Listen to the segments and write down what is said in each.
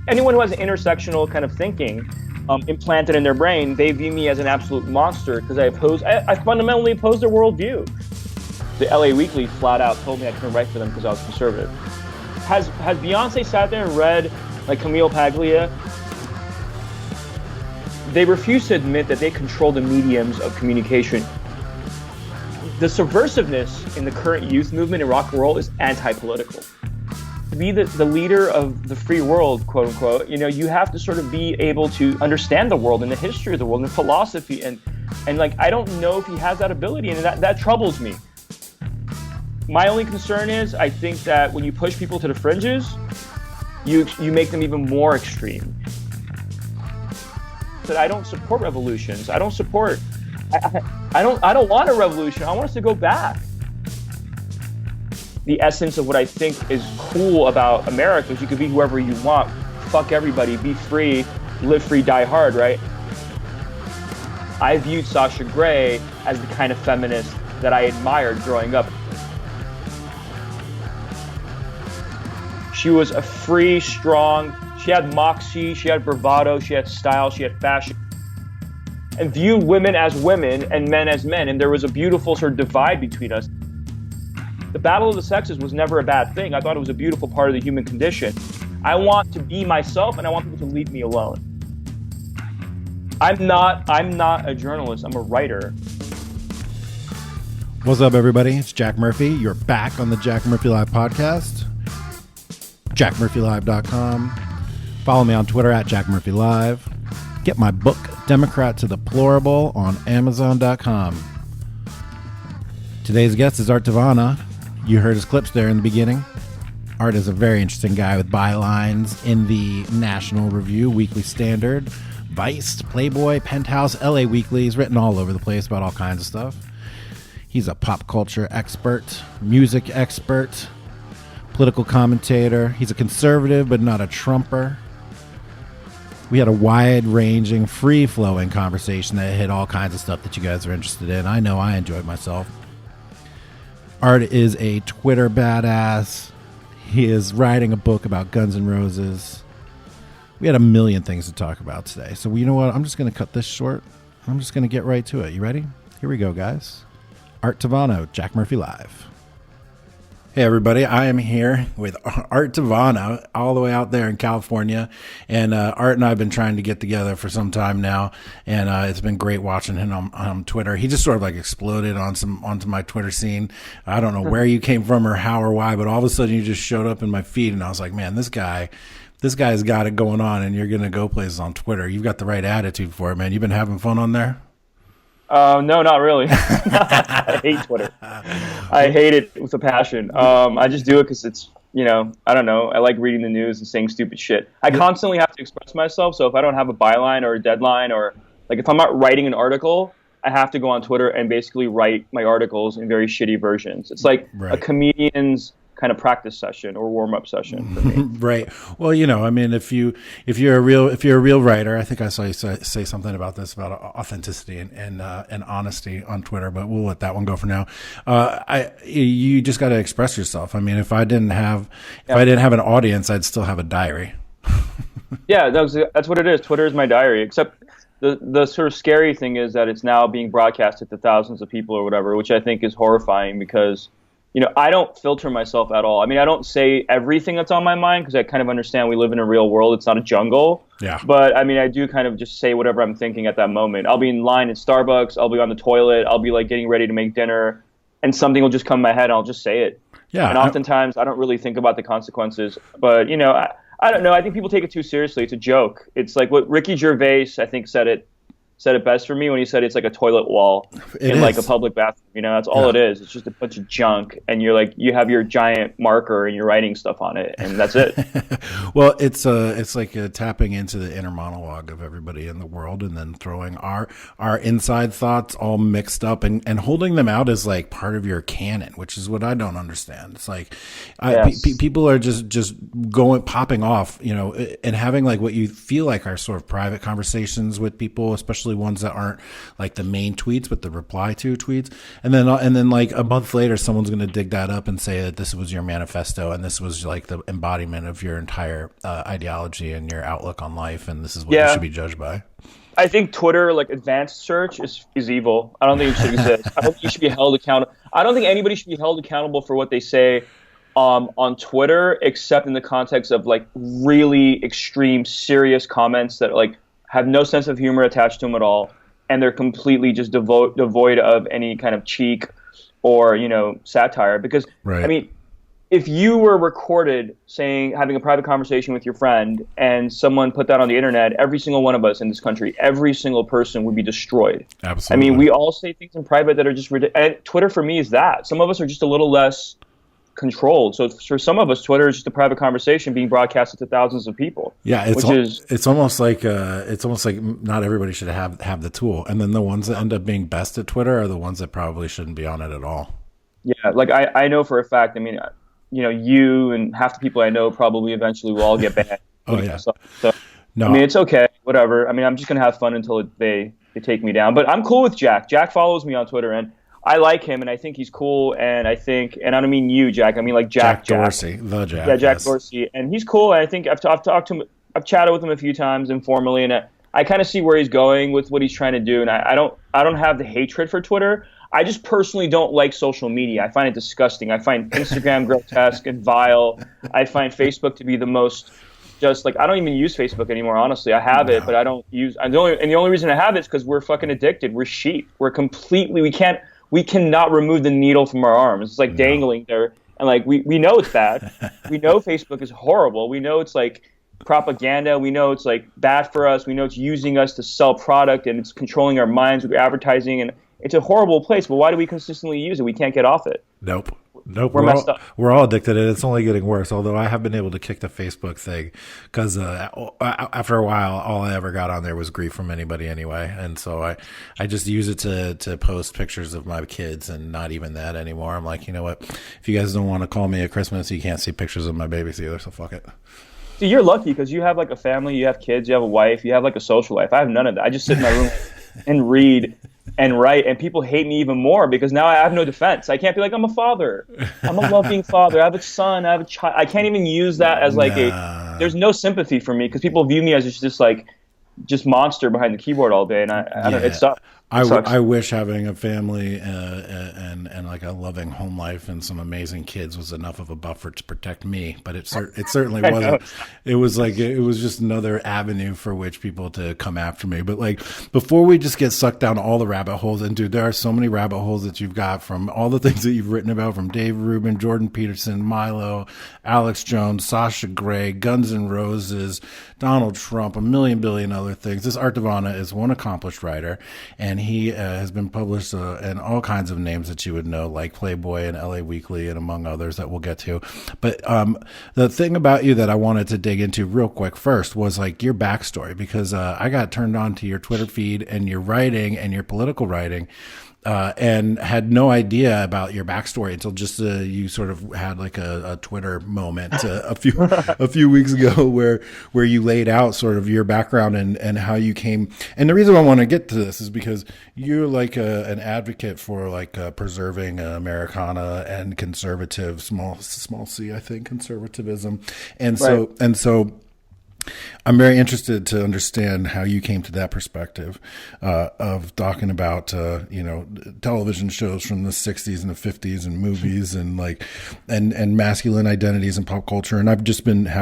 anyone who has an intersectional kind of thinking implanted in their brain, they view me as an absolute monster because I fundamentally oppose their worldview. The LA Weekly flat out told me I couldn't write for them because I was conservative. Has Beyonce sat there and read like Camille Paglia? They refuse to admit that they control the mediums of communication. The subversiveness in the current youth movement in rock and roll is anti-political. To be the leader of the free world, quote unquote, you have to sort of be able to understand the world and the history of the world and philosophy. And like, I don't know if he has that ability, and that troubles me. My only concern is I think that when you push people to the fringes, you make them even more extreme. That I don't support revolutions. I don't support. I don't want a revolution. I want us to go back. The essence of what I think is cool about America is you can be whoever you want. Fuck everybody. Be free. Live free. Die hard. Right? I viewed Sasha Grey as the kind of feminist that I admired growing up. She was a free, strong. She had moxie. She had bravado. She had style. She had fashion. And viewed women as women and men as men. And there was a beautiful sort of divide between us. The battle of the sexes was never a bad thing. I thought it was a beautiful part of the human condition. I want to be myself, and I want people to leave me alone. I'm not a journalist. I'm a writer. What's up, everybody? It's Jack Murphy. You're back on the Jack Murphy Live podcast. JackMurphyLive.com. Follow me on Twitter at Jack Murphy Live. Get my book, Democrat to Deplorable, on Amazon.com. Today's guest is Art Tavana. You heard his clips there in the beginning. Art is a very interesting guy with bylines in the National Review, Weekly Standard, Vice, Playboy, Penthouse, LA Weekly. He's written all over the place about all kinds of stuff. He's a pop culture expert, music expert, political commentator. He's a conservative, but not a Trumper. We had a wide-ranging, free-flowing conversation that hit all kinds of stuff that you guys are interested in. I know I enjoyed myself. Art is a Twitter badass. He is writing a book about Guns N' Roses. We had a million things to talk about today. So you know what? I'm just going to cut this short. I'm just going to get right to it. You ready? Here we go, guys. Art Tavana, Jack Murphy Live. Hey, everybody. I am here with Art Tavana all the way out there in California. And Art and I have been trying to get together for some time now. And it's been great watching him on Twitter. He just sort of like exploded onto my Twitter scene. I don't know where you came from or how or why, but all of a sudden you just showed up in my feed. And I was like, man, this guy's got it going on. And you're going to go places on Twitter. You've got the right attitude for it, man. You've been having fun on there? No, not really. I hate Twitter. I hate it with a passion. I just do it because it's, I don't know. I like reading the news and saying stupid shit. I constantly have to express myself. So if I don't have a byline or a deadline, or like if I'm not writing an article, I have to go on Twitter and basically write my articles in very shitty versions. It's like a comedian's kind of practice session or warm-up session for me. Right. Well, I mean, if you're a real writer, I think I saw you say something about this, about authenticity and honesty on Twitter, but we'll let that one go for now. You just got to express yourself. I mean, if I didn't have an audience, I'd still have a diary. Yeah, that's what it is. Twitter is my diary, except the sort of scary thing is that it's now being broadcasted to thousands of people or whatever, which I think is horrifying because I don't filter myself at all. I mean, I don't say everything that's on my mind because I kind of understand we live in a real world. It's not a jungle. Yeah. But I mean, I do kind of just say whatever I'm thinking at that moment. I'll be in line at Starbucks. I'll be on the toilet. I'll be like getting ready to make dinner, and something will just come in my head and I'll just say it. Yeah. And oftentimes I don't really think about the consequences. But I don't know. I think people take it too seriously. It's a joke. It's like what Ricky Gervais, I think, said it best for me when he said it's like a toilet wall in like a public bathroom. That's all it is. It's just a bunch of junk, and you're like, you have your giant marker and you're writing stuff on it, and that's it. Well, it's like tapping into the inner monologue of everybody in the world, and then throwing our inside thoughts all mixed up and holding them out as like part of your canon, which is what I don't understand. It's like people are just popping off, and having like what you feel like are sort of private conversations with people, especially especially ones that aren't like the main tweets, but the reply to tweets. And then like a month later, someone's going to dig that up and say that this was your manifesto and this was like the embodiment of your entire ideology and your outlook on life, and this is what you should be judged by. I think Twitter, like advanced search, is evil. I don't think it should exist. I don't think you should be held accountable. I don't think anybody should be held accountable for what they say on Twitter, except in the context of like really extreme, serious comments that like have no sense of humor attached to them at all, and they're completely just devoid of any kind of cheek or satire. Because I mean, if you were recorded having a private conversation with your friend and someone put that on the internet, every single one of us in this country, every single person would be destroyed. Absolutely. I mean, we all say things in private that are just ridiculous. And Twitter for me is that. Some of us are just a little less controlled. So for some of us, Twitter is just a private conversation being broadcasted to thousands of people. Yeah, it's almost like not everybody should have the tool. And then the ones that end up being best at Twitter are the ones that probably shouldn't be on it at all. Yeah, like I know for a fact, I mean, you and half the people I know probably eventually will all get banned. Oh, yeah. So, no. I mean, it's okay, whatever. I mean, I'm just going to have fun until they take me down. But I'm cool with Jack. Jack follows me on Twitter, and I like him, and I think he's cool, and I don't mean you, Jack. I mean like Jack Dorsey, the Jack. Yeah, Jack Dorsey. And he's cool, and I think I've talked to him, I've chatted with him a few times informally, and I kind of see where he's going with what he's trying to do, and I don't have the hatred for Twitter. I just personally don't like social media. I find it disgusting. I find Instagram grotesque and vile. I find Facebook to be the most just like, I don't even use Facebook anymore, honestly. I have it, but I don't use and the only reason I have it is because we're fucking addicted. We're sheep. We're completely we cannot remove the needle from our arms. It's like dangling there, and like we know it's bad. We know Facebook is horrible. We know it's like propaganda. We know it's like bad for us. We know it's using us to sell product, and it's controlling our minds with advertising, and it's a horrible place. But why do we consistently use it? We can't get off it. Nope. We're messed up. We're all addicted, and it's only getting worse. Although I have been able to kick the Facebook thing because after a while, all I ever got on there was grief from anybody anyway, and so I just use it to post pictures of my kids, and not even that anymore. I'm like, you know what? If you guys don't want to call me at Christmas, you can't see pictures of my babies either. So fuck it. See, you're lucky because you have like a family, you have kids, you have a wife, you have like a social life. I have none of that. I just sit in my room and read and write, and people hate me even more because now I have no defense. I can't be like, I'm a father. I'm a loving father. I have a son. I have a child. I can't even use that as like there's no sympathy for me because people view me as just monster behind the keyboard all day, and I don't, it sucks. I wish having a family and like a loving home life and some amazing kids was enough of a buffer to protect me, but it certainly wasn't. It was just another avenue for which people to come after me. But like, before we just get sucked down all the rabbit holes, and dude, there are so many rabbit holes that you've got from all the things that you've written about, from Dave Rubin, Jordan Peterson, Milo, Alex Jones, Sasha Grey, Guns N' Roses, Donald Trump, a million billion other things. This Art Tavana is one accomplished writer, and he has been published in all kinds of names that you would know, like Playboy and LA Weekly, and among others that we'll get to. But the thing about you that I wanted to dig into real quick first was like your backstory, because I got turned on to your Twitter feed and your writing and your political writing. And had no idea about your backstory until just you sort of had like a Twitter moment a few weeks ago where you laid out sort of your background and how you came. And the reason I want to get to this is because you're like an advocate for like preserving Americana and conservative small c, I think, conservatism, and so I'm very interested to understand how you came to that perspective of talking about television shows from the 60s and the 50s and movies and like and masculine identities and pop culture. And I've just been I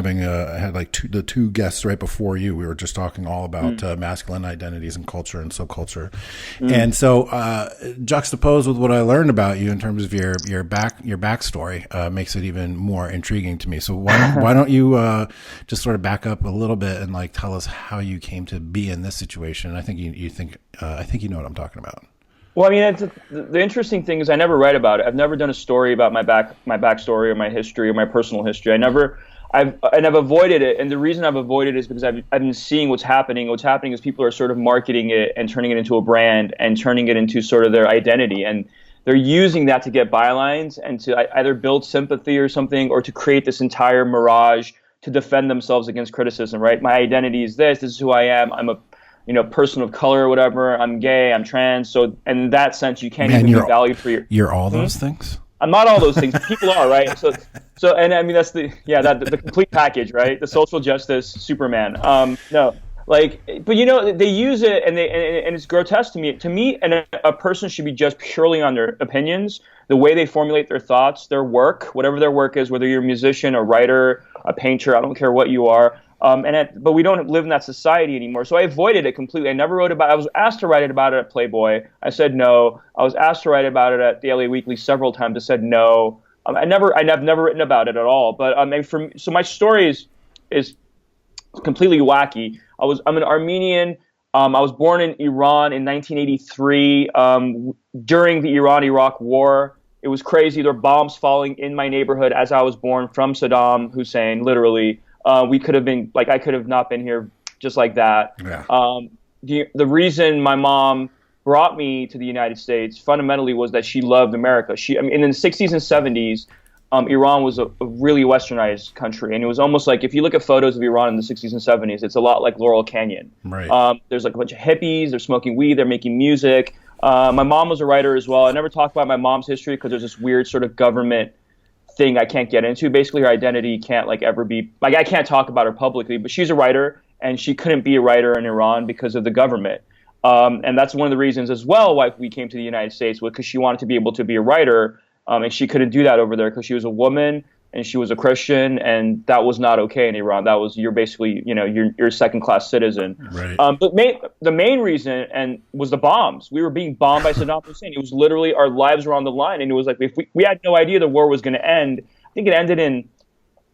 had like the two guests right before you. We were just talking all about masculine identities and culture and subculture. And so juxtaposed with what I learned about you in terms of your backstory makes it even more intriguing to me. So why don't you just sort of back up a little bit and like tell us how you came to be in this situation. I think you know what I'm talking about. Well, I mean, the interesting thing is I never write about it. I've never done a story about my backstory or my history or my personal history. I've avoided it, and the reason I've avoided it is because I've been seeing what's happening. What's happening is people are sort of marketing it and turning it into a brand and turning it into sort of their identity, and they're using that to get bylines and to either build sympathy or something, or to create this entire mirage to defend themselves against criticism, right? My identity is this is who I am. person of color or whatever. I'm gay, I'm trans. So in that sense, you can't even be valued for your. You're all those things. I'm not all those things. People are, right? So, and I mean that's the complete package, right? The social justice Superman. No, like, but they use it, and it's grotesque to me. To me, and a person should be judged purely on their opinions, the way they formulate their thoughts, their work, whatever their work is, whether you're a musician, a writer, a painter, I don't care what you are. But we don't live in that society anymore. So I avoided it completely. I never wrote about it. I was asked to write about it at Playboy. I said no. I was asked to write about it at the LA Weekly several times. I said no. I've never written about it at all. But so my story is completely wacky. I'm an Armenian. I was born in Iran in 1983 during the Iran-Iraq War. It was crazy. There were bombs falling in my neighborhood as I was born from Saddam Hussein, literally. We could have been I could have not been here just like that. Yeah. The reason my mom brought me to the United States fundamentally was that she loved America. In the 60s and 70s, Iran was a really westernized country, and it was almost like if you look at photos of Iran in the 60s and 70s, it's a lot like Laurel Canyon. Right. There's like a bunch of hippies. They're smoking weed. They're making music. My mom was a writer as well. I never talked about my mom's history because there's this weird sort of government thing I can't get into. Basically, her identity can't ever be I can't talk about her publicly, but she's a writer, and she couldn't be a writer in Iran because of the government. And that's one of the reasons as well why we came to the United States, was because she wanted to be able to be a writer, and she couldn't do that over there because she was a woman and she was a Christian, and that was not okay in Iran. That was, you're basically, you're a second-class citizen. Right. But the main reason was the bombs. We were being bombed by Saddam Hussein. It was literally, our lives were on the line, and it was like, if we had no idea the war was going to end. I think it ended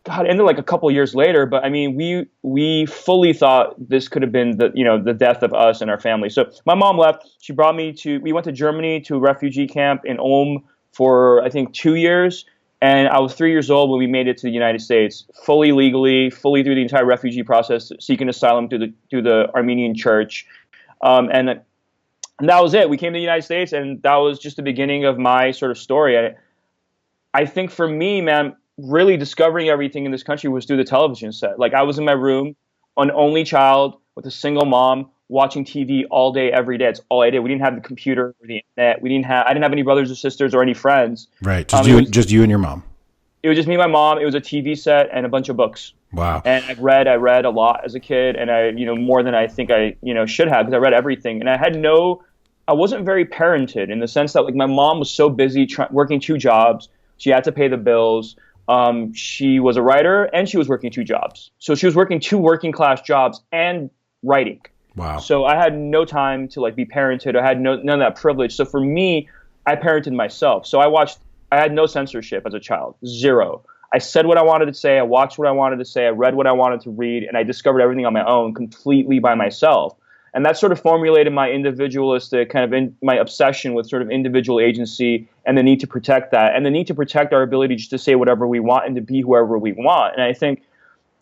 like a couple of years later, but I mean, we fully thought this could have been the death of us and our family. So my mom left. She brought me we went to Germany to a refugee camp in Ulm for, I think, 2 years. And I was 3 years old when we made it to the United States, fully legally, fully through the entire refugee process, seeking asylum through the Armenian church. And that was it. We came to the United States, and that was just the beginning of my sort of story. I think for me, man, really discovering everything in this country was through the television set. Like, I was in my room, an only child with a single mom, watching TV all day, every day. It's all I did. We didn't have the computer or the internet. I didn't have any brothers or sisters or any friends. Right. Just you and your mom. It was just me and my mom. It was a TV set and a bunch of books. Wow. And I read a lot as a kid, and I more than I think I should have, because I read everything. And I wasn't very parented, in the sense that, like, my mom was so busy working 2 jobs. She had to pay the bills. She was a writer, and she was working 2 jobs. So she was working 2 working class jobs and writing. Wow. So I had no time to be parented. I had none of that privilege. So for me, I parented myself. So I had no censorship as a child. Zero. I said what I wanted to say. I watched what I wanted to say. I read what I wanted to read, and I discovered everything on my own, completely by myself. And that sort of formulated my individualistic my obsession with sort of individual agency, and the need to protect that, and the need to protect our ability just to say whatever we want and to be whoever we want. And I think,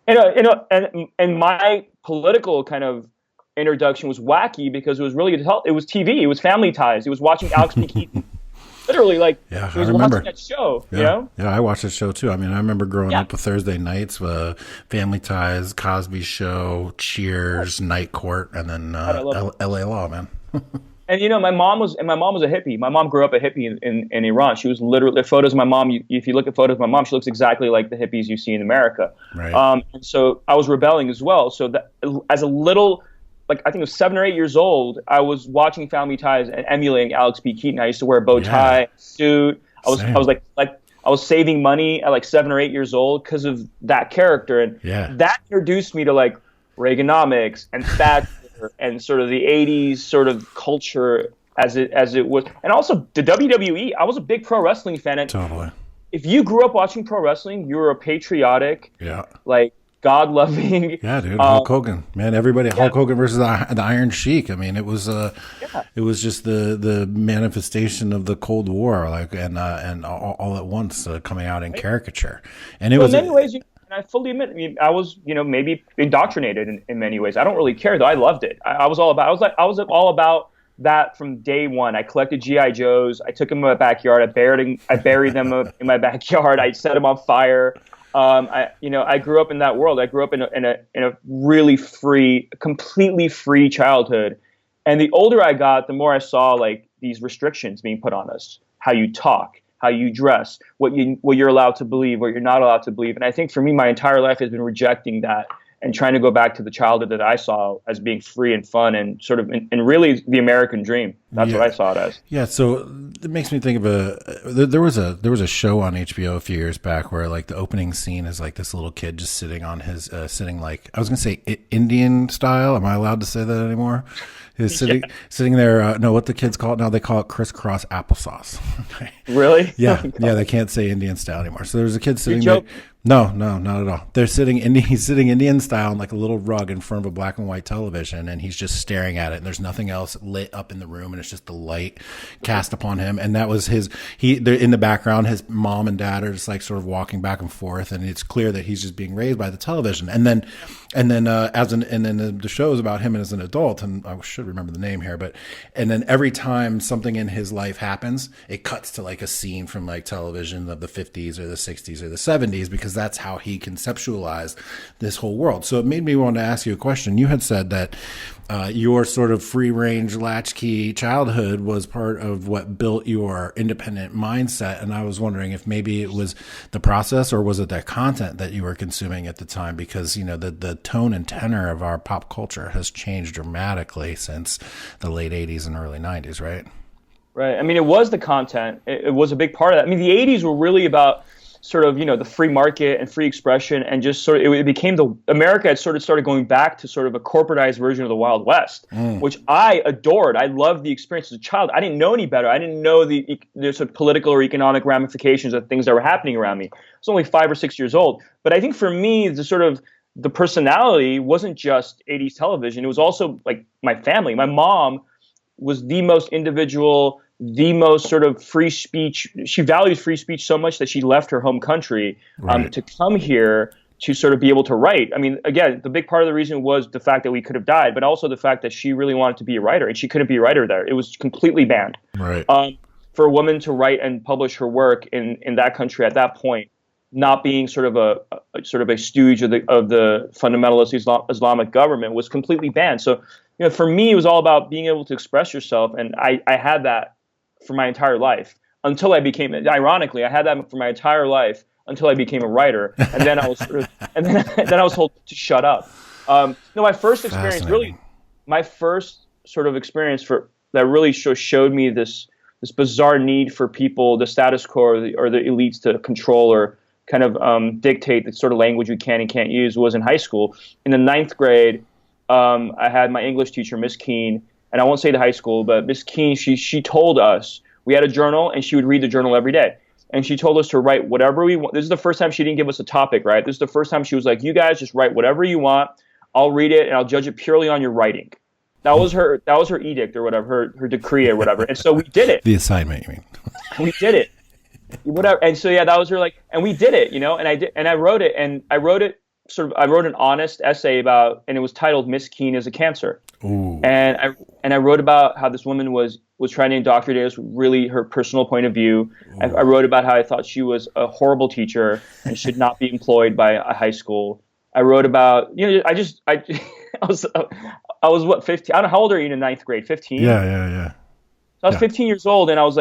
and my political kind of introduction was wacky, because it was TV, it was Family Ties, it was watching Alex P. Keaton. Literally, yeah, I was remember watching that show. Yeah, I watched that show too. I mean, I remember growing up with Thursday nights, Family Ties, Cosby Show, Cheers, Night Court, and then L.A. Law, man. And my mom was a hippie. My mom grew up a hippie in Iran. She was literally, photos of my mom. If you look at photos of my mom, she looks exactly like the hippies you see in America. Right. And so I was rebelling as well. So that, as a little, I think it was 7 or 8 years old, I was watching Family Ties and emulating Alex P. Keaton. I used to wear a bow tie, suit. I was saving money at 7 or 8 years old because of that character, and that introduced me to Reaganomics and Thatcher and sort of the 80s sort of culture as it was, and also the WWE. I was a big pro wrestling fan, and totally. If you grew up watching pro wrestling, you were a patriotic, God-loving. Yeah, dude. Hulk Hogan, man. Everybody. Hulk Hogan versus the Iron Sheik. I mean, it was it was just the manifestation of the Cold War, and all at once coming out in caricature. And it was in many ways. And I fully admit, I was, maybe indoctrinated in many ways. I don't really care though. I loved it. I was all about. I was all about that from day one. I collected GI Joes. I took them in my backyard. I buried them in my backyard. I set them on fire. I grew up in that world. I grew up in a really free, completely free childhood. And the older I got, the more I saw like these restrictions being put on us, how you talk, how you dress, what you're allowed to believe, what you're not allowed to believe. And I think for me, my entire life has been rejecting that and trying to go back to the childhood that I saw as being free and fun and sort of, and really the American dream. That's what I saw it as. Yeah. So it makes me think of there was a show on HBO a few years back where like the opening scene is like this little kid just sitting on his, sitting like, I was going to say Indian style. Am I allowed to say that anymore? He's sitting there. No, what the kids call it now, they call it crisscross applesauce. Really? Yeah. Yeah. They can't say Indian style anymore. So there's a kid sitting there. No, not at all. He's sitting Indian style on like a little rug in front of a black and white television, and he's just staring at it, and there's nothing else lit up in the room, and it's just the light cast upon him. And that was in the background, his mom and dad are just like sort of walking back and forth, and it's clear that he's just being raised by the television. And then the show is about him as an adult, and I should remember the name here, and then every time something in his life happens, it cuts to like a scene from like television of the 50s or the 60s or the 70s, because that's how he conceptualized this whole world. So it made me want to ask you a question. You had said that your sort of free-range latchkey childhood was part of what built your independent mindset, and I was wondering if maybe it was the process or was it that content that you were consuming at the time, because the tone and tenor of our pop culture has changed dramatically since the late 80s and early 90s, right? Right. I mean, it was the content. It was a big part of that. I mean, the 80s were really about sort of, the free market and free expression, and just sort of, it became America had sort of started going back to sort of a corporatized version of the Wild West, which I adored. I loved the experience as a child. I didn't know any better. I didn't know the sort of political or economic ramifications of things that were happening around me. I was only 5 or 6 years old. But I think for me, the personality wasn't just 80s television. It was also like my family. My mom was the most individual, the most sort of free speech. She valued free speech so much that she left her home country to come here to sort of be able to write. I mean, again, the big part of the reason was the fact that we could have died, but also the fact that she really wanted to be a writer, and she couldn't be a writer there. It was completely banned. Right. For a woman to write and publish her work in that country at that point, not being sort of a stooge of the fundamentalist Islamic government, was completely banned. So, for me, it was all about being able to express yourself, and I had that for my entire life until I became. Ironically, I had that for my entire life until I became a writer, and then I was then I was told to shut up. My first experience, my first sort of experience that really showed me this bizarre need for people, the status quo or the elites, to control or kind of dictate the sort of language we can and can't use, was in high school. In the 9th grade, I had my English teacher, Miss Keene, and I won't say the high school, but Miss Keene, she told us, we had a journal, and she would read the journal every day. And she told us to write whatever we want. This is the first time she didn't give us a topic, right? This is the first time she was like, you guys just write whatever you want. I'll read it, and I'll judge it purely on your writing. That was her edict or whatever, her decree or whatever. And so we did it. The assignment, you mean? We did it. Whatever. And so, that was her, and we did it, and I wrote it, and I wrote an honest essay about, and it was titled Miss Keene is a Cancer. Ooh. And I wrote about how this woman was trying to indoctrinate us with really her personal point of view. I wrote about how I thought she was a horrible teacher and should not be employed by a high school. I wrote about, I was what, 15? I don't know, how old are you in the 9th grade? 15? Yeah. So I was 15 years old, and I was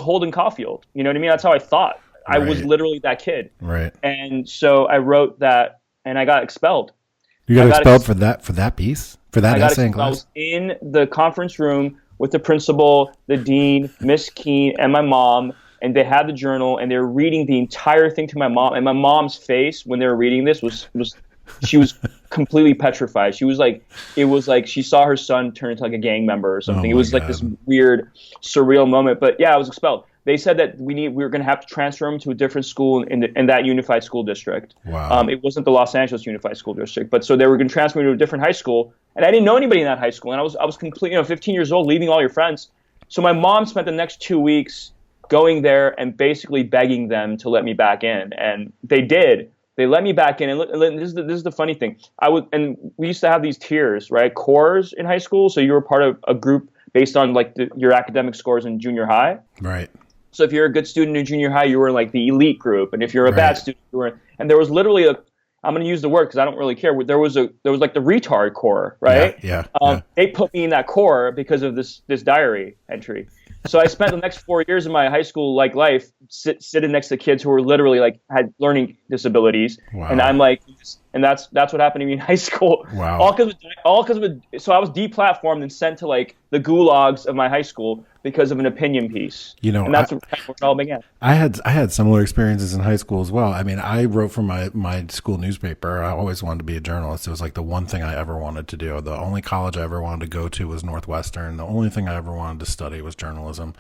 Holden Caulfield. You know what I mean? That's how I thought. Right. I was literally that kid. Right. And so I wrote that, and I got expelled. You got expelled for that piece? For that essay in class? I was in the conference room with the principal, the dean, Miss Keene, and my mom, and they had the journal, and they were reading the entire thing to my mom. And my mom's face when they were reading this was she was completely petrified. She was like, it was like she saw her son turn into like a gang member or something. It was like this weird, surreal moment. But yeah, I was expelled. They said that we were going to have to transfer him to a different school in that unified school district. Wow. It wasn't the Los Angeles Unified School District, but so they were going to transfer me to a different high school. And I didn't know anybody in that high school. And I was completely, 15 years old, leaving all your friends. So my mom spent the next 2 weeks going there and basically begging them to let me back in. And they did. They let me back in. And this is the funny thing. And we used to have these tiers, right? Cores in high school. So you were part of a group based on your academic scores in junior high. Right. So if you're a good student in junior high, you were in like the elite group, and if you're a bad student, you were. And there was literally I'm going to use the word because I don't really care. There was like the retard core, right? Yeah. They put me in that core because of this diary entry. So I spent the next 4 years of my high school life sitting next to kids who were literally like had learning disabilities, and I'm like, and that's what happened to me in high school. Wow. All because of it. So I was deplatformed and sent to like the gulags of my high school because of an opinion piece. And that's where it all began. I had similar experiences in high school as well. I mean, I wrote for my school newspaper. I always wanted to be a journalist. It was like the one thing I ever wanted to do. The only college I ever wanted to go to was Northwestern. The only thing I ever wanted to study was journalism,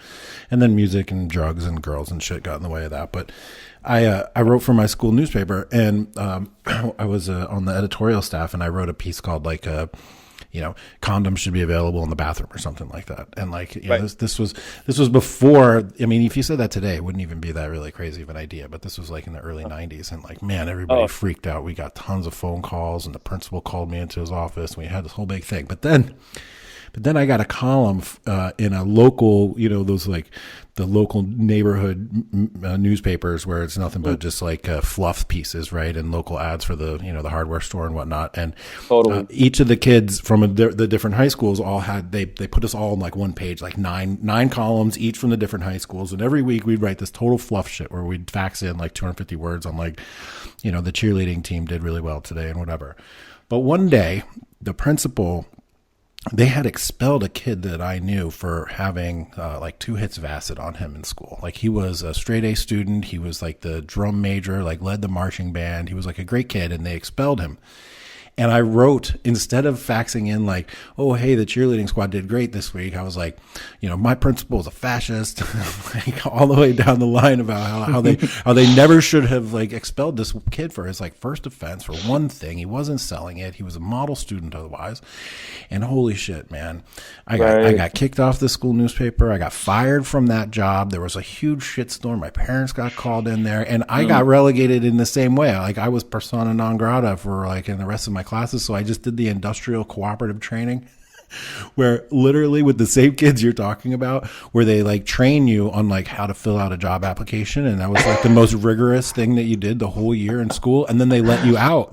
and then music and drugs and girls and shit got in the way of that. But I wrote for my school newspaper, and I was on the editorial staff, and I wrote a piece called like condoms should be available in the bathroom or something like that. And like, this was before, I mean, if you said that today, it wouldn't even be that really crazy of an idea, but this was like in the early 90s. And like, man, everybody freaked out. We got tons of phone calls, and the principal called me into his office, and we had this whole big thing. But then I got a column in a local, those like the local neighborhood newspapers where it's nothing but just like fluff pieces, right? And local ads for the, the hardware store and whatnot. And each of the kids from the different high schools all had, they put us all on like one page, like nine columns, each from the different high schools. And every week we'd write this total fluff shit where we'd fax in like 250 words on like, the cheerleading team did really well today and whatever. But one day the principal, they had expelled a kid that I knew for having like 2 hits of acid on him in school. Like he was a straight A student. He was like the drum major, like led the marching band. He was like a great kid, and they expelled him. And I wrote, instead of faxing in like, oh, hey, the cheerleading squad did great this week, I was like, my principal is a fascist, like all the way down the line about how they never should have like expelled this kid for his like first offense. For one thing, he wasn't selling it. He was a model student otherwise. And holy shit, man, I got kicked off the school newspaper. I got fired from that job. There was a huge shitstorm. My parents got called in there, and I got relegated in the same way. Like I was persona non grata for like in the rest of my classes. So I just did the industrial cooperative training where literally with the same kids you're talking about, where they like train you on like how to fill out a job application. And that was like the most rigorous thing that you did the whole year in school. And then they let you out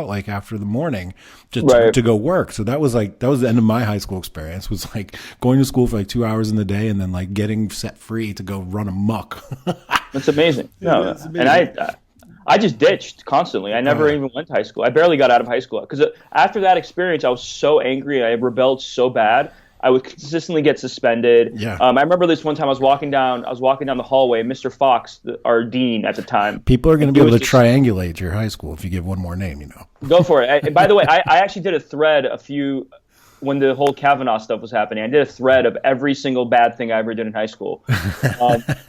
like after the morning to go work. So that was the end of my high school experience, was like going to school for like 2 hours in the day and then like getting set free to go run amok. That's amazing. No, that's amazing. And I just ditched constantly. I never even went to high school. I barely got out of high school because after that experience, I was so angry. I rebelled so bad. I would consistently get suspended. Yeah. I remember this one time I was walking down the hallway. Mr. Fox, our dean at the time. People are going to be able to triangulate your high school if you give one more name. Go for it. By the way, I actually did a thread when the whole Kavanaugh stuff was happening. I did a thread of every single bad thing I ever did in high school.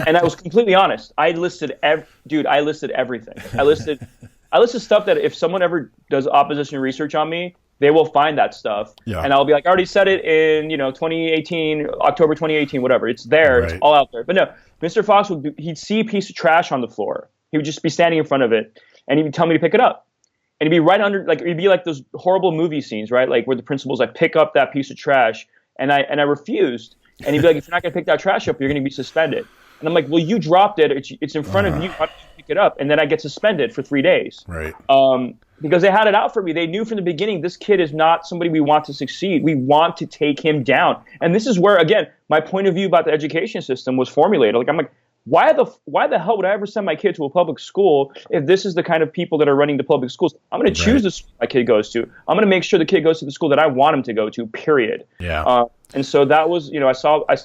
And I was completely honest. I listed everything. I listed stuff that if someone ever does opposition research on me, they will find that stuff. Yeah. And I'll be like, I already said it in, 2018, October 2018, whatever. It's there. Right. It's all out there. But no, Mr. Fox he'd see a piece of trash on the floor. He would just be standing in front of it, and he would tell me to pick it up. And it'd be right under, like, it'd be like those horrible movie scenes, right? Like where the principal's like, pick up that piece of trash. And I refused. And he'd be like, if you're not going to pick that trash up, you're going to be suspended. And I'm like, well, you dropped it. It's in front of you. Why don't you pick it up? And then I get suspended for 3 days. Right. Because they had it out for me. They knew from the beginning, this kid is not somebody we want to succeed. We want to take him down. And this is where, again, my point of view about the education system was formulated. Like, I'm like, why the hell would I ever send my kid to a public school if this is the kind of people that are running the public schools? I'm going to choose the school my kid goes to. I'm going to make sure the kid goes to the school that I want him to go to, period. Yeah. And so that was, it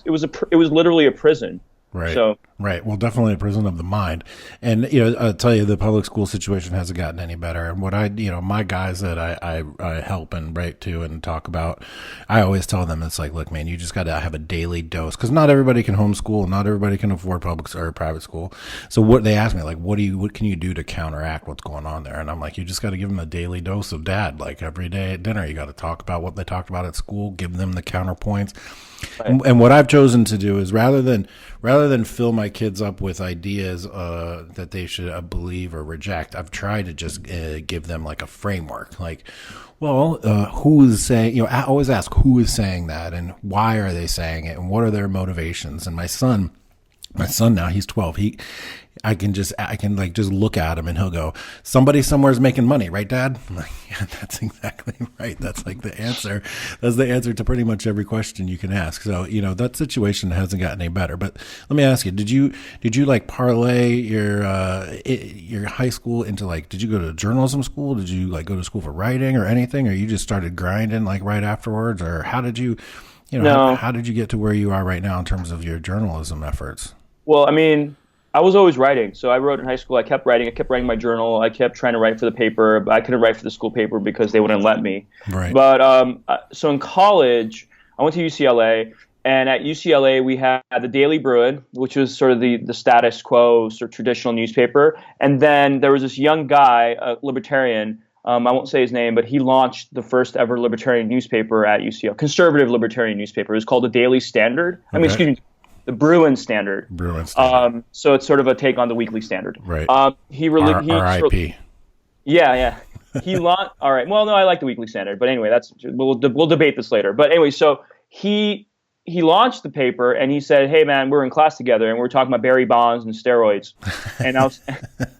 was literally a prison. Right. So, right. Well, definitely a prison of the mind. And, I'll tell you, the public school situation hasn't gotten any better. And what my guys that I help and write to and talk about, I always tell them, it's like, look, man, you just got to have a daily dose, because not everybody can homeschool. Not everybody can afford public or private school. So what they ask me, like, what can you do to counteract what's going on there? And I'm like, you just got to give them a daily dose of dad. Like every day at dinner, you got to talk about what they talked about at school, give them the counterpoints. Right. And what I've chosen to do is rather than fill my kids up with ideas that they should believe or reject, I've tried to just give them like a framework. Like, well, who is saying? I always ask who is saying that and why are they saying it and what are their motivations. And my son My son now, he's 12. I can just look at him and he'll go, somebody somewhere's making money, right, Dad? I'm like, yeah, that's exactly right. That's like the answer. That's the answer to pretty much every question you can ask. So, that situation hasn't gotten any better. But let me ask you, did you like parlay your high school into did you go to journalism school? Did you go to school for writing or anything? Or you just started grinding right afterwards? Or how did you, No. how did you get to where you are right now in terms of your journalism efforts? Well, I mean, I was always writing. So I wrote in high school. I kept writing. I kept writing my journal. I kept trying to write for the paper, but I couldn't write for the school paper because they wouldn't let me. Right. But so in college, I went to UCLA, and at UCLA we had the Daily Bruin, which was sort of the status quo, sort of traditional newspaper. And then there was this young guy, a libertarian. I won't say his name, but he launched the first ever libertarian newspaper at UCLA, conservative libertarian newspaper. It was called the Daily Standard. Okay. I mean, excuse me. The Bruins Standard. So it's sort of a take on the Weekly Standard. Right. R.I.P. Yeah. He launched. All right. Well, no, I like the Weekly Standard, but anyway, we'll debate this later. But anyway, so he launched the paper and he said, "Hey, man, we're in class together and we're talking about Barry Bonds and steroids."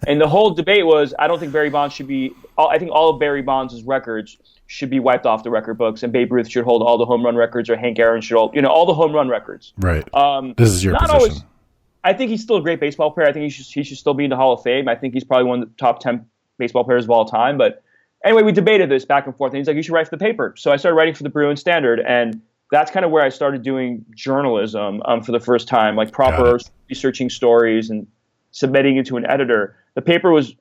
And the whole debate was, I don't think Barry Bonds should be. I think all of Barry Bonds' records should be wiped off the record books, and Babe Ruth should hold all the home run records, or Hank Aaron should hold, all the home run records. Right. This is your position. Always, I think he's still a great baseball player. I think he should still be in the Hall of Fame. I think he's probably one of the top 10 baseball players of all time. But anyway, we debated this back and forth, and he's like, "You should write for the paper." So I started writing for the Bruins Standard, and that's kind of where I started doing journalism for the first time, like proper researching stories and submitting it to an editor. The paper was,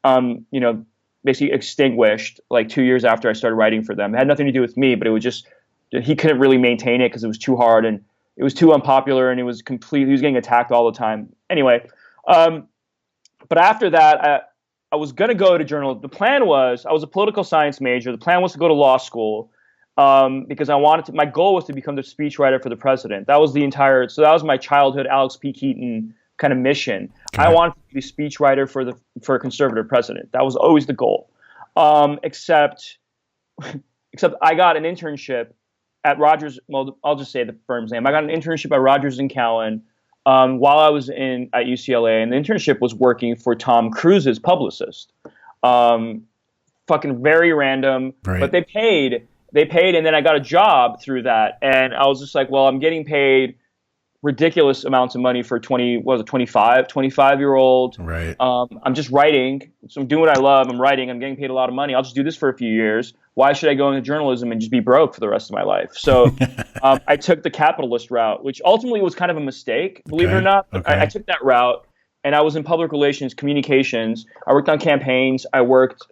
basically extinguished 2 years after I started writing for them. It had nothing to do with me, but it was just he couldn't really maintain it because it was too hard and it was too unpopular, and he was getting attacked all the time. Anyway, but after that, I was going to go to journalism. The plan was, I was a political science major. The plan was to go to law school because my goal was to become the speechwriter for the president. That was that was my childhood Alex P. Keaton kind of mission. Okay. I wanted to be a speechwriter for a conservative president. That was always the goal. Except I got an internship at Rogers. Well, I'll just say the firm's name. I got an internship at Rogers and Cowan while I was at UCLA, and the internship was working for Tom Cruise's publicist. Fucking very random, right. But they paid, and then I got a job through that, and I was just like, well, I'm getting paid ridiculous amounts of money for 25-year-old. Right. I'm just writing. So I'm doing what I love. I'm writing. I'm getting paid a lot of money. I'll just do this for a few years. Why should I go into journalism and just be broke for the rest of my life? So I took the capitalist route, which ultimately was kind of a mistake, believe it or not. Okay. I took that route, and I was in public relations, communications. I worked on campaigns. I worked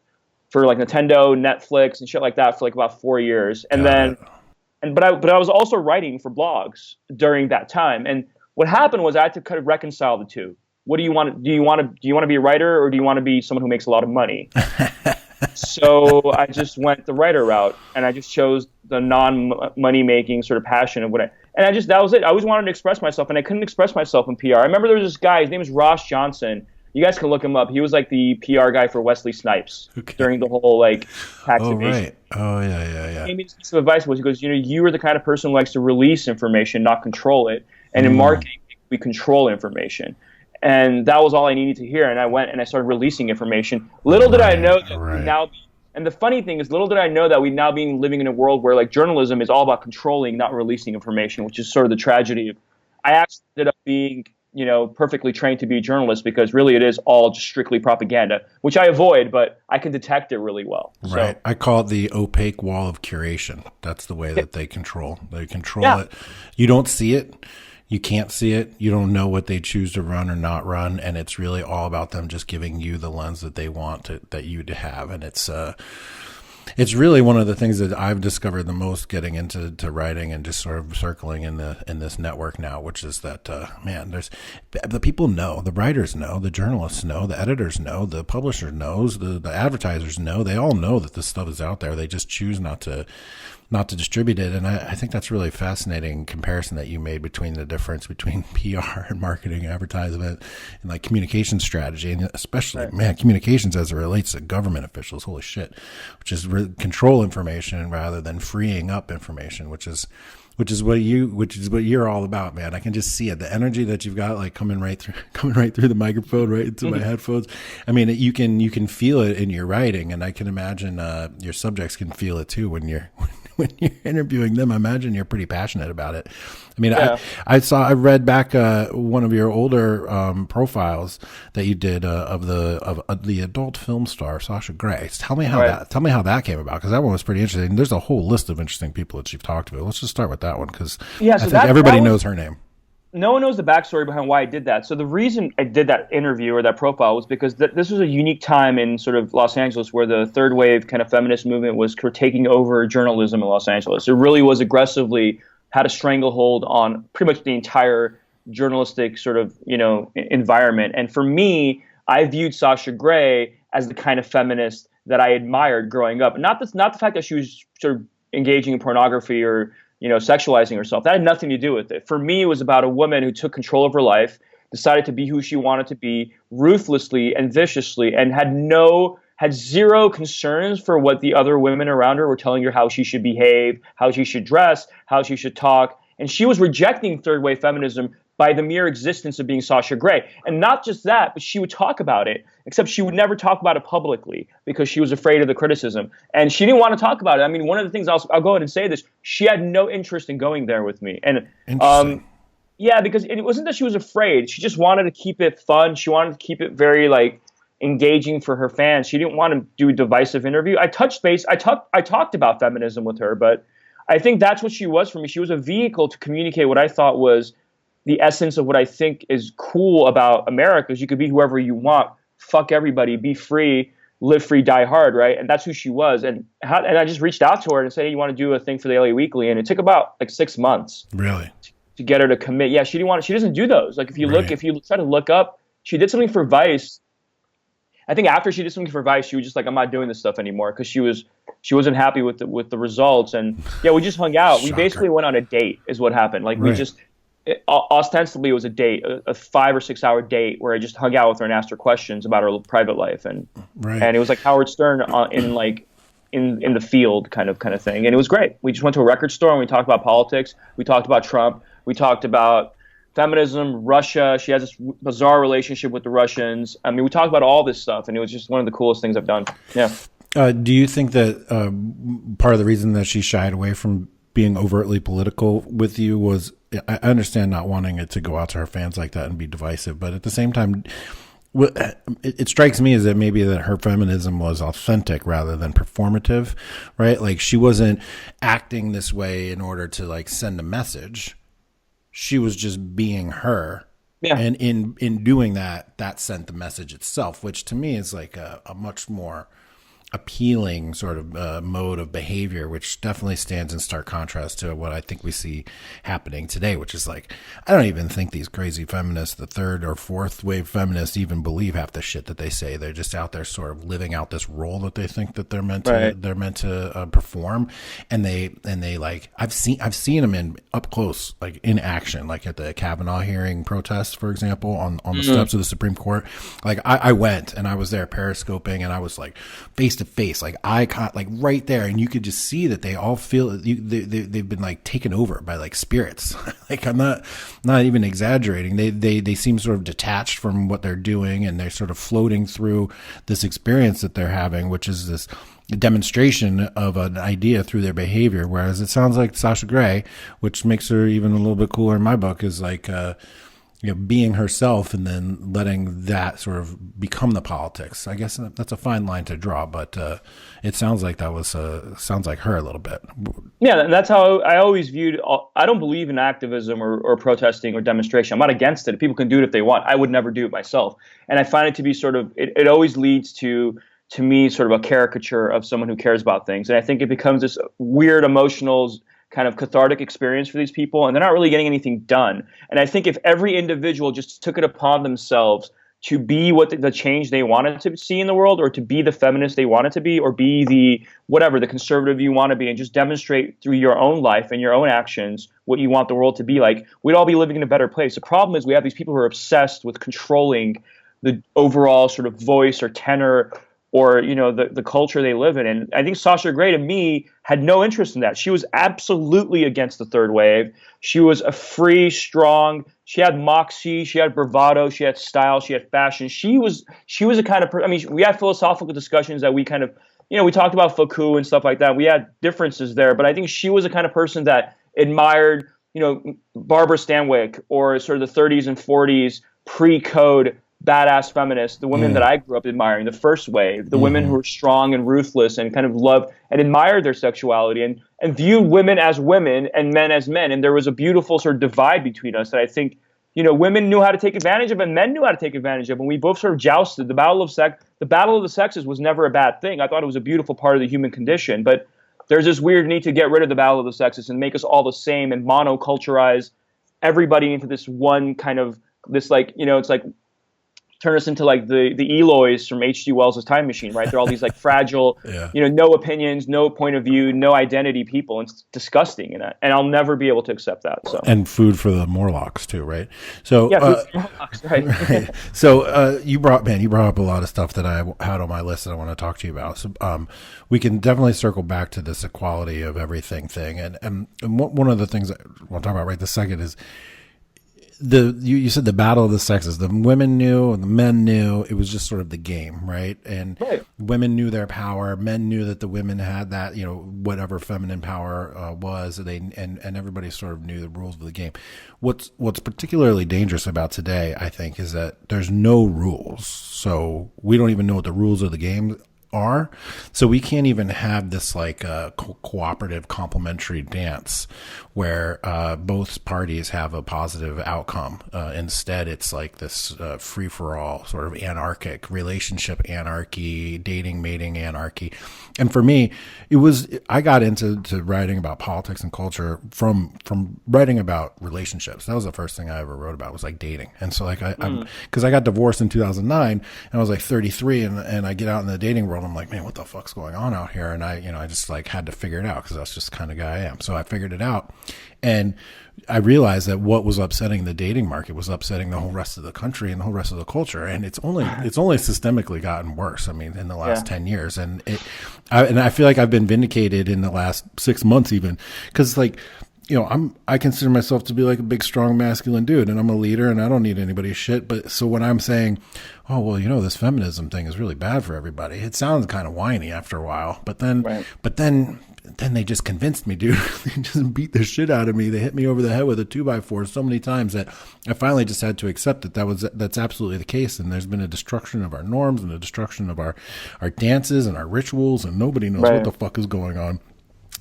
for Nintendo, Netflix, and shit like that for about 4 years. And But I was also writing for blogs during that time. And what happened was I had to kind of reconcile the two. What do you want? Do you want to be a writer, or do you want to be someone who makes a lot of money? So I just went the writer route, and I just chose the non-money making sort of passion of that was it. I always wanted to express myself, and I couldn't express myself in PR. I remember there was this guy. His name is Ross Johnson. You guys can look him up. He was the PR guy for Wesley Snipes during the whole tax evasion. Right. Oh, yeah. He gave me this piece of advice he goes, you are the kind of person who likes to release information, not control it. And in marketing, we control information. And that was all I needed to hear. And I went and I started releasing information. Little did I know that we now, and the funny thing is, little did I know that we now being living in a world where journalism is all about controlling, not releasing information, which is sort of the tragedy of. I actually ended up being perfectly trained to be a journalist because really it is all just strictly propaganda, which I avoid, but I can detect it really well. Right. So, I call it the opaque wall of curation. That's the way that they control. They control it. You don't see it. You can't see it. You don't know what they choose to run or not run. And it's really all about them just giving you the lens that they want that you to have. And it's really one of the things that I've discovered the most getting into writing and just sort of circling in this network now, which is that, there's the people know, the writers know, the journalists know, the editors know, the publisher knows, the advertisers know, they all know that this stuff is out there. They just choose not to distribute it. And I think that's really fascinating comparison that you made between the difference between PR and marketing, advertisement, and communication strategy. And especially, communications as it relates to government officials, holy shit, which is control information rather than freeing up information, which is which is what you're all about, man. I can just see it. The energy that you've got, like coming right through the microphone, right into my headphones. I mean, you can feel it in your writing, and I can imagine your subjects can feel it too when you're interviewing them. I imagine you're pretty passionate about it. I mean, yeah. I read back one of your older profiles that you did of the adult film star Sasha Grey. Tell me how that came about, because that one was pretty interesting. There's a whole list of interesting people that you've talked to. Let's just start with that one, because I think everybody knows her name. No one knows the backstory behind why I did that. So the reason I did that interview or that profile was because this was a unique time in sort of Los Angeles where the third wave kind of feminist movement was taking over journalism in Los Angeles. It really was aggressively had a stranglehold on pretty much the entire journalistic sort of, environment. And for me, I viewed Sasha Grey as the kind of feminist that I admired growing up. Not the fact that she was sort of engaging in pornography or sexualizing herself. That had nothing to do with it. For me, it was about a woman who took control of her life, decided to be who she wanted to be, ruthlessly and viciously, and had zero concerns for what the other women around her were telling her how she should behave, how she should dress, how she should talk. And she was rejecting third wave feminism by the mere existence of being Sasha Grey. And not just that, but she would talk about it, except she would never talk about it publicly because she was afraid of the criticism. And she didn't want to talk about it. I mean, one of the things, I'll go ahead and say this, she had no interest in going there with me. And yeah, because it wasn't that she was afraid. She just wanted to keep it fun. She wanted to keep it very engaging for her fans. She didn't want to do a divisive interview. I touched base. I talked about feminism with her, but I think that's what she was for me. She was a vehicle to communicate what I thought was the essence of what I think is cool about America, is you could be whoever you want, fuck everybody, be free, live free, die hard, right? And that's who she was. And I just reached out to her and said, hey, you want to do a thing for the LA Weekly? And it took about 6 months. Really? To get her to commit. Yeah, she doesn't do those. If you try to look up, she did something for Vice. I think after she did something for Vice, she was just like, I'm not doing this stuff anymore, because she wasn't happy with the results. And yeah, we just hung out. We basically went on a date is what happened. Ostensibly it was a date, a 5 or 6 hour date where I just hung out with her and asked her questions about her private life. And it was like Howard Stern in the field kind of thing. And it was great. We just went to a record store and we talked about politics. We talked about Trump. We talked about feminism, Russia. She has this bizarre relationship with the Russians. I mean, we talked about all this stuff, and it was just one of the coolest things I've done. Yeah. Do you think that part of the reason that she shied away from being overtly political with you was, I understand not wanting it to go out to her fans like that and be divisive, but at the same time, it strikes me as that maybe that her feminism was authentic rather than performative, right? Like, she wasn't acting this way in order to send a message. She was just being her. Yeah. And in doing that sent the message itself, which to me is a much more appealing sort of mode of behavior, which definitely stands in stark contrast to what I think we see happening today, which is I don't even think these crazy feminists, the third or fourth wave feminists, even believe half the shit that they say. They're just out there sort of living out this role that they think that they're meant to perform, and they I've seen them in up close, in action, at the Kavanaugh hearing protest, for example, on the steps of the Supreme Court. I went and I was there periscoping, and I was face to face, eye contact, right there, and you could just see that they all feel they've been taken over by spirits. I'm not even exaggerating. They seem sort of detached from what they're doing, and they're sort of floating through this experience that they're having, which is this demonstration of an idea through their behavior. Whereas it sounds like Sasha Grey, which makes her even a little bit cooler in my book, is being herself and then letting that sort of become the politics. I guess that's a fine line to draw, but it sounds like sounds like her a little bit. Yeah, and that's how I always viewed. I don't believe in activism or protesting or demonstration. I'm not against it. People can do it if they want. I would never do it myself. And I find it to be sort of, it always leads to me sort of a caricature of someone who cares about things. And I think it becomes this weird emotional kind of cathartic experience for these people, and they're not really getting anything done. And I think if every individual just took it upon themselves to be what the change they wanted to see in the world, or to be the feminist they wanted to be, or be the conservative you want to be, and just demonstrate through your own life and your own actions what you want the world to be like, we'd all be living in a better place. The problem is we have these people who are obsessed with controlling the overall sort of voice or tenor or the culture they live in. And I think Sasha Grey, to me, had no interest in that. She was absolutely against the third wave. She was a free, strong. She had moxie. She had bravado. She had style. She had fashion. She was a kind of. I mean, we had philosophical discussions that we kind of, we talked about Foucault and stuff like that. We had differences there, but I think she was the kind of person that admired, Barbara Stanwyck, or sort of the 30s and 40s pre-code badass feminists, the women that I grew up admiring, the first wave, the women who were strong and ruthless and kind of loved and admired their sexuality and viewed women as women and men as men. And there was a beautiful sort of divide between us that I think, women knew how to take advantage of and men knew how to take advantage of. And we both sort of jousted. The battle of the sexes was never a bad thing. I thought it was a beautiful part of the human condition. But there's this weird need to get rid of the battle of the sexes and make us all the same and monoculturize everybody into this one kind of, this like, it's like, turn us into like the Eloys from H.G. Wells' Time Machine, right? They're all these like fragile, no opinions, no point of view, no identity people. And it's disgusting, and I'll never be able to accept that. So and food for the Morlocks too, right? So food for Morlocks, right? Right. So you brought up a lot of stuff that I had on my list that I want to talk to you about. So we can definitely circle back to this equality of everything thing, and one of the things I want to talk about right this second is. You said the battle of the sexes. The women knew and the men knew. It was just sort of the game, right? And women knew their power. Men knew that the women had that, whatever feminine power was. And everybody sort of knew the rules of the game. What's particularly dangerous about today, I think, is that there's no rules. So we don't even know what the rules of the game are. So we can't even have this like cooperative complementary dance where both parties have a positive outcome. Instead, it's like this free-for-all sort of anarchic relationship anarchy, dating, mating anarchy. And for me, I got into writing about politics and culture from writing about relationships. That was the first thing I ever wrote about, was like dating. And so like because I got divorced in 2009 and I was like 33 and I get out in the dating world. I'm like, man, what the fuck's going on out here? And I just like had to figure it out because that's just the kind of guy I am. So I figured it out. And I realized that what was upsetting the dating market was upsetting the whole rest of the country and the whole rest of the culture. And it's only systemically gotten worse. I mean, in the last 10 years. And I feel like I've been vindicated in the last 6 months even, because like, I consider myself to be like a big, strong, masculine dude, and I'm a leader, and I don't need anybody's shit. But so when I'm saying, oh, well, this feminism thing is really bad for everybody, it sounds kind of whiny after a while. But then they just convinced me, dude. They just beat the shit out of me. They hit me over the head with a 2x4 so many times that I finally just had to accept that that's absolutely the case. And there's been a destruction of our norms and a destruction of our dances and our rituals, and nobody knows what the fuck is going on.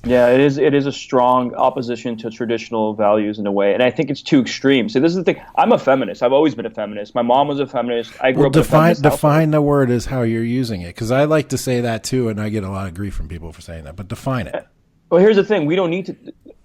Yeah, it is a strong opposition to traditional values in a way, and I think it's too extreme. So this is the thing. I'm a feminist. I've always been a feminist. My mom was a feminist. I grew up in a feminist household. Define the word as how you're using it, because I like to say that too, and I get a lot of grief from people for saying that. But define it. Well, here's the thing. We don't need to.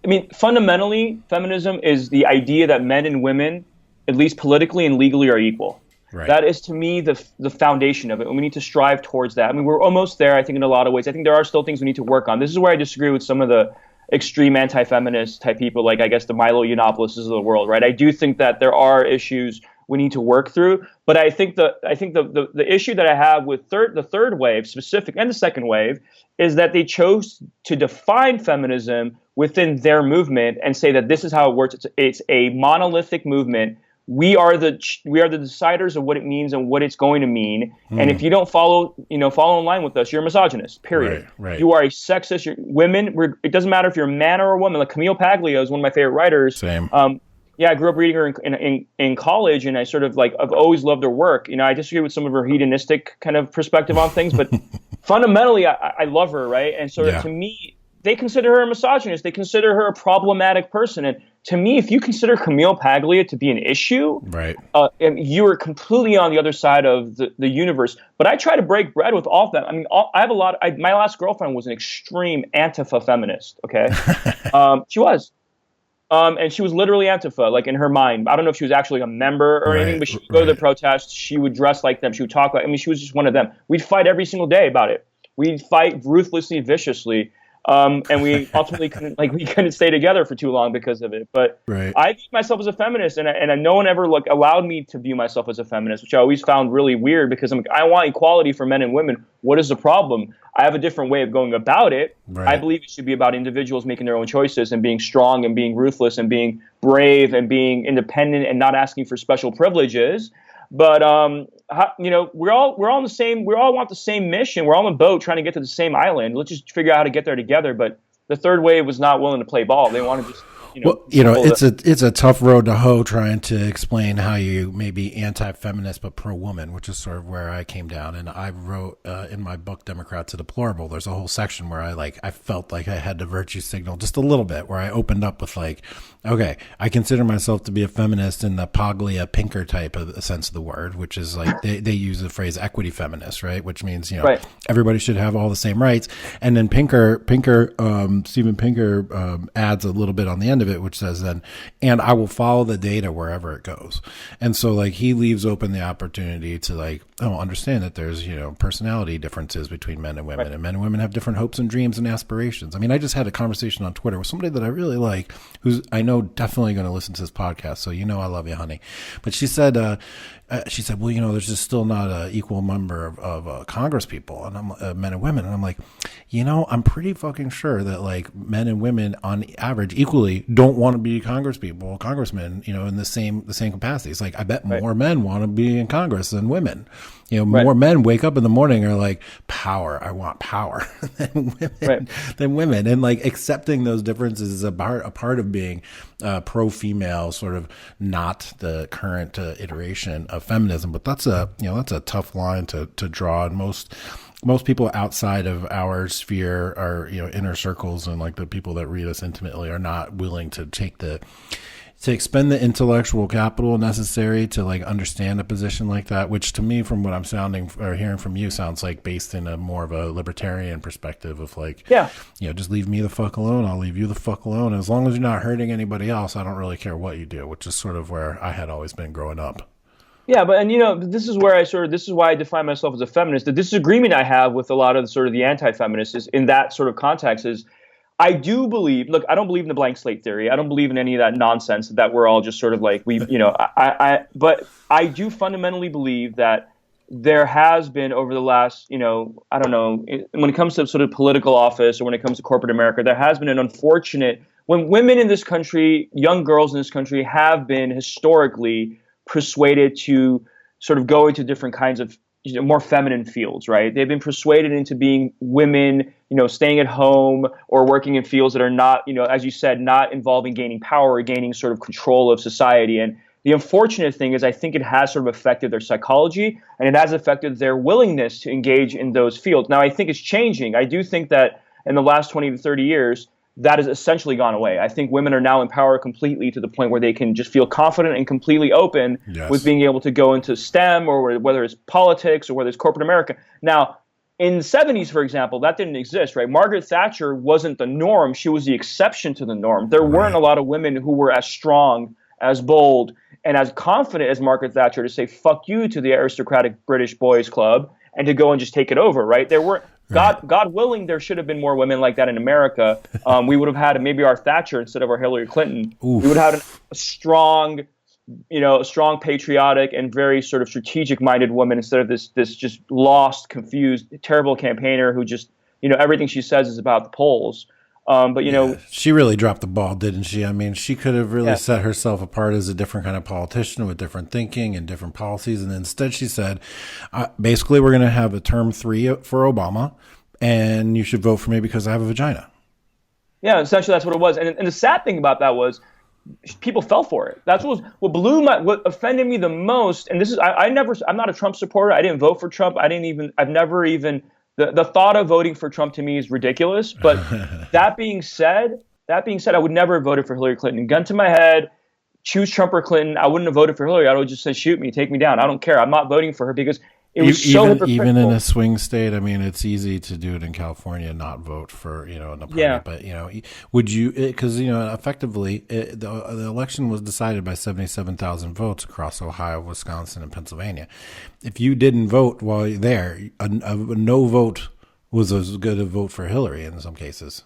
I mean, fundamentally, feminism is the idea that men and women, at least politically and legally, are equal. Right. That is, to me, the foundation of it, and we need to strive towards that. I mean, we're almost there, I think, in a lot of ways. I think there are still things we need to work on. This is where I disagree with some of the extreme anti-feminist type people, like, I guess, the Milo Yiannopoulos of the world, right? I do think that there are issues we need to work through, but I think the issue that I have with the third wave specific and the second wave is that they chose to define feminism within their movement and say that this is how it works. It's a monolithic movement. We are the deciders of what it means and what it's going to mean. And if you don't follow in line with us, you're a misogynist, period. Right. You are a sexist. It doesn't matter if you're a man or a woman. Like Camille Paglia is one of my favorite writers. Same. I grew up reading her in college, and I sort of I've always loved her work. I disagree with some of her hedonistic kind of perspective on things, but fundamentally, I love her, right? And so to me, they consider her a misogynist. They consider her a problematic person. And to me, if you consider Camille Paglia to be an issue, right, and you are completely on the other side of the universe. But I try to break bread with all of them. I mean, I have my last girlfriend was an extreme Antifa feminist. Okay, she was. And she was literally Antifa, like in her mind. I don't know if she was actually a member or anything, but she would go to the protests. She would dress like them. She would talk like, she was just one of them. We'd fight every single day about it. We'd fight ruthlessly, viciously. And we ultimately couldn't stay together for too long because of it. But Right. I view myself as a feminist, and no one ever allowed me to view myself as a feminist, which I always found really weird because I want equality for men and women. What is the problem? I have a different way of going about it. Right. I believe it should be about individuals making their own choices and being strong and being ruthless and being brave and being independent and not asking for special privileges. But we're all on the same. We all want the same mission. We're all on a boat trying to get to the same island. Let's just figure out how to get there together. But the third wave was not willing to play ball. They want to just. It's a tough road to hoe trying to explain how you may be anti-feminist but pro-woman, which is sort of where I came down. And I wrote in my book, Democrats are Deplorable, there's a whole section where I felt like I had to virtue signal just a little bit, where I opened up with okay, I consider myself to be a feminist in the Paglia Pinker type of sense of the word, which is they use the phrase equity feminist, right? Which means, right. Everybody should have all the same rights. And then Steven Pinker adds a little bit on the end of it, which says then, and I will follow the data wherever it goes. And so he leaves open the opportunity to understand that there's, personality differences between men and women, right. And men and women have different hopes and dreams and aspirations. I mean, I just had a conversation on Twitter with somebody that I really like, who's I know definitely going to listen to this podcast. So, I love you, honey. But she said, well, there's just still not an equal number of Congress people and men and women. And I'm like, I'm pretty fucking sure that men and women on average equally don't want to be congressmen, in the same capacities. I bet right. More men want to be in Congress than women. Right. More men wake up in the morning and are like, power. I want power than women. And accepting those differences is a part of being pro-female, sort of not the current iteration of feminism. But that's a tough line to draw. And most people outside of our sphere, our inner circles, and the people that read us intimately, are not willing to expend the intellectual capital necessary to understand a position like that, which to me, from what I'm hearing from you, sounds based in a more of a libertarian perspective of just leave me the fuck alone. I'll leave you the fuck alone. As long as you're not hurting anybody else, I don't really care what you do, which is sort of where I had always been growing up. Yeah, but this is where this is why I define myself as a feminist. The disagreement I have with a lot of the anti-feminists is in that sort of context is I do believe, look, I don't believe in the blank slate theory. I don't believe in any of that nonsense that we're all just sort of but I do fundamentally believe that there has been over the last, I don't know, when it comes to sort of political office or when it comes to corporate America, there has been an unfortunate, when women in this country, young girls in this country have been historically persuaded to sort of go into different kinds of more feminine fields, right? They've been persuaded into being women, staying at home or working in fields that are not, as you said, not involving gaining power or gaining sort of control of society. And the unfortunate thing is I think it has sort of affected their psychology and it has affected their willingness to engage in those fields. Now, I think it's changing. I do think that in the last 20 to 30 years, that has essentially gone away. I think women are now empowered completely to the point where they can just feel confident and completely open with being able to go into STEM or whether it's politics or whether it's corporate America. Now, in the 70s, for example, that didn't exist, right? Margaret Thatcher wasn't the norm. She was the exception to the norm. There weren't a lot of women who were as strong, as bold, and as confident as Margaret Thatcher to say, fuck you to the aristocratic British boys club and to go and just take it over, right? There weren't. God willing, there should have been more women like that in America. We would have had maybe our Thatcher instead of our Hillary Clinton. Oof. We would have had a strong, patriotic and very sort of strategic-minded woman instead of this just lost, confused, terrible campaigner who just, everything she says is about the polls. She really dropped the ball, didn't she? I mean, she could have really set herself apart as a different kind of politician with different thinking and different policies. And instead she said, basically, we're going to have a term 3 for Obama and you should vote for me because I have a vagina. Yeah, essentially that's what it was. And the sad thing about that was people fell for it. That's what offended me the most. And this is, I'm not a Trump supporter. I didn't vote for Trump. The thought of voting for Trump to me is ridiculous. But that being said, I would never have voted for Hillary Clinton. Gun to my head, choose Trump or Clinton. I wouldn't have voted for Hillary. I would just say, shoot me, take me down. I don't care. I'm not voting for her because it was so hypocritical. Even in a swing state, I mean, it's easy to do it in California and not vote for, in the party. Yeah. But, would you, because, effectively, the election was decided by 77,000 votes across Ohio, Wisconsin, and Pennsylvania. If you didn't vote while you're there, a no vote was as good a vote for Hillary in some cases.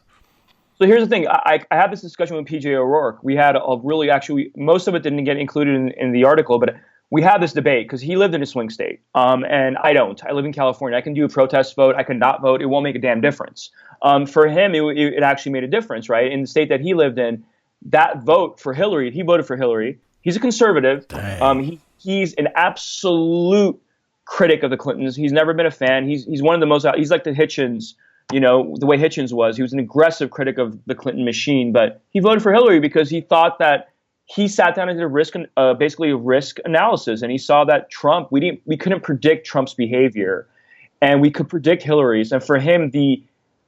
So here's the thing. I had this discussion with PJ O'Rourke. We had a really, actually, most of it didn't get included in the article, but we had this debate because he lived in a swing state, and I don't. I live in California. I can do a protest vote. I can not vote. It won't make a damn difference. For him, it actually made a difference, right? In the state that he lived in, that vote for Hillary, he voted for Hillary. He's a conservative. He's an absolute critic of the Clintons. He's never been a fan. He's one of the most. He's like the Hitchens. You know, the way Hitchens was. He was an aggressive critic of the Clinton machine, but he voted for Hillary because he thought that he sat down and did basically a risk analysis, and he saw that Trump, we couldn't predict Trump's behavior, and we could predict Hillary's. And for him, the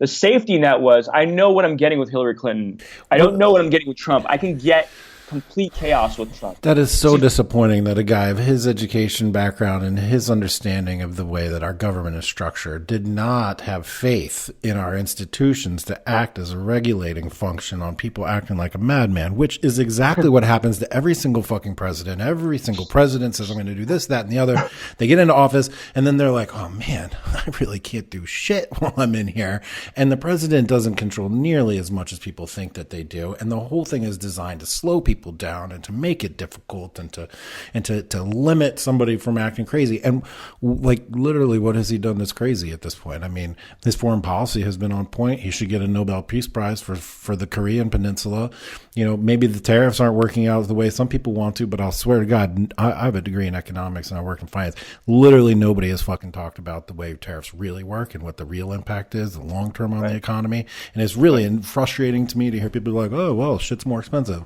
safety net was, I know what I'm getting with Hillary Clinton. I don't know what I'm getting with Trump. I can get complete chaos with Trump. That is so disappointing that a guy of his education background and his understanding of the way that our government is structured did not have faith in our institutions to act as a regulating function on people acting like a madman, which is exactly what happens to every single fucking president. Every single president says, I'm going to do this, that, and the other. They get into office, and then they're like, oh man, I really can't do shit while I'm in here. And the president doesn't control nearly as much as people think that they do. And the whole thing is designed to slow people down and to make it difficult and to limit somebody from acting crazy. And like literally, what has he done that's crazy at this point? I mean, his foreign policy has been on point. He should get a Nobel Peace Prize for the Korean Peninsula. You know, maybe the tariffs aren't working out the way some people want to, but I'll swear to God, I have a degree in economics and I work in finance. Literally nobody has fucking talked about the way tariffs really work and what the real impact is, the long term on the economy. And it's really frustrating to me to hear people like, oh, well, shit's more expensive.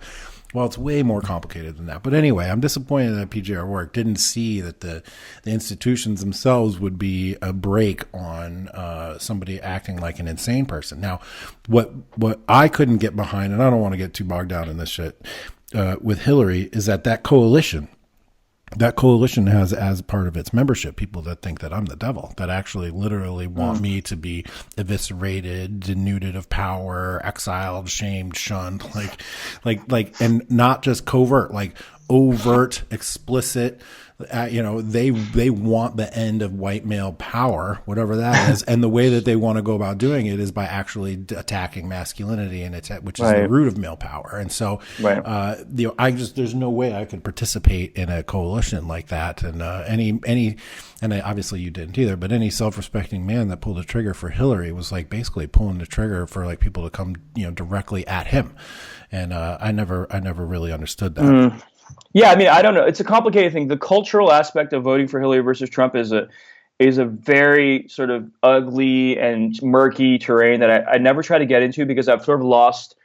Well, it's way more complicated than that. But anyway, I'm disappointed that PJ O'Rourke didn't see that the institutions themselves would be a brake on somebody acting like an insane person. Now, what I couldn't get behind, and I don't want to get too bogged down in this shit, with Hillary, is that coalition has as part of its membership people that think that I'm the devil, that actually literally want me to be eviscerated, denuded of power, exiled, shamed, shunned, like, and not just covert, like overt, explicit. They want the end of white male power, whatever that is, and the way that they want to go about doing it is by actually attacking masculinity, and which is the root of male power. And so, there's no way I could participate in a coalition like that. And obviously you didn't either, but any self-respecting man that pulled the trigger for Hillary was like basically pulling the trigger for like people to come, directly at him. And I never really understood that. Yeah, I mean, I don't know. It's a complicated thing. The cultural aspect of voting for Hillary versus Trump is a very sort of ugly and murky terrain that I never try to get into because I've sort of lost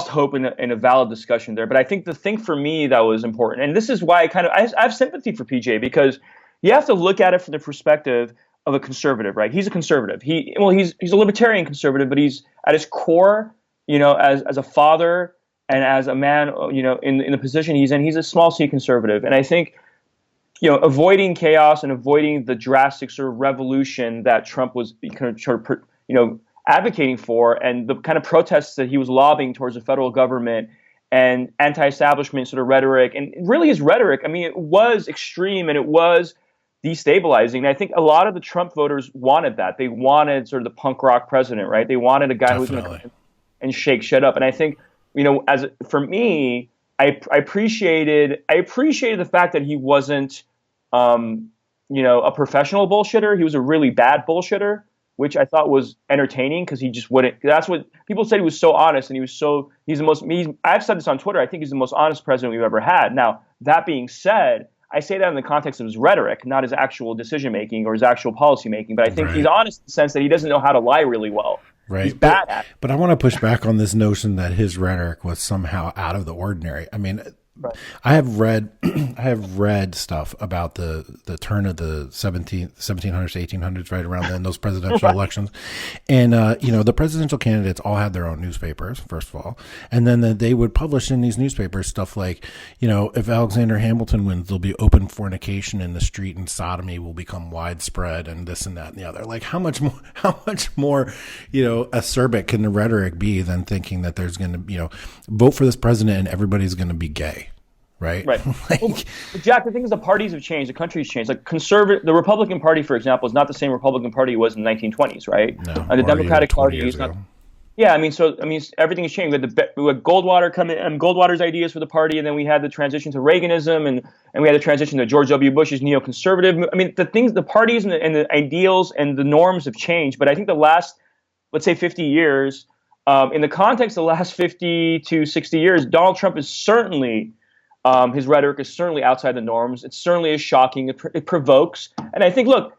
hope in a valid discussion there. But I think the thing for me that was important, and this is why I have sympathy for PJ, because you have to look at it from the perspective of a conservative, right? He's a conservative. He's a libertarian conservative, but he's at his core, as a father. And as a man, in the position he's in, he's a small c conservative. And I think, avoiding chaos and avoiding the drastic sort of revolution that Trump was advocating for, and the kind of protests that he was lobbying towards the federal government and anti-establishment sort of rhetoric, and really his rhetoric, I mean, it was extreme and it was destabilizing. And I think a lot of the Trump voters wanted that. They wanted sort of the punk rock president, right? They wanted a guy who was going to come in and shake shit up. And I think, for me, I appreciated the fact that he wasn't, a professional bullshitter. He was a really bad bullshitter, which I thought was entertaining because he just wouldn't. That's what people said. He was so honest, and I've said this on Twitter. I think he's the most honest president we've ever had. Now, that being said, I say that in the context of his rhetoric, not his actual decision making or his actual policy making. But I think he's honest in the sense that he doesn't know how to lie really well. Right. He's bad at it. But I want to push back on this notion that his rhetoric was somehow out of the ordinary. I mean, I have read stuff about the turn of the 1700s, 1800s, right around then, those presidential elections. And, the presidential candidates all had their own newspapers, first of all. And then they would publish in these newspapers stuff like, if Alexander Hamilton wins, there'll be open fornication in the street and sodomy will become widespread and this and that and the other. Like how much more, acerbic can the rhetoric be than thinking that there's going to, vote for this president and everybody's going to be gay. Right. Well, Jack, the thing is, the parties have changed. The country's changed. Like the Republican Party, for example, is not the same Republican Party it was in the 1920s, right? No, And the Democratic Party is not. Yeah, everything has changed. We had Goldwater come in, Goldwater's ideas for the party, and then we had the transition to Reaganism, and we had the transition to George W. Bush's neoconservative. I mean, the parties and the ideals and the norms have changed. But I think the last, let's say, 50 years, in the context of the last 50 to 60 years, Donald Trump is certainly, his rhetoric is certainly outside the norms. It certainly is shocking. It provokes. And I think, look,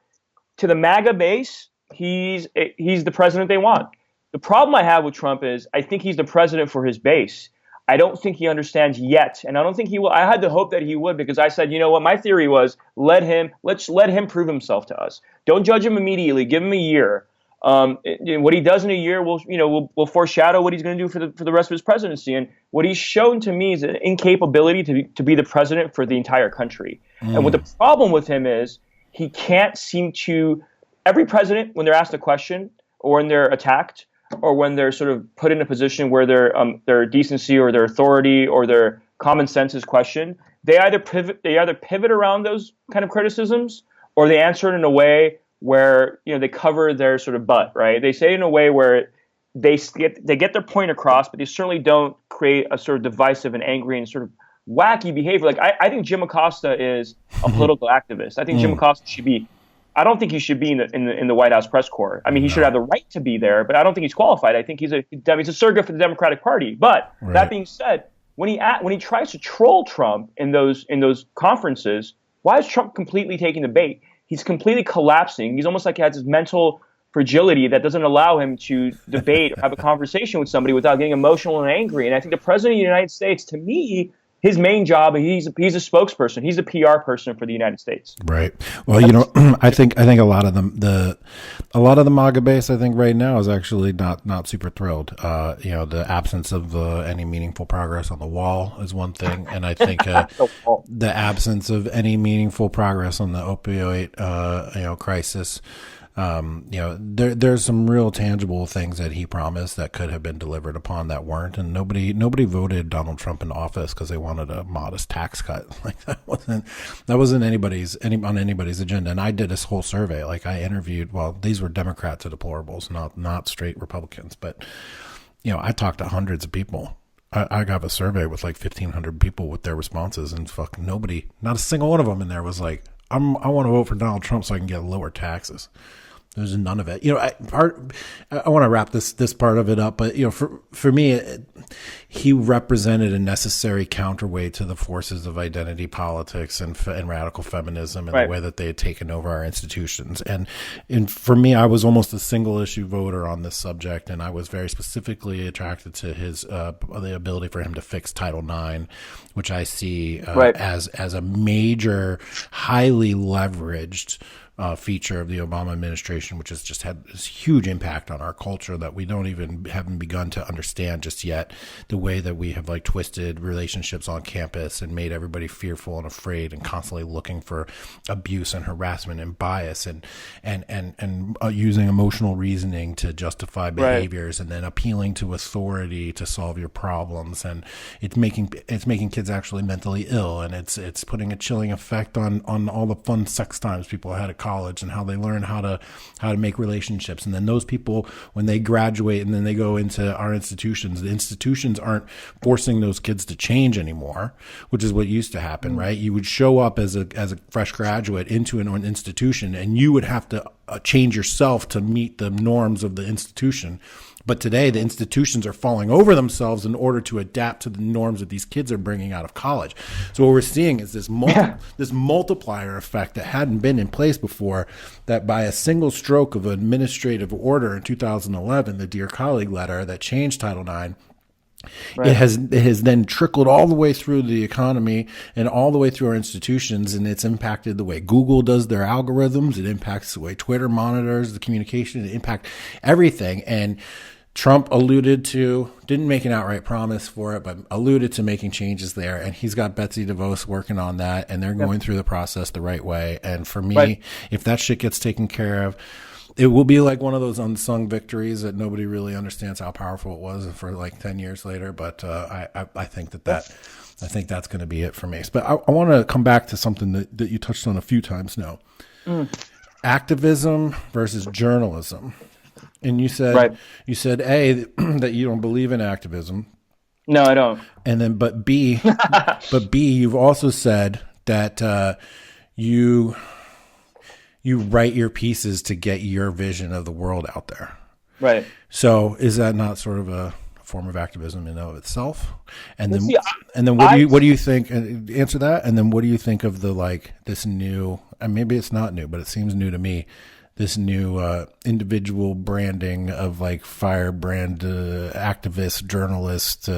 to the MAGA base, he's the president they want. The problem I have with Trump is I think he's the president for his base. I don't think he understands yet, and I don't think he will. I had the hope that he would, because I said, you know what, my theory was let's let him prove himself to us. Don't judge him immediately. Give him a year. What he does in a year will foreshadow what he's going to do for the rest of his presidency. And what he's shown to me is an incapability to be the president for the entire country. And what the problem with him is he can't seem to. Every president, when they're asked a question or when they're attacked, or when they're sort of put in a position where their decency or their authority or their common sense is questioned, they either pivot around those kind of criticisms, or they answer it in a way where they cover their sort of butt, right? They say it in a way where they get their point across, but they certainly don't create a sort of divisive and angry and sort of wacky behavior. Like I think Jim Acosta is a political activist. I think Jim Acosta should be. I don't think he should be in the White House press corps. I mean, he should have the right to be there, but I don't think he's qualified. I think he's a surrogate for the Democratic Party. But that being said, when he tries to troll Trump in those conferences, why is Trump completely taking the bait? He's completely collapsing. He's almost like he has this mental fragility that doesn't allow him to debate or have a conversation with somebody without getting emotional and angry. And I think the president of the United States, to me, his main job, he's a spokesperson. He's a PR person for the United States. Right. Well, I think a lot of the MAGA base, I think right now is actually not super thrilled. The absence of any meaningful progress on the wall is one thing, and I think the absence of any meaningful progress on the opioid crisis. There's some real tangible things that he promised that could have been delivered upon that weren't, and nobody voted Donald Trump in office because they wanted a modest tax cut. Like that wasn't anybody's agenda. And I did this whole survey. Like I interviewed, these were Democrats or deplorables, not straight Republicans, but I talked to hundreds of people. I got a survey with like 1,500 people with their responses, and fucking nobody, not a single one of them in there was like, I want to vote for Donald Trump so I can get lower taxes. There's none of it. I want to wrap this part of it up, but for me, he represented a necessary counterweight to the forces of identity politics and radical feminism and the way that they had taken over our institutions. And for me, I was almost a single issue voter on this subject, and I was very specifically attracted to his the ability for him to fix Title IX, which I see as a major, highly leveraged feature of the Obama administration, which has just had this huge impact on our culture that we haven't begun to understand just yet. The way that we have like twisted relationships on campus and made everybody fearful and afraid and constantly looking for abuse and harassment and bias and using emotional reasoning to justify behaviors and then appealing to authority to solve your problems. And it's making kids actually mentally ill, and it's putting a chilling effect on all the fun sex times people had at college and how they learn how to make relationships. And then those people, when they graduate and then they go into our institutions, the institutions aren't forcing those kids to change anymore, which is what used to happen, right? You would show up as a fresh graduate into an institution and you would have to change yourself to meet the norms of the institution. But today, the institutions are falling over themselves in order to adapt to the norms that these kids are bringing out of college. So what we're seeing is this multiplier effect that hadn't been in place before, that by a single stroke of administrative order in 2011, the Dear Colleague letter that changed Title IX, it has then trickled all the way through the economy and all the way through our institutions, and it's impacted the way Google does their algorithms. It impacts the way Twitter monitors the communication. It impacts everything. And Trump didn't make an outright promise for it, but alluded to making changes there. And he's got Betsy DeVos working on that, and they're going through the process the right way. And for me, if that shit gets taken care of, it will be like one of those unsung victories that nobody really understands how powerful it was for like 10 years later. But I think that's going to be it for me. But I want to come back to something that you touched on a few times now. Activism versus journalism. And you said Right. A, that you don't believe in activism. No, I don't. And then, but B, you've also said that you write your pieces to get your vision of the world out there. Right. So is that not sort of a form of activism in and of itself? And then, what do you think? Answer that. And then what do you think of this new? And maybe it's not new, but it seems new to me. This new individual branding of firebrand activist, journalist,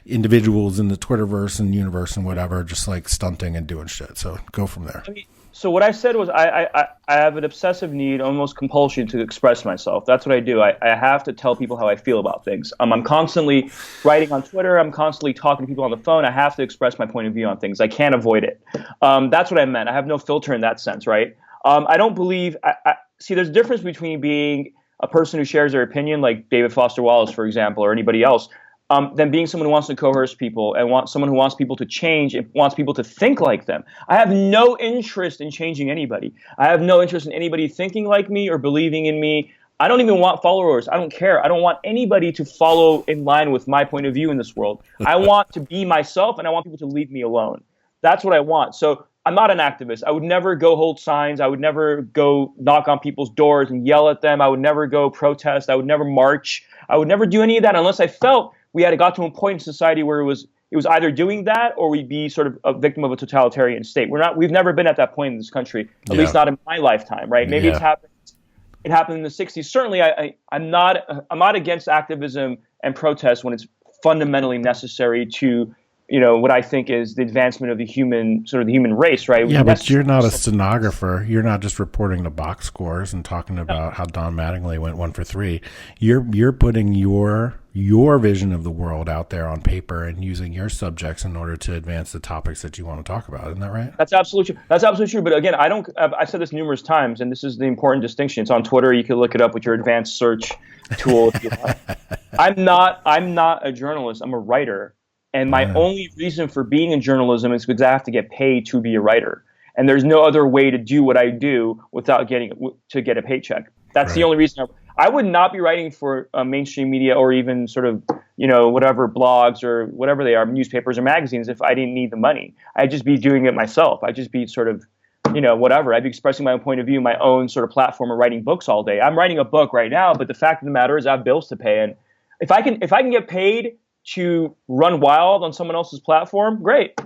individuals in the Twitterverse and universe and whatever, just stunting and doing shit. So go from there. So what I said was I have an obsessive need, almost compulsion to express myself. That's what I do. I have to tell people how I feel about things. I'm constantly writing on Twitter. I'm constantly talking to people on the phone. I have to express my point of view on things. I can't avoid it. That's what I meant. I have no filter in that sense, right? I don't believe see, there's a difference between being a person who shares their opinion, like David Foster Wallace, for example, or anybody else, than being someone who wants to coerce people and someone who wants people to change and wants people to think like them. I have no interest in changing anybody. I have no interest in anybody thinking like me or believing in me. I don't even want followers. I don't care. I don't want anybody to follow in line with my point of view in this world. I want to be myself, and I want people to leave me alone. That's what I want. So I'm not an activist. I would never go hold signs. I would never go knock on people's doors and yell at them. I would never go protest. I would never march. I would never do any of that unless I felt we had got to a point in society where it was either doing that or we'd be sort of a victim of a totalitarian state. We've never been at that point in this country, at least not in my lifetime, right? Maybe it's happened. It happened in the 60s. Certainly, I'm not against activism and protest when it's fundamentally necessary to what I think is the advancement of the human race, right? Yeah, but you're not a stenographer. You're not just reporting the box scores and talking about how Don Mattingly went 1 for 3. You're putting your vision of the world out there on paper and using your subjects in order to advance the topics that you want to talk about. Isn't that right? That's absolutely true. That's absolutely true. But again, I've said this numerous times, and this is the important distinction. It's on Twitter. You can look it up with your advanced search tool if you want. I'm not a journalist. I'm a writer. And my only reason for being in journalism is because I have to get paid to be a writer. And there's no other way to do what I do without get a paycheck. That's the only reason. I would not be writing for mainstream media or even sort of, whatever blogs or whatever they are, newspapers or magazines, if I didn't need the money. I'd just be doing it myself. I'd just be sort of, whatever. I'd be expressing my own point of view, my own sort of platform, or writing books all day. I'm writing a book right now, but the fact of the matter is I have bills to pay. And if I can get paid to run wild on someone else's platform, great.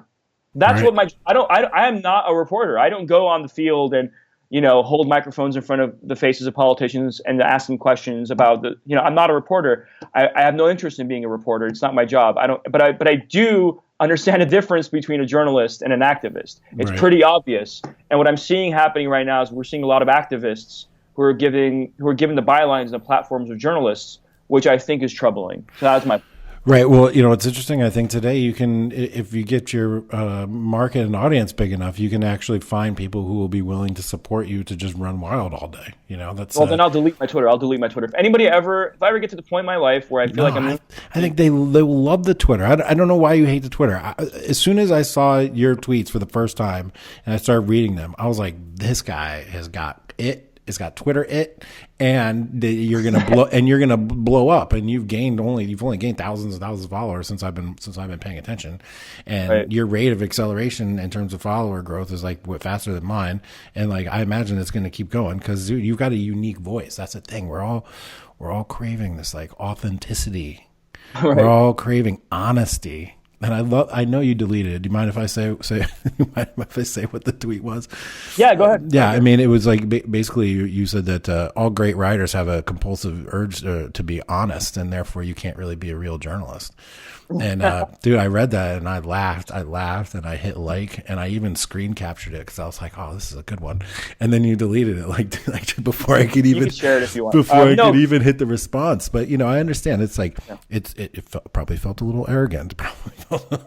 That's what I am not a reporter. I don't go on the field and, hold microphones in front of the faces of politicians and ask them questions about I'm not a reporter. I have no interest in being a reporter. It's not my job. But I do understand the difference between a journalist and an activist. It's pretty obvious. And what I'm seeing happening right now is we're seeing a lot of activists who are given the bylines and the platforms of journalists, which I think is troubling. So that's my Right. Well, it's interesting. I think today you can, if you get your market and audience big enough, you can actually find people who will be willing to support you to just run wild all day. Then I'll delete my Twitter. If anybody if I ever get to the point in my life where I feel I think they will love the Twitter. I don't know why you hate the Twitter. As soon as I saw your tweets for the first time and I started reading them, I was like, this guy has got it. It's got Twitter and you're gonna blow up, and you've only gained thousands and thousands of followers since I've been paying attention, and your rate of acceleration in terms of follower growth is faster than mine, and I imagine it's gonna keep going because you've got a unique voice. That's the thing. We're all craving this authenticity. We're all craving honesty. And I know you deleted it. Do you mind if I say what the tweet was? Yeah, go ahead. Yeah, I mean, it was basically you said that all great writers have a compulsive urge to be honest, and therefore you can't really be a real journalist. And dude, I read that and I laughed and I hit and I even screen captured it because I was like, oh, this is a good one. And then you deleted it like before I could even share it if you want. Before I could even hit the response. But I understand. It's it probably felt a little arrogant, probably felt a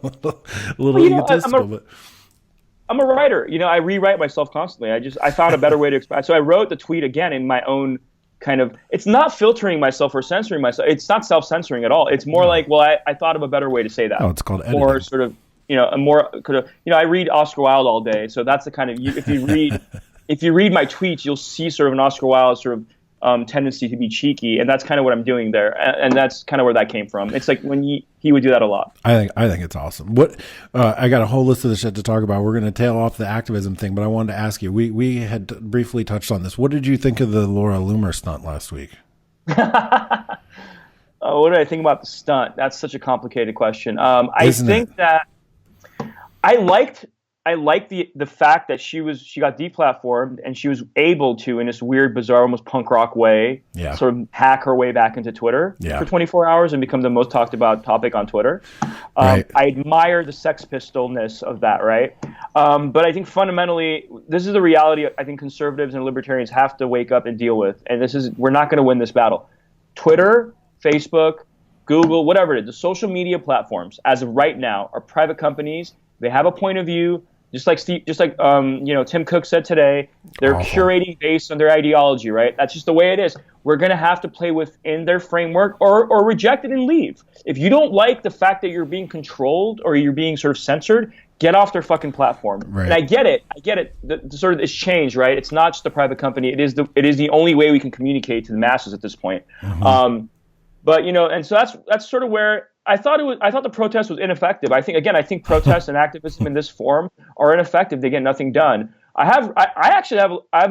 little egotistical. I'm a writer. I rewrite myself constantly. I found a better way to express. So I wrote the tweet again in my own kind of, it's not filtering myself or censoring myself. It's not self-censoring at all. It's more I thought of a better way to say that. Oh, it's called editing. More sort of, a more could have, I read Oscar Wilde all day. So that's the kind of, if you read my tweets, you'll see sort of an Oscar Wilde sort of tendency to be cheeky, and that's kind of what I'm doing there, and that's kind of where that came from. It's like when he would do that a lot. I think it's awesome. What I got a whole list of the shit to talk about. We're going to tail off the activism thing, but I wanted to ask you. We had briefly touched on this. What did you think of the Laura Loomer stunt last week? What did I think about the stunt? That's such a complicated question. I think that I liked the fact that she got deplatformed and she was able to, in this weird, bizarre, almost punk rock way, sort of hack her way back into Twitter for 24 hours and become the most talked about topic on Twitter. Right. I admire the Sex Pistol-ness of that, right? But I think fundamentally, this is the reality I think conservatives and libertarians have to wake up and deal with. And we're not going to win this battle. Twitter, Facebook, Google, whatever it is, the social media platforms, as of right now, are private companies. They have a point of view. Just like Tim Cook said today, they're curating based on their ideology, right? That's just the way it is. We're going to have to play within their framework or reject it and leave. If you don't like the fact that you're being controlled or you're being sort of censored, get off their fucking platform. Right. And I get it. The sort of it's changed, right? It's not just a private company. It is the only way we can communicate to the masses at this point. Mm-hmm. But and so that's sort of where I thought the protest was ineffective. I think protests and activism in this form are ineffective. They get nothing done. I have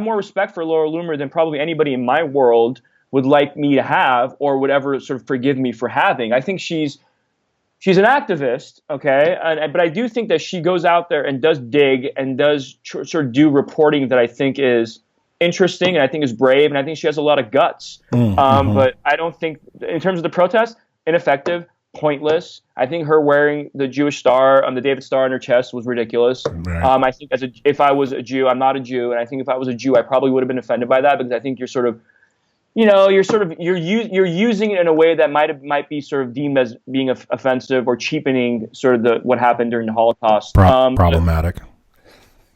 more respect for Laura Loomer than probably anybody in my world would like me to have or would ever sort of forgive me for having. I think she's an activist, okay, but I do think that she goes out there and does dig and does sort of do reporting that I think is interesting and I think is brave, and I think she has a lot of guts. But I don't think, in terms of the protest, ineffective, pointless. I think her wearing the Jewish star on the David star on her chest was ridiculous. Right. I think if I was a Jew, I'm not a Jew, and I think if I was a Jew, I probably would have been offended by that, because I think you're using it in a way that might be sort of deemed as being offensive or cheapening sort of what happened during the Holocaust. Problematic.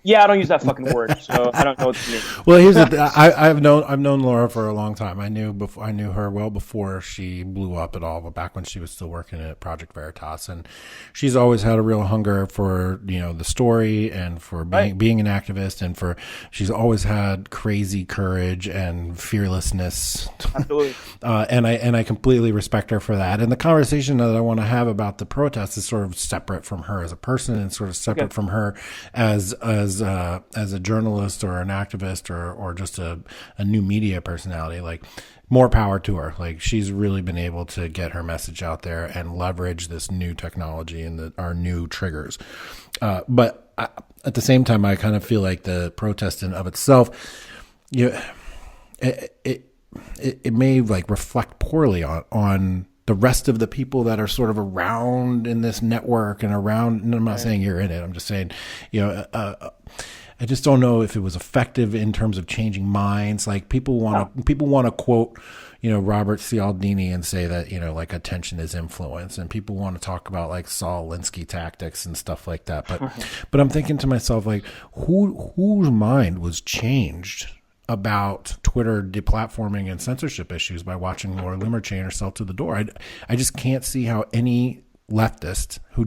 Yeah, I don't use that fucking word, so I don't know what to mean. Well, here's the thing. I've known Laura for a long time. I knew her well before she blew up at all, but back when she was still working at Project Veritas, and she's always had a real hunger for the story and for being an activist, and she's always had crazy courage and fearlessness. Absolutely. And I completely respect her for that. And the conversation that I want to have about the protest is sort of separate from her as a person and sort of separate from her as a journalist or an activist or just a new media personality. Like, more power to her. Like, she's really been able to get her message out there and leverage this new technology and our new triggers. But at the same time, I kind of feel like the protest in of itself, it may like reflect poorly on the rest of the people that are sort of around in this network and around, and I'm not saying you're in it. I'm just saying, I just don't know if it was effective in terms of changing minds. Like, people want to quote, Robert Cialdini and say that, like, attention is influence, and people want to talk about like Saul Alinsky tactics and stuff like that. But I'm thinking to myself, like, whose mind was changed about Twitter deplatforming and censorship issues by watching Laura Loomer chain herself to the door? I just can't see how any leftist who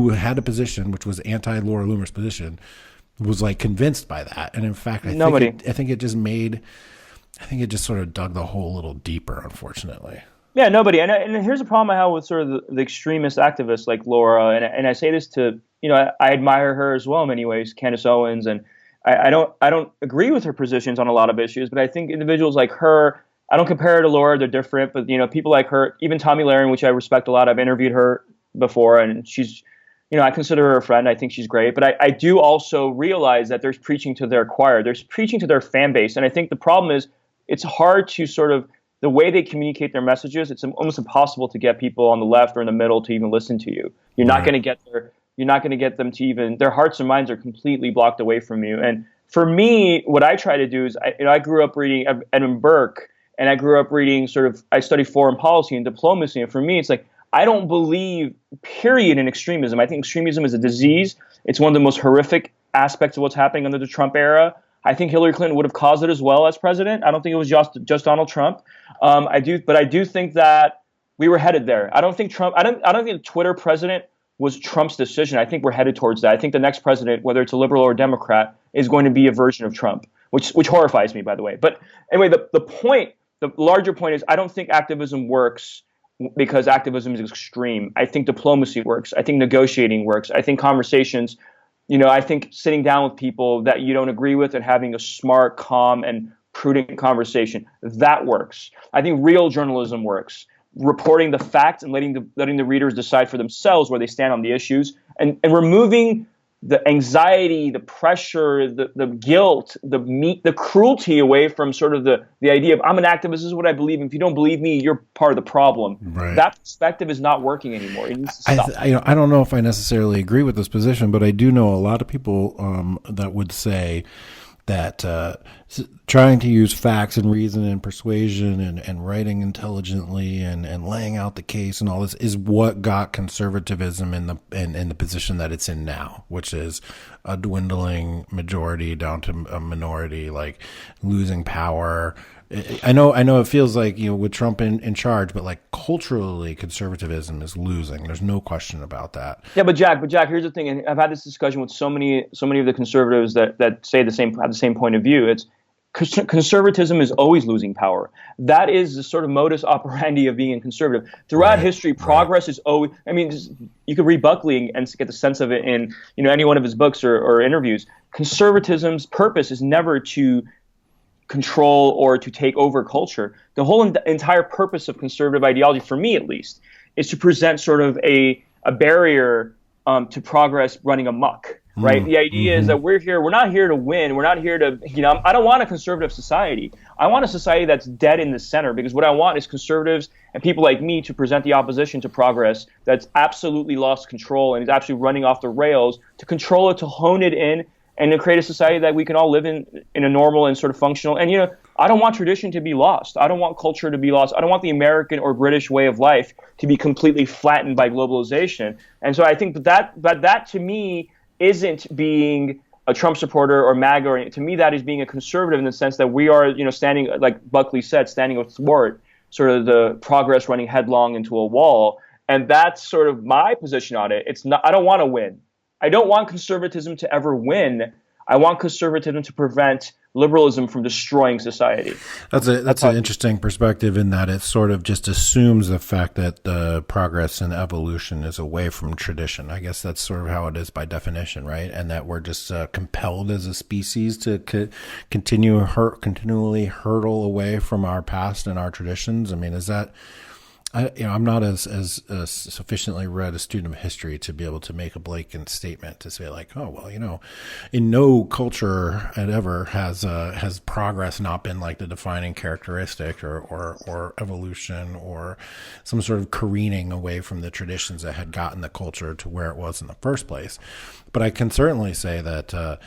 had a position which was anti Laura Loomer's position was like convinced by that. And in fact, I think it just sort of dug the hole a little deeper, unfortunately. Yeah, nobody. And here's the problem I have with sort of the extremist activists like Laura. And I say this to, I admire her as well in many ways, Candace Owens, and I don't agree with her positions on a lot of issues, but I think individuals like her, I don't compare her to Laura, they're different, but people like her, even Tommy Lahren, which I respect a lot, I've interviewed her before, and she's, I consider her a friend, I think she's great, but I do also realize that there's preaching to their choir, there's preaching to their fan base, and I think the problem is it's hard to sort of, the way they communicate their messages, it's almost impossible to get people on the left or in the middle to even listen to you. You're not going to get them to even, their hearts and minds are completely blocked away from you. And for me, what I try to do is, I grew up reading Edmund Burke, and I grew up reading I studied foreign policy and diplomacy. And for me, it's like, I don't believe, period, in extremism. I think extremism is a disease. It's one of the most horrific aspects of what's happening under the Trump era. I think Hillary Clinton would have caused it as well as president. I don't think it was just Donald Trump. But I do think that we were headed there. I don't think the Twitter president was Trump's decision. I think we're headed towards that. I think the next president, whether it's a liberal or a Democrat, is going to be a version of Trump, which horrifies me, by the way. But anyway, the larger point is I don't think activism works because activism is extreme. I think diplomacy works. I think negotiating works. I think conversations, I think sitting down with people that you don't agree with and having a smart, calm, and prudent conversation, that works. I think real journalism works. Reporting the facts and letting the readers decide for themselves where they stand on the issues, and removing the anxiety, the pressure, the guilt, the cruelty away from sort of the idea of I'm an activist, this is what I believe. If you don't believe me, you're part of the problem. Right. That perspective is not working anymore. It needs to stop. I don't know if I necessarily agree with this position, but I do know a lot of people that would say that trying to use facts and reason and persuasion and writing intelligently and laying out the case and all this is what got conservatism in the position that it's in now, which is a dwindling majority down to a minority, like losing power. I know it feels like, with Trump in charge, but like culturally conservatism is losing. There's no question about that. Yeah, but Jack, here's the thing, and I've had this discussion with so many of the conservatives that say have the same point of view. It's conservatism is always losing power. That is the sort of modus operandi of being a conservative. Throughout history, progress is always, you could read Buckley and get the sense of it in, any one of his books or interviews. Conservatism's purpose is never to control or to take over culture. The whole entire purpose of conservative ideology, for me at least, is to present sort of a barrier to progress running amok. Right. The idea is that we're not here to win. We're not here to, I don't want a conservative society. I want a society that's dead in the center, because what I want is conservatives and people like me to present the opposition to progress that's absolutely lost control and is actually running off the rails, to control it, to hone it in, and to create a society that we can all live in a normal and sort of functional. And, I don't want tradition to be lost. I don't want culture to be lost. I don't want the American or British way of life to be completely flattened by globalization. And so I think that to me isn't being a Trump supporter or MAGA. Or, to me, that is being a conservative in the sense that we are, standing, like Buckley said, standing athwart sort of the progress running headlong into a wall. And that's sort of my position on it. It's not, I don't want to win. I don't want conservatism to ever win. I want conservatism to prevent liberalism from destroying society. That's an interesting perspective, in that it sort of just assumes the fact that the progress and evolution is away from tradition. I guess that's sort of how it is by definition, right? And that we're just compelled as a species to continually hurtle away from our past and our traditions. Is that? I'm not as sufficiently read a student of history to be able to make a blanket statement to say like, oh, well, in no culture ever has progress not been like the defining characteristic or evolution or some sort of careening away from the traditions that had gotten the culture to where it was in the first place. But I can certainly say that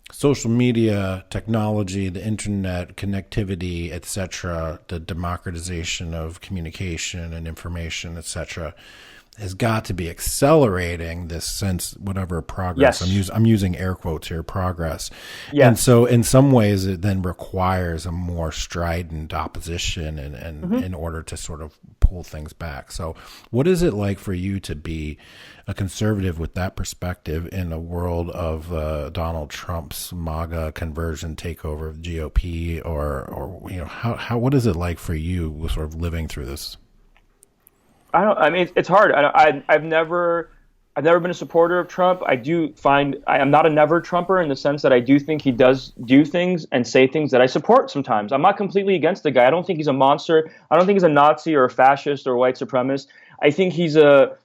social media, technology, the internet, connectivity, etc., the democratization of communication and information, etc., has got to be accelerating this sense, whatever progress. Yes. I'm using air quotes here, progress. Yes. And so in some ways it then requires a more strident opposition and in order to sort of pull things back. So what is it like for you to be a conservative with that perspective in a world of Donald Trump's MAGA conversion takeover of GOP, or how what is it like for you sort of living through this? It's hard. I've never been a supporter of Trump. I am not a never Trumper in the sense that I do think he does do things and say things that I support sometimes. I'm not completely against the guy. I don't think he's a monster. I don't think he's a Nazi or a fascist or a white supremacist. I think he's a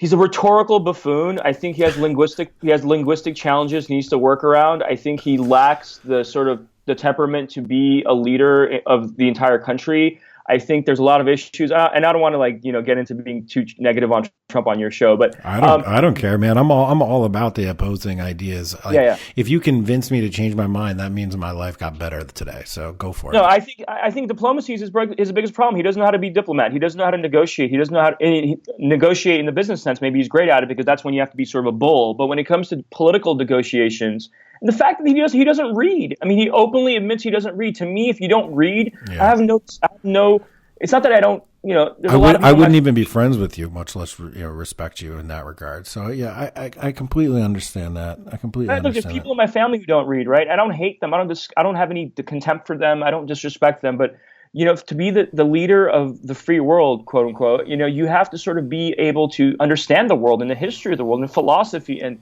rhetorical buffoon. I think he has linguistic challenges he needs to work around. I think he lacks the temperament to be a leader of the entire country. I think there's a lot of issues, and I don't want to get into being too negative on Trump on your show, but I don't care, man. I'm all about the opposing ideas. If you convince me to change my mind, that means my life got better today. So go for it. No, I think diplomacy is his biggest problem. He doesn't know how to be a diplomat. He doesn't know how to negotiate. He doesn't know how to negotiate in the business sense. Maybe he's great at it because that's when you have to be sort of a bull. But when it comes to political negotiations, the fact that he doesn't read. He openly admits he doesn't read. To me, if you don't read, I have no it's not that I don't, there's I wouldn't even be friends with you, much less respect you in that regard. So yeah, I completely understand that. There's people in my family who don't read, right? I don't hate them. I don't have any contempt for them. I don't disrespect them. But to be the leader of the free world, quote unquote, you have to sort of be able to understand the world and the history of the world and philosophy and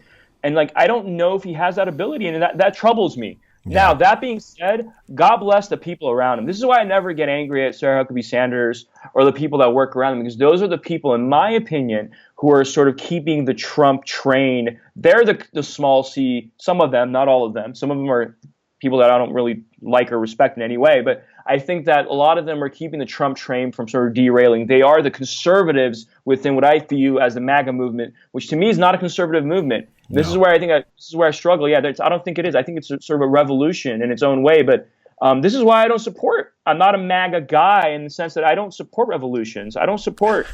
like I don't know if he has that ability, and that troubles me. Yeah. Now, that being said, God bless the people around him. This is why I never get angry at Sarah Huckabee Sanders or the people that work around him, because those are the people, in my opinion, who are sort of keeping the Trump train. They're the small c, some of them, not all of them. Some of them are people that I don't really like or respect in any way. But I think that a lot of them are keeping the Trump train from sort of derailing. They are the conservatives within what I view as the MAGA movement, which to me is not a conservative movement. This is where I struggle. Yeah, I don't think it is. I think it's sort of a revolution in its own way. But this is why I don't support. I'm not a MAGA guy in the sense that I don't support revolutions. I don't support.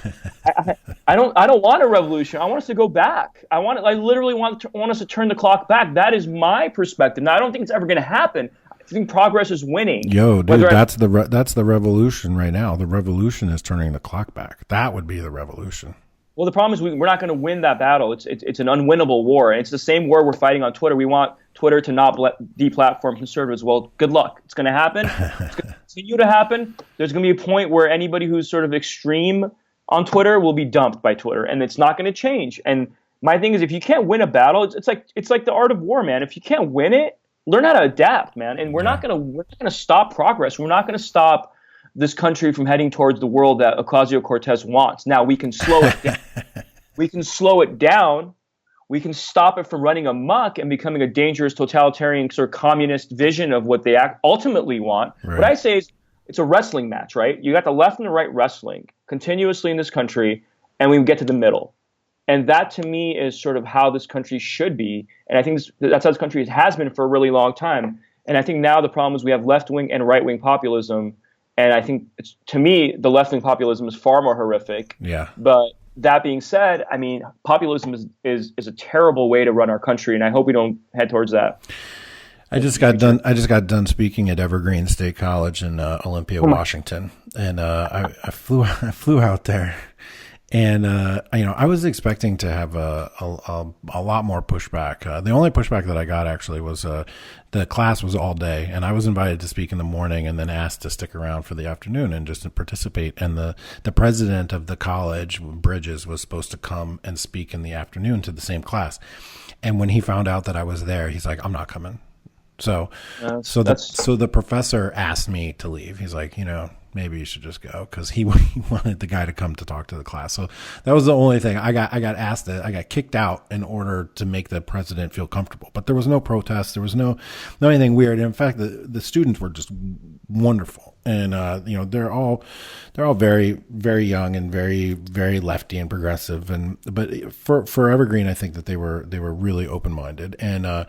I don't want a revolution. I want us to go back. I literally want us to turn the clock back. That is my perspective. Now I don't think it's ever going to happen. I think progress is winning. Yo, dude, that's the revolution right now. The revolution is turning the clock back. That would be the revolution. Well, the problem is we're not going to win that battle. It's an unwinnable war, and it's the same war we're fighting on Twitter. We want Twitter to not deplatform conservatives. Well, good luck. It's going to happen. It's going to continue to happen. There's going to be a point where anybody who's sort of extreme on Twitter will be dumped by Twitter, and it's not going to change. And my thing is, if you can't win a battle, it's like the art of war, man. If you can't win it, learn how to adapt, man. And we're not going to stop progress. We're not going to stop this country from heading towards the world that Ocasio-Cortez wants. Now, we can slow it down. We can slow it down. We can stop it from running amok and becoming a dangerous totalitarian sort of communist vision of what they ultimately want. Right. What I say is it's a wrestling match, right? You got the left and the right wrestling continuously in this country, and we get to the middle. And that, to me, is sort of how this country should be. And I think that's how this country has been for a really long time. And I think now the problem is we have left-wing and right-wing populism. And I think, to me, the left-wing populism is far more horrific. Yeah. But that being said, I mean, populism is a terrible way to run our country, and I hope we don't head towards that. I just got done speaking at Evergreen State College in Olympia, Washington, and I flew out there. And, I was expecting to have a lot more pushback. The only pushback that I got actually was, the class was all day, and I was invited to speak in the morning and then asked to stick around for the afternoon and just to participate. And the president of the college, Bridges, was supposed to come and speak in the afternoon to the same class. And when he found out that I was there, he's like, I'm not coming. So the professor asked me to leave. He's like, maybe you should just go, because he wanted the guy to come to talk to the class. So that was the only thing I got asked. I got kicked out in order to make the president feel comfortable. But there was no protest. There was no anything weird. In fact, the students were just wonderful, and they're all very, very young and very, very lefty and progressive. But for Evergreen, I think that they were really open minded. And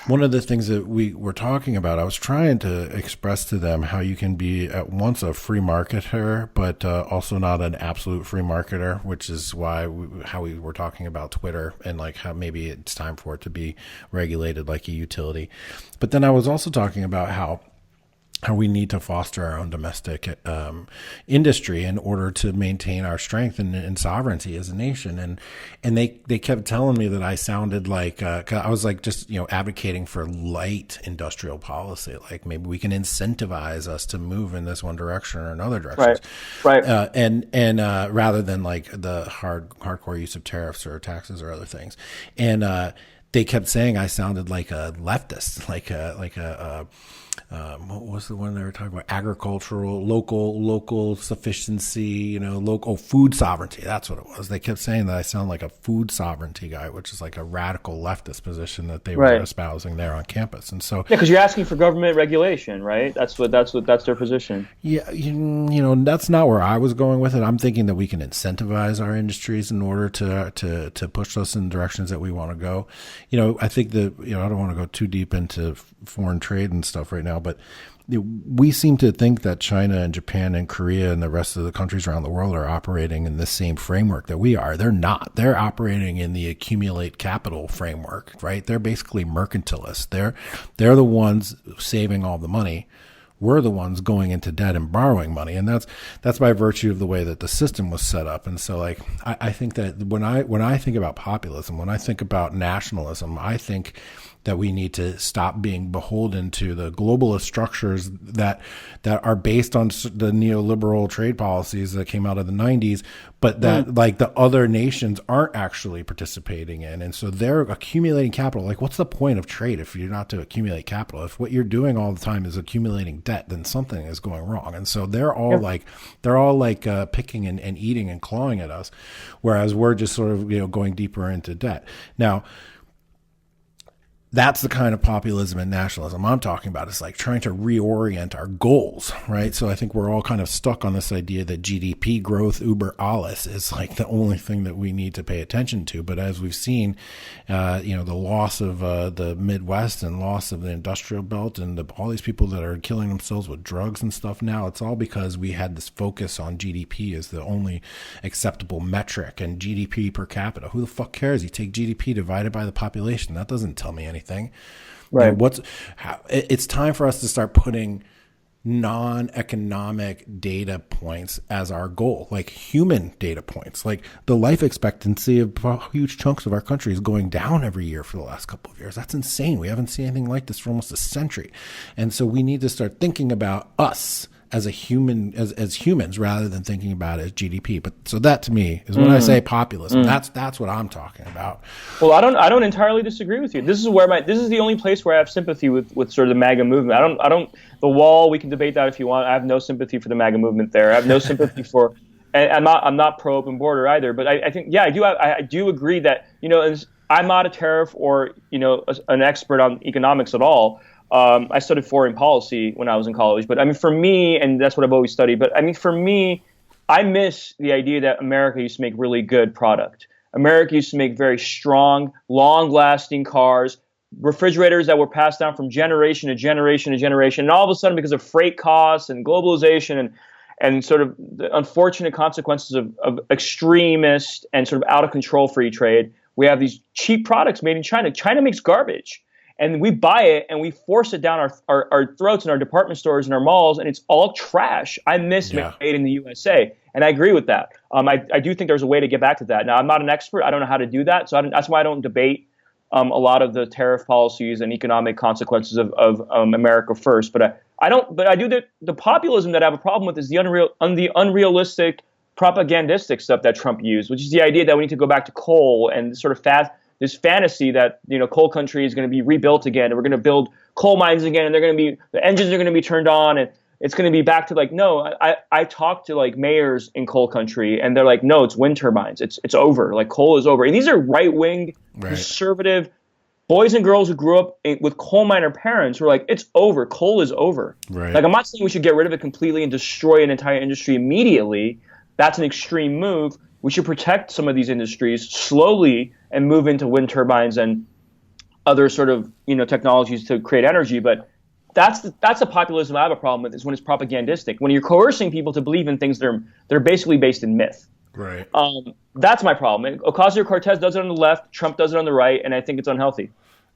one of the things that we were talking about, I was trying to express to them how you can be at once a free marketer, but also not an absolute free marketer, which is how we were talking about Twitter and like how maybe it's time for it to be regulated like a utility. But then I was also talking about how we need to foster our own domestic industry in order to maintain our strength and sovereignty as a nation. And they kept telling me that I sounded like I was like just advocating for light industrial policy, like maybe we can incentivize us to move in this one direction or another direction, right? And rather than like the hardcore use of tariffs or taxes or other things. And they kept saying I sounded like a leftist, like a what was the one they were talking about? Agricultural, local sufficiency, local food sovereignty. That's what it was. They kept saying that I sound like a food sovereignty guy, which is like a radical leftist position that they were espousing there on campus. And so, because you're asking for government regulation, right? That's their position. Yeah, that's not where I was going with it. I'm thinking that we can incentivize our industries in order to push us in directions that we want to go. I think that I don't want to go too deep into foreign trade and stuff right now, but we seem to think that China and Japan and Korea and the rest of the countries around the world are operating in the same framework that we are. They're not. They're operating in the accumulate capital framework, right? They're basically mercantilists. They're the ones saving all the money we're the ones going into debt and borrowing money. And that's by virtue of the way that the system was set up. And so like, I think that when I think about populism, when I think about nationalism, I think that we need to stop being beholden to the globalist structures that are based on the neoliberal trade policies that came out of the 90s, but that like the other nations aren't actually participating in. And so they're accumulating capital. Like, what's the point of trade if you're not to accumulate capital? If what you're doing all the time is accumulating debt, then something is going wrong. And so they're all picking and eating and clawing at us, whereas we're just sort of, going deeper into debt. Now, that's the kind of populism and nationalism I'm talking about. It's like trying to reorient our goals, right? So I think we're all kind of stuck on this idea that GDP growth über alles is like the only thing that we need to pay attention to. But as we've seen, the loss of the Midwest and loss of the industrial belt and all these people that are killing themselves with drugs and stuff now, it's all because we had this focus on GDP as the only acceptable metric, and GDP per capita. Who the fuck cares? You take GDP divided by the population. That doesn't tell me anything. Right. It's time for us to start putting non-economic data points as our goal, like human data points. Like the life expectancy of huge chunks of our country is going down every year for the last couple of years. That's insane. We haven't seen anything like this for almost a century. And so we need to start thinking about us as a human, as humans, rather than thinking about it as GDP. But so that to me is when I say populism. That's what I'm talking about. Well, I don't entirely disagree with you. This is the only place where I have sympathy with sort of the MAGA movement. I don't the wall, we can debate that if you want. I have no sympathy for the MAGA movement there. I have no sympathy for, and I'm not pro open border either. But I think I do agree that I'm not a tariff or an expert on economics at all. I studied foreign policy when I was in college, but I mean, for me, and that's what I've always studied, but I mean, for me, I miss the idea that America used to make really good product. America used to make very strong, long-lasting cars, refrigerators that were passed down from generation to generation to generation. And all of a sudden, because of freight costs and globalization and sort of the unfortunate consequences of extremist and sort of out of control free trade, we have these cheap products made in China. China makes garbage. And we buy it and we force it down our throats in our department stores and our malls, and it's all trash. I miss made in the USA, and I agree with that. I do think there's a way to get back to that. Now, I'm not an expert. I don't know how to do that, so that's why I don't debate a lot of the tariff policies and economic consequences of America first. But I do the populism that I have a problem with is the unrealistic propagandistic stuff that Trump used, which is the idea that we need to go back to coal and sort of this fantasy that coal country is going to be rebuilt again, and we're going to build coal mines again, and the engines are going to be turned on, and it's going to be back to like, no. I talked to like mayors in coal country, and they're like, no, it's wind turbines. It's over. Like coal is over. And these are right-wing, conservative boys and girls who grew up with coal miner parents who are like, it's over. Coal is over. Right. Like, I'm not saying we should get rid of it completely and destroy an entire industry immediately. That's an extreme move. We should protect some of these industries slowly and move into wind turbines and other sort of technologies to create energy. But that's the populism I have a problem with, is when it's propagandistic, when you're coercing people to believe in things that are basically based in myth. Right. That's my problem. Ocasio-Cortez does it on the left, Trump does it on the right, and I think it's unhealthy.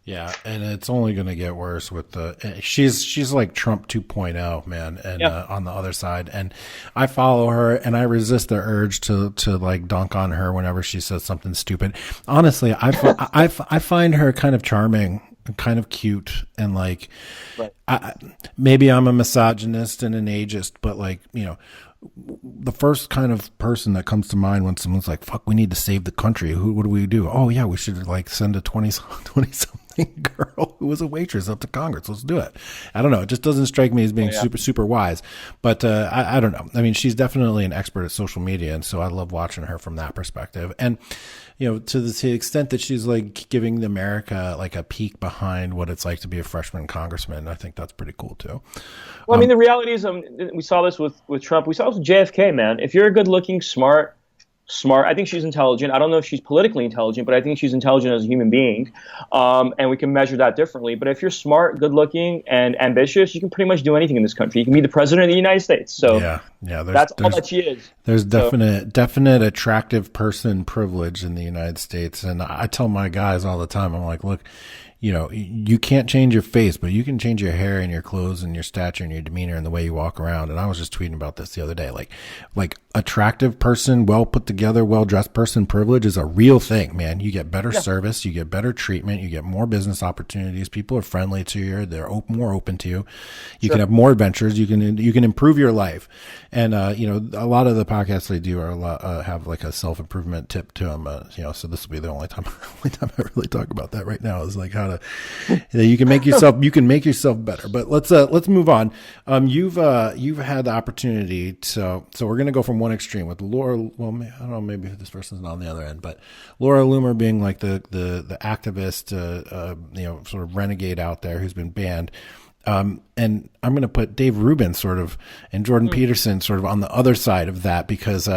Yeah, and it's only going to get worse with she's like Trump 2.0, man, and on the other side. And I follow her, and I resist the urge to like dunk on her whenever she says something stupid. Honestly, I find her kind of charming, kind of cute, and like, maybe I'm a misogynist and an ageist, but like, the first kind of person that comes to mind when someone's like, fuck, we need to save the country. What do we do? Oh yeah, we should like send a 20-something girl who was a waitress up to Congress. Let's do it. I don't know. It just doesn't strike me as being super, super wise, but I don't know. I mean, she's definitely an expert at social media. And so I love watching her from that perspective. And, to the extent that she's like giving America like a peek behind what it's like to be a freshman congressman, I think that's pretty cool too. Well, I mean, the reality is, we saw this with Trump. We saw this with JFK, man. If you're a good-looking, smart, I think she's intelligent. I don't know if she's politically intelligent, but I think she's intelligent as a human being, and we can measure that differently. But if you're smart, good-looking, and ambitious, you can pretty much do anything in this country. You can be the president of the United States. So that's all that she is. There's definite attractive person privilege in the United States, and I tell my guys all the time, I'm like, look, you can't change your face, but you can change your hair and your clothes and your stature and your demeanor and the way you walk around. And I was just tweeting about this the other day. Like attractive person, well put together, well dressed person privilege is a real thing, man. You get better service, you get better treatment, you get more business opportunities. People are friendly to you. They're more open to you. You can have more adventures. You can improve your life. And, a lot of the podcasts I do are have like a self-improvement tip to them. So this will be the only time I really talk about that right now is like how to, you can make yourself better. But let's move on. You've had the opportunity to, so we're going to go from one extreme with Laura. Well, I don't know, maybe this person's not on the other end, but Laura Loomer being like the activist, sort of renegade out there who's been banned. And I'm going to put Dave Rubin sort of and Jordan Peterson sort of on the other side of that because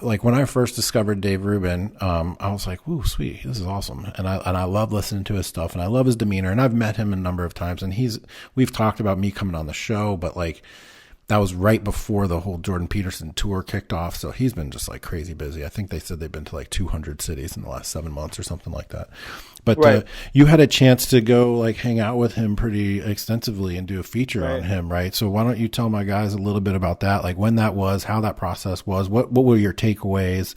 like when I first discovered Dave Rubin, I was like, "Ooh, sweet, this is awesome," and I love listening to his stuff and I love his demeanor and I've met him a number of times and we've talked about me coming on the show, but like that was right before the whole Jordan Peterson tour kicked off, so he's been just like crazy busy. I think they said they've been to like 200 cities in the last 7 months or something like that. But you had a chance to go like hang out with him pretty extensively and do a feature on him, right? So why don't you tell my guys a little bit about that, like when that was, how that process was, what were your takeaways,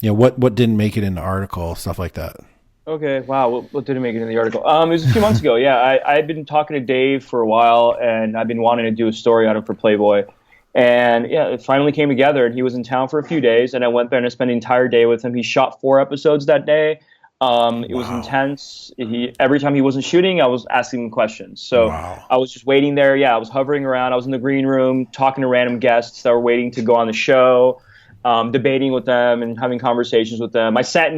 what didn't make it in the article, stuff like that. Okay, wow, what didn't make it in the article? It was a few months ago, yeah. I'd been talking to Dave for a while, and I've been wanting to do a story on him for Playboy. And yeah, it finally came together, and he was in town for a few days, and I went there and I spent the entire day with him. He shot 4 episodes that day. It was intense. Every time he wasn't shooting, I was asking him questions. So I was just waiting there. Yeah, I was hovering around. I was in the green room talking to random guests that were waiting to go on the show. Debating with them and having conversations with them. I sat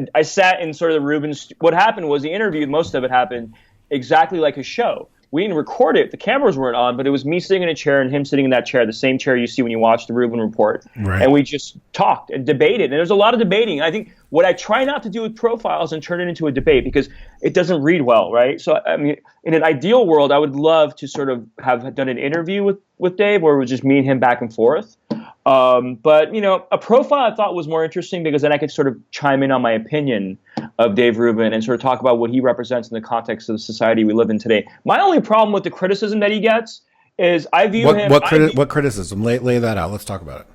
in sort of the Rubin's. What happened was the interview, most of it happened exactly like his show. We didn't record it. The cameras weren't on, but it was me sitting in a chair and him sitting in that chair, the same chair you see when you watch the Rubin Report. Right. And we just talked and debated. And there's a lot of debating. I think what I try not to do with profiles and turn it into a debate because it doesn't read well, right? So, I mean, in an ideal world, I would love to sort of have done an interview with Dave where it was just me and him back and forth. But, a profile I thought was more interesting because then I could sort of chime in on my opinion of Dave Rubin and sort of talk about what he represents in the context of the society we live in today. My only problem with the criticism that he gets is I view him... What criticism? Lay that out. Let's talk about it.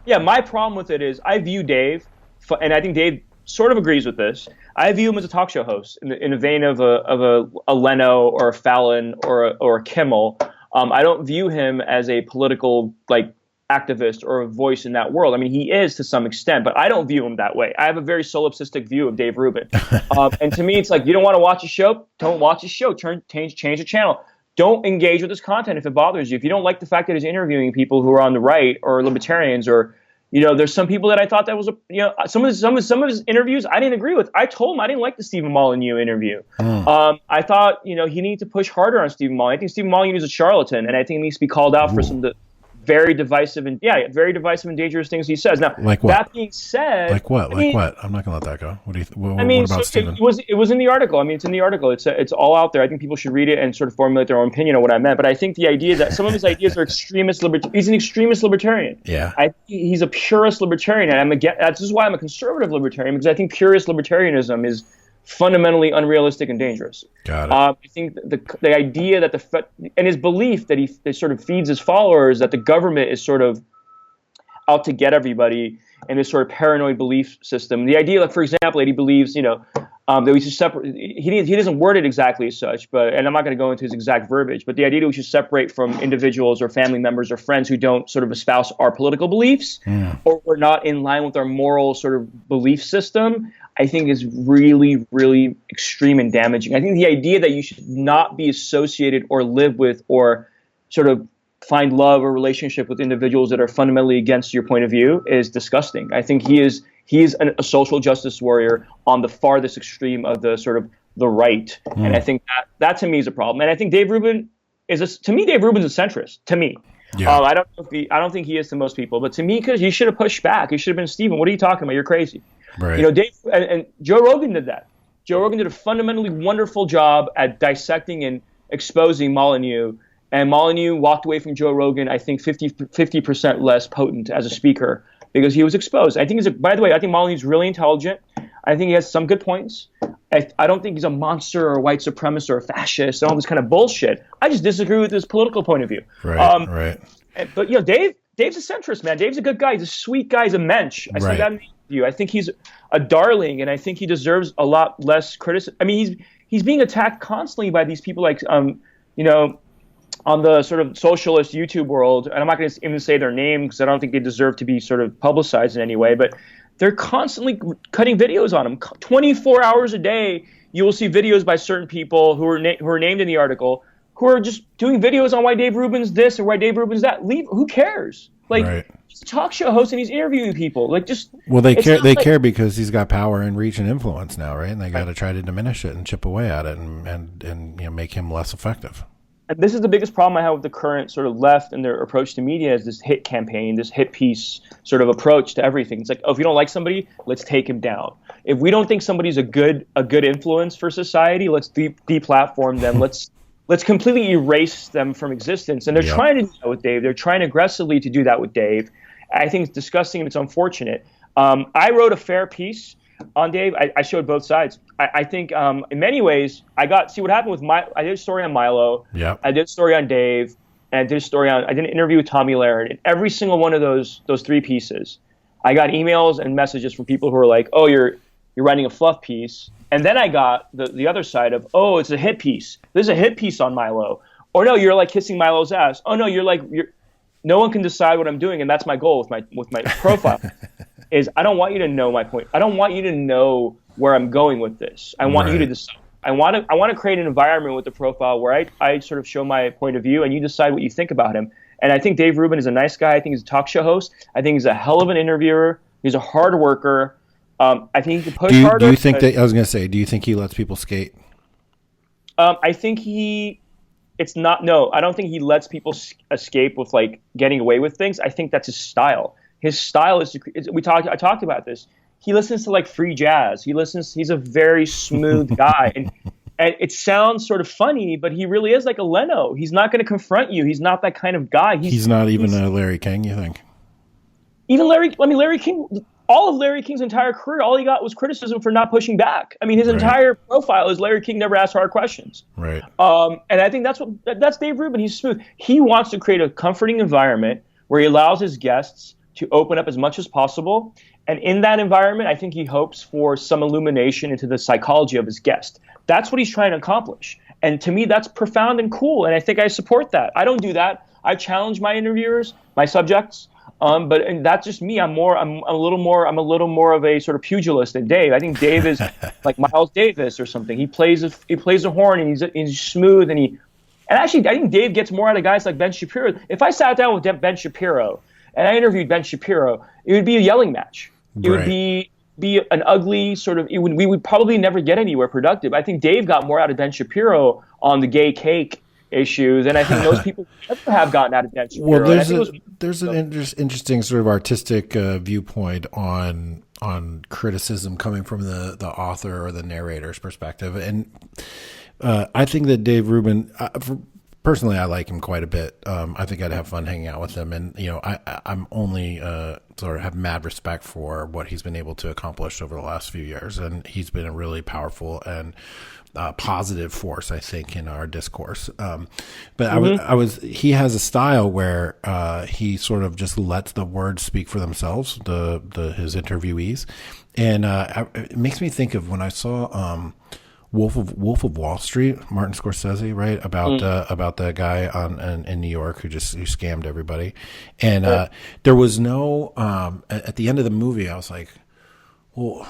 Yeah, my problem with it is I view Dave, and I think Dave sort of agrees with this, I view him as a talk show host in a vein of a Leno or a Fallon or a Kimmel. I don't view him as a political, activist or a voice in that world. I mean, he is to some extent, but I don't view him that way. I have a very solipsistic view of Dave Rubin. And to me, it's like, you don't want to watch a show? Don't watch a show. Change the channel. Don't engage with his content if it bothers you. If you don't like the fact that he's interviewing people who are on the right or libertarians or, there's some people that I thought that was, some of his interviews I didn't agree with. I told him I didn't like the Stephen Molyneux interview. I thought, he needed to push harder on Stephen Molyneux. I think Stephen Molyneux is a charlatan, and I think he needs to be called out for some of the very divisive and dangerous things he says. Now, like what? That being said, what? I'm not gonna let that go. What about Stephen? It was in the article. I mean, it's in the article. It's all out there. I think people should read it and sort of formulate their own opinion on what I meant. But I think the idea that some of his ideas are he's an extremist libertarian. Yeah. He's a purist libertarian, and this is why I'm a conservative libertarian, because I think purist libertarianism is fundamentally unrealistic and dangerous. Got it. I think the idea that and his belief that he sort of feeds his followers that the government is sort of out to get everybody and this sort of paranoid belief system. The idea that, for example, that he believes, that we should separate. He doesn't word it exactly as such, and I'm not going to go into his exact verbiage. But the idea that we should separate from individuals or family members or friends who don't sort of espouse our political beliefs or we're not in line with our moral sort of belief system, I think is really, really extreme and damaging. I think the idea that you should not be associated or live with or sort of find love or relationship with individuals that are fundamentally against your point of view is disgusting. I think he is a social justice warrior on the farthest extreme of the sort of the right. And I think that to me is a problem. And I think Dave Rubin Dave Rubin's a centrist to me. Yeah. I don't think he is to most people, but to me, because he should have pushed back. He should have been, Stephen, what are you talking about? You're crazy. Right. Dave and Joe Rogan did that. Joe Rogan did a fundamentally wonderful job at dissecting and exposing Molyneux. And Molyneux walked away from Joe Rogan, I think 50% less potent as a speaker because he was exposed. By the way, I think Molyneux's really intelligent. I think he has some good points. I don't think he's a monster or a white supremacist or a fascist and all this kind of bullshit. I just disagree with his political point of view. Right. But Dave's a centrist, man. Dave's a good guy. He's a sweet guy. He's a mensch. I said that in the interview. I think he's a darling, and I think he deserves a lot less criticism. I mean, he's being attacked constantly by these people like, on the sort of socialist YouTube world, and I'm not going to even say their name because I don't think they deserve to be sort of publicized in any way, but they're constantly cutting videos on him. 24 hours a day, you will see videos by certain people who are named in the article who are just doing videos on why Dave Rubin's this or why Dave Rubin's that. Who cares? Like, he's a talk show host and he's interviewing people. Like, just they care because he's got power and reach and influence now, right? And they got to try to diminish it and chip away at it and make him less effective. And this is the biggest problem I have with the current sort of left and their approach to media is this hit campaign, this hit piece sort of approach to everything. It's like, oh, if you don't like somebody, let's take him down. If we don't think somebody's a good influence for society, let's deplatform them. Let's completely erase them from existence. And they're trying to do that with Dave. They're trying aggressively to do that with Dave. I think it's disgusting and it's unfortunate. I wrote a fair piece on Dave. I showed both sides. I think in many ways, see what happened with I did a story on Milo. Yeah. I did a story on Dave, and I did an interview with Tommy Lahren. In every single one of those three pieces, I got emails and messages from people who were like, "Oh, you're writing a fluff piece," and then I got the other side of, "Oh, it's a hit piece. There's a hit piece on Milo," or "No, you're like kissing Milo's ass." "Oh no, you're no one can decide what I'm doing," and that's my goal with my profile. Is I don't want you to know my point. I don't want you to know where I'm going with this. I want you to decide. I want to create an environment with the profile where I sort of show my point of view and you decide what you think about him. And I think Dave Rubin is a nice guy. I think he's a talk show host. I think he's a hell of an interviewer. He's a hard worker. I think he can push harder. Do you think that, I was going to say, do you think he lets people skate? I think I don't think he lets people escape with like getting away with things. I think that's his style. His style I talked about this. He listens to like free jazz. He's a very smooth guy. And it sounds sort of funny, but he really is like a Leno. He's not going to confront you. He's not that kind of guy. He's not even a Larry King, you think? Even Larry King, all of Larry King's entire career, all he got was criticism for not pushing back. I mean, his entire profile is Larry King never asked hard questions. Right. And I think that's Dave Rubin. He's smooth. He wants to create a comforting environment where he allows his guests to open up as much as possible. And in that environment, I think he hopes for some illumination into the psychology of his guest. That's what he's trying to accomplish. And to me, that's profound and cool. And I think I support that. I don't do that. I challenge my interviewers, my subjects. And that's just me. I'm a little more of a sort of pugilist than Dave. I think Dave is like Miles Davis or something. He plays a horn and he's smooth and actually I think Dave gets more out of guys like Ben Shapiro. If I sat down with Ben Shapiro and I interviewed Ben Shapiro, it would be a yelling match. It would be an ugly sort of. We would probably never get anywhere productive. I think Dave got more out of Ben Shapiro on the gay cake issue than I think most people ever have gotten out of Ben Shapiro. Well, there's an interesting sort of artistic viewpoint on criticism coming from the author or the narrator's perspective, and I think that Dave Rubin. Personally, I like him quite a bit. I think I'd have fun hanging out with him, and I'm only sort of have mad respect for what he's been able to accomplish over the last few years, and he's been a really powerful and positive force, I think, in our discourse. But he has a style where he sort of just lets the words speak for themselves, his interviewees, and it makes me think of when I saw. Wolf of Wall Street, Martin Scorsese, right? About the guy in New York who scammed everybody. And there was no at the end of the movie I was like, well,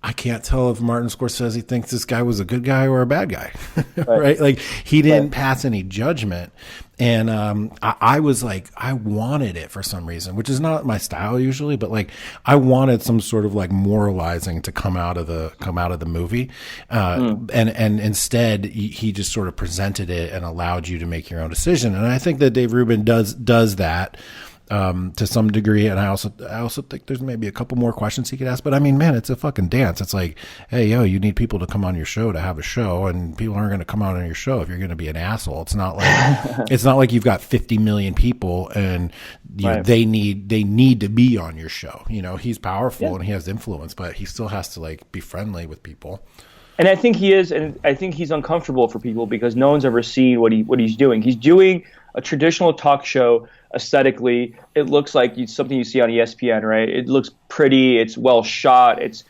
I can't tell if Martin Scorsese thinks this guy was a good guy or a bad guy. Right? Like he didn't pass any judgment. And I was like, I wanted it for some reason, which is not my style usually, but like I wanted some sort of like moralizing to come out of the movie. And instead he just sort of presented it and allowed you to make your own decision. And I think that Dave Rubin does that. To some degree, and I also think there's maybe a couple more questions he could ask. But I mean, man, it's a fucking dance. It's like, hey, yo, you need people to come on your show to have a show, and people aren't going to come out on your show if you're going to be an asshole. It's not like you've got 50 million people and they need to be on your show. He's powerful and he has influence, but he still has to like be friendly with people. And I think he is, and I think he's uncomfortable for people because no one's ever seen what he's doing. He's doing a traditional talk show aesthetically. It looks like something you see on ESPN, right? It looks pretty. It's well shot. It's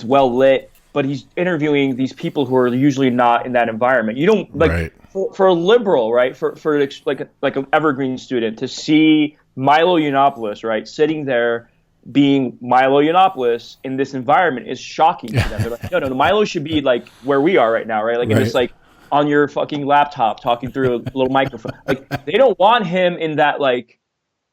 well lit. But he's interviewing these people who are usually not in that environment. You don't like right. for a liberal, right? For like an evergreen student to see Milo Yiannopoulos, right, sitting there being Milo Yiannopoulos in this environment is shocking to them. They're like, no, Milo should be like where we are right now, right? Like in this, like on your fucking laptop talking through a little microphone. Like they don't want him in that like,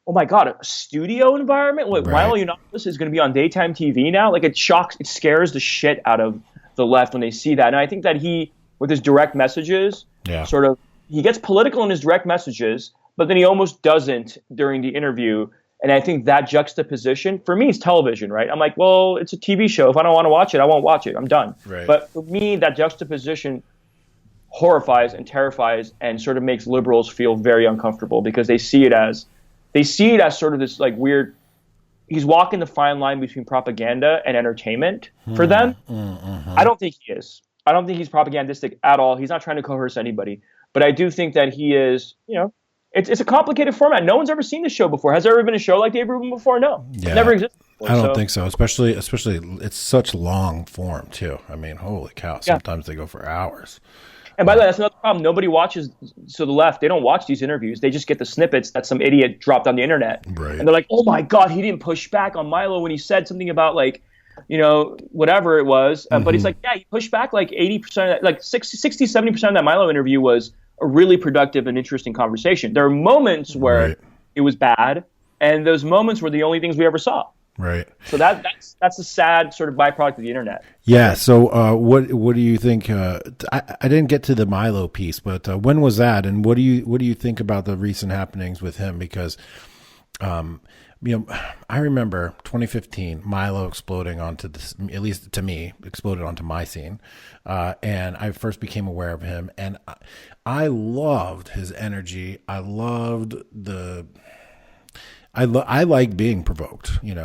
oh my God, a studio environment? What, Milo Yiannopoulos is going to be on daytime TV now? Like it scares the shit out of the left when they see that. And I think that he, with his direct messages, sort of, he gets political in his direct messages, but then he almost doesn't during the interview. And I think that juxtaposition, for me, is television, right? I'm like, well, it's a TV show. If I don't want to watch it, I won't watch it. I'm done. Right. But for me, that juxtaposition horrifies and terrifies and sort of makes liberals feel very uncomfortable because they see it as sort of this like weird, he's walking the fine line between propaganda and entertainment for them. I don't think he is. I don't think he's propagandistic at all. He's not trying to coerce anybody. But I do think that he is, it's a complicated format. No one's ever seen this show before. Has there ever been a show like Dave Rubin before? No. Yeah. It never existed before. I don't think so. Especially it's such long form too. I mean, holy cow. Sometimes they go for hours. And by the way, that's another problem. Nobody watches, so the left, they don't watch these interviews. They just get the snippets that some idiot dropped on the internet. Right. And they're like, oh my God, he didn't push back on Milo when he said something about like, whatever it was. But he's like, yeah, he pushed back like 80% of that, like 60, 70% of that Milo interview was a really productive and interesting conversation. There are moments where it was bad, and those moments were the only things we ever saw. Right. So that's a sad sort of byproduct of the internet. Yeah. So what do you think? I didn't get to the Milo piece, but when was that? And what do you think about the recent happenings with him? Because I remember 2015 Milo exploding onto this, at least to me, exploded onto my scene, and I first became aware of him, and I loved his energy. I loved I like being provoked, and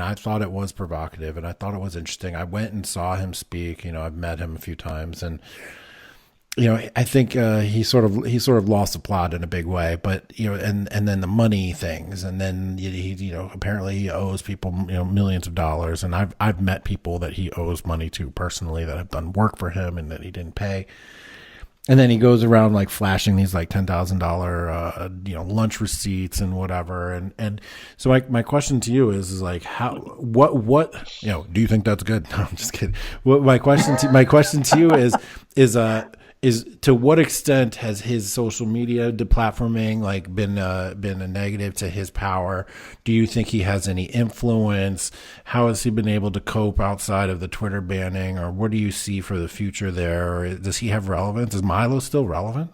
I thought it was provocative, and I thought it was interesting. I went and saw him speak. I've met him a few times, and I think he sort of lost the plot in a big way. But and then the money things, and then he apparently he owes people millions of dollars, and I've met people that he owes money to personally that have done work for him and that he didn't pay. And then he goes around like flashing these like $10,000 lunch receipts and whatever. And so my question to you is like what do you think that's good? No, I'm just kidding. My question to you is to what extent has his social media deplatforming like been a negative to his power? Do you think he has any influence? How has he been able to cope outside of the Twitter banning, or what do you see for the future there? Or does he have relevance? Is Milo still relevant?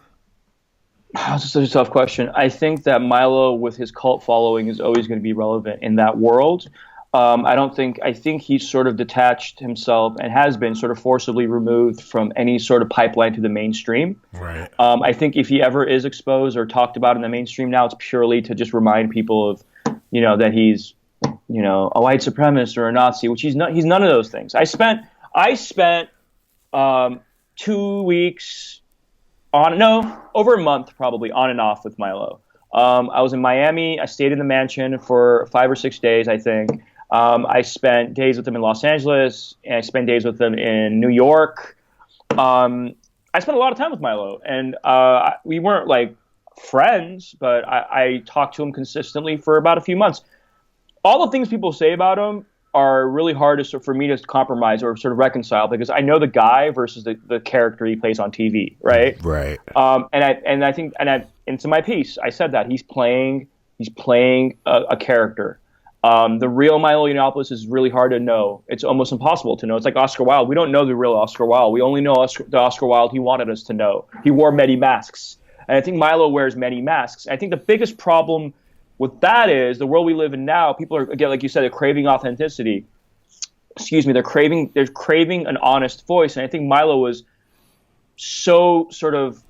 That's such a tough question. I think that Milo, with his cult following, is always going to be relevant in that world. I think he's sort of detached himself and has been sort of forcibly removed from any sort of pipeline to the mainstream. Right. I think if he ever is exposed or talked about in the mainstream now, it's purely to just remind people of, that he's, a white supremacist or a Nazi, which he's not. He's none of those things. I spent 2 weeks over a month probably on and off with Milo. I was in Miami. I stayed in the mansion for 5 or 6 days, I think. I spent days with him in Los Angeles, and I spent days with him in New York. I spent a lot of time with Milo, and we weren't like friends, but I talked to him consistently for about a few months. All the things people say about him are really hard for me to compromise or sort of reconcile, because I know the guy versus the character he plays on TV, right? Right. And I think to my piece, I said that he's playing a character. The real Milo Yiannopoulos is really hard to know. It's almost impossible to know. It's like Oscar Wilde. We don't know the real Oscar Wilde. We only know the Oscar Wilde he wanted us to know. He wore many masks. And I think Milo wears many masks. I think the biggest problem with that is the world we live in now, people are, again, like you said, they're craving authenticity. They're craving an honest voice. And I think Milo was so sort of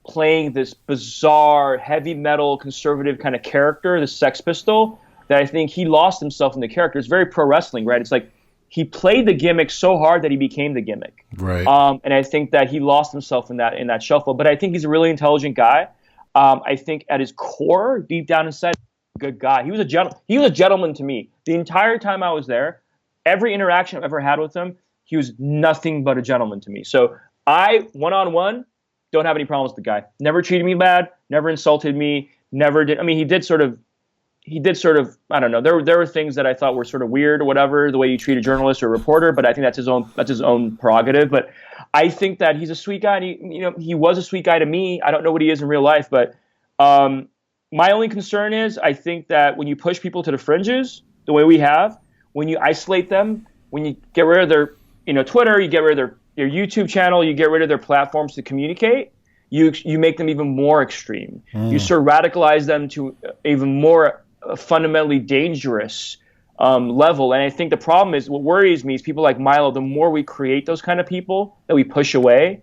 playing this bizarre, heavy metal, conservative kind of character, this Sex Pistol, that I think he lost himself in the character. It's very pro wrestling, right? It's like he played the gimmick so hard that he became the gimmick. Right. And I think that he lost himself in that shuffle. But I think he's a really intelligent guy. I think at his core, deep down inside, good guy. He was a gentleman to me. The entire time I was there, every interaction I've ever had with him, he was nothing but a gentleman to me. So I, one-on-one, don't have any problems with the guy. Never treated me bad, never insulted me, never did. I mean, he did sort of, I don't know. There were things that I thought were sort of weird or whatever, the way you treat a journalist or a reporter, but I think that's his own prerogative. But I think that he's a sweet guy. And he was a sweet guy to me. I don't know what he is in real life, but my only concern is I think that when you push people to the fringes, the way we have, when you isolate them, when you get rid of their, Twitter, you get rid of their YouTube channel, you get rid of their platforms to communicate, you make them even more extreme. You sort of radicalize them to even more fundamentally dangerous level. And I think the problem is, what worries me is people like Milo, the more we create those kind of people that we push away,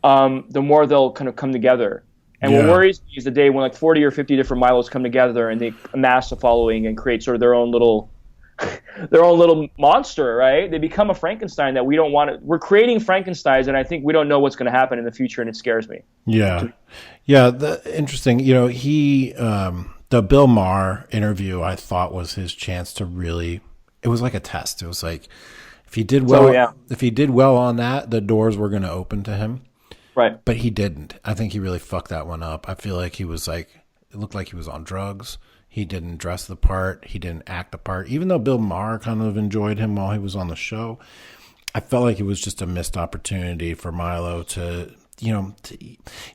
the more they'll kind of come together. And what worries me is the day when like 40 or 50 different Milos come together and they amass a following and create sort of their own little monster, right? They become a Frankenstein that we don't want to. We're creating Frankensteins, and I think we don't know what's going to happen in the future, and it scares me. Yeah. Interesting. The Bill Maher interview, I thought was his chance to really. It was like a test. It was like if he did well, if he did well on that, the doors were going to open to him. Right. But he didn't. I think he really fucked that one up. I feel like he was it looked like he was on drugs. He didn't dress the part. He didn't act the part. Even though Bill Maher kind of enjoyed him while he was on the show, I felt like it was just a missed opportunity for Milo to you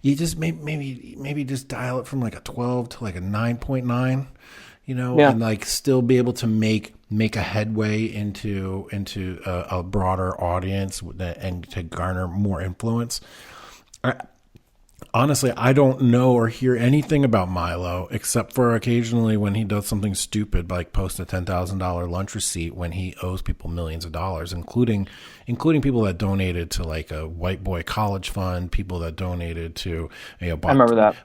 just maybe just dial it from like a 12 to like a 9.9, and like still be able to make a headway into a broader audience and to garner more influence. Honestly, I don't know or hear anything about Milo except for occasionally when he does something stupid, like post a $10,000 lunch receipt when he owes people millions of dollars, including people that donated to like a white boy college fund, people that donated to,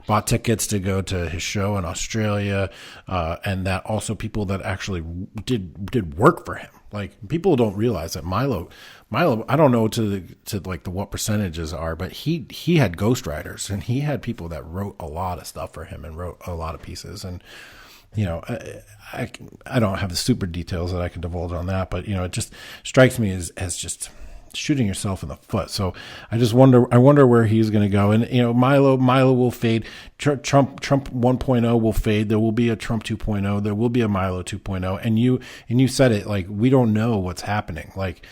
bought tickets to go to his show in Australia, and that also people that actually did work for him. Like, people don't realize that Milo, I don't know to like the what percentages are, but he had ghostwriters and he had people that wrote a lot of stuff for him and wrote a lot of pieces. And, I don't have the super details that I can divulge on that, but, it just strikes me as just shooting yourself in the foot. So I wonder where he's going to go. And, Milo will fade. Trump 1.0 will fade. There will be a Trump 2.0. There will be a Milo 2.0. And you said it, like, we don't know what's happening. Like,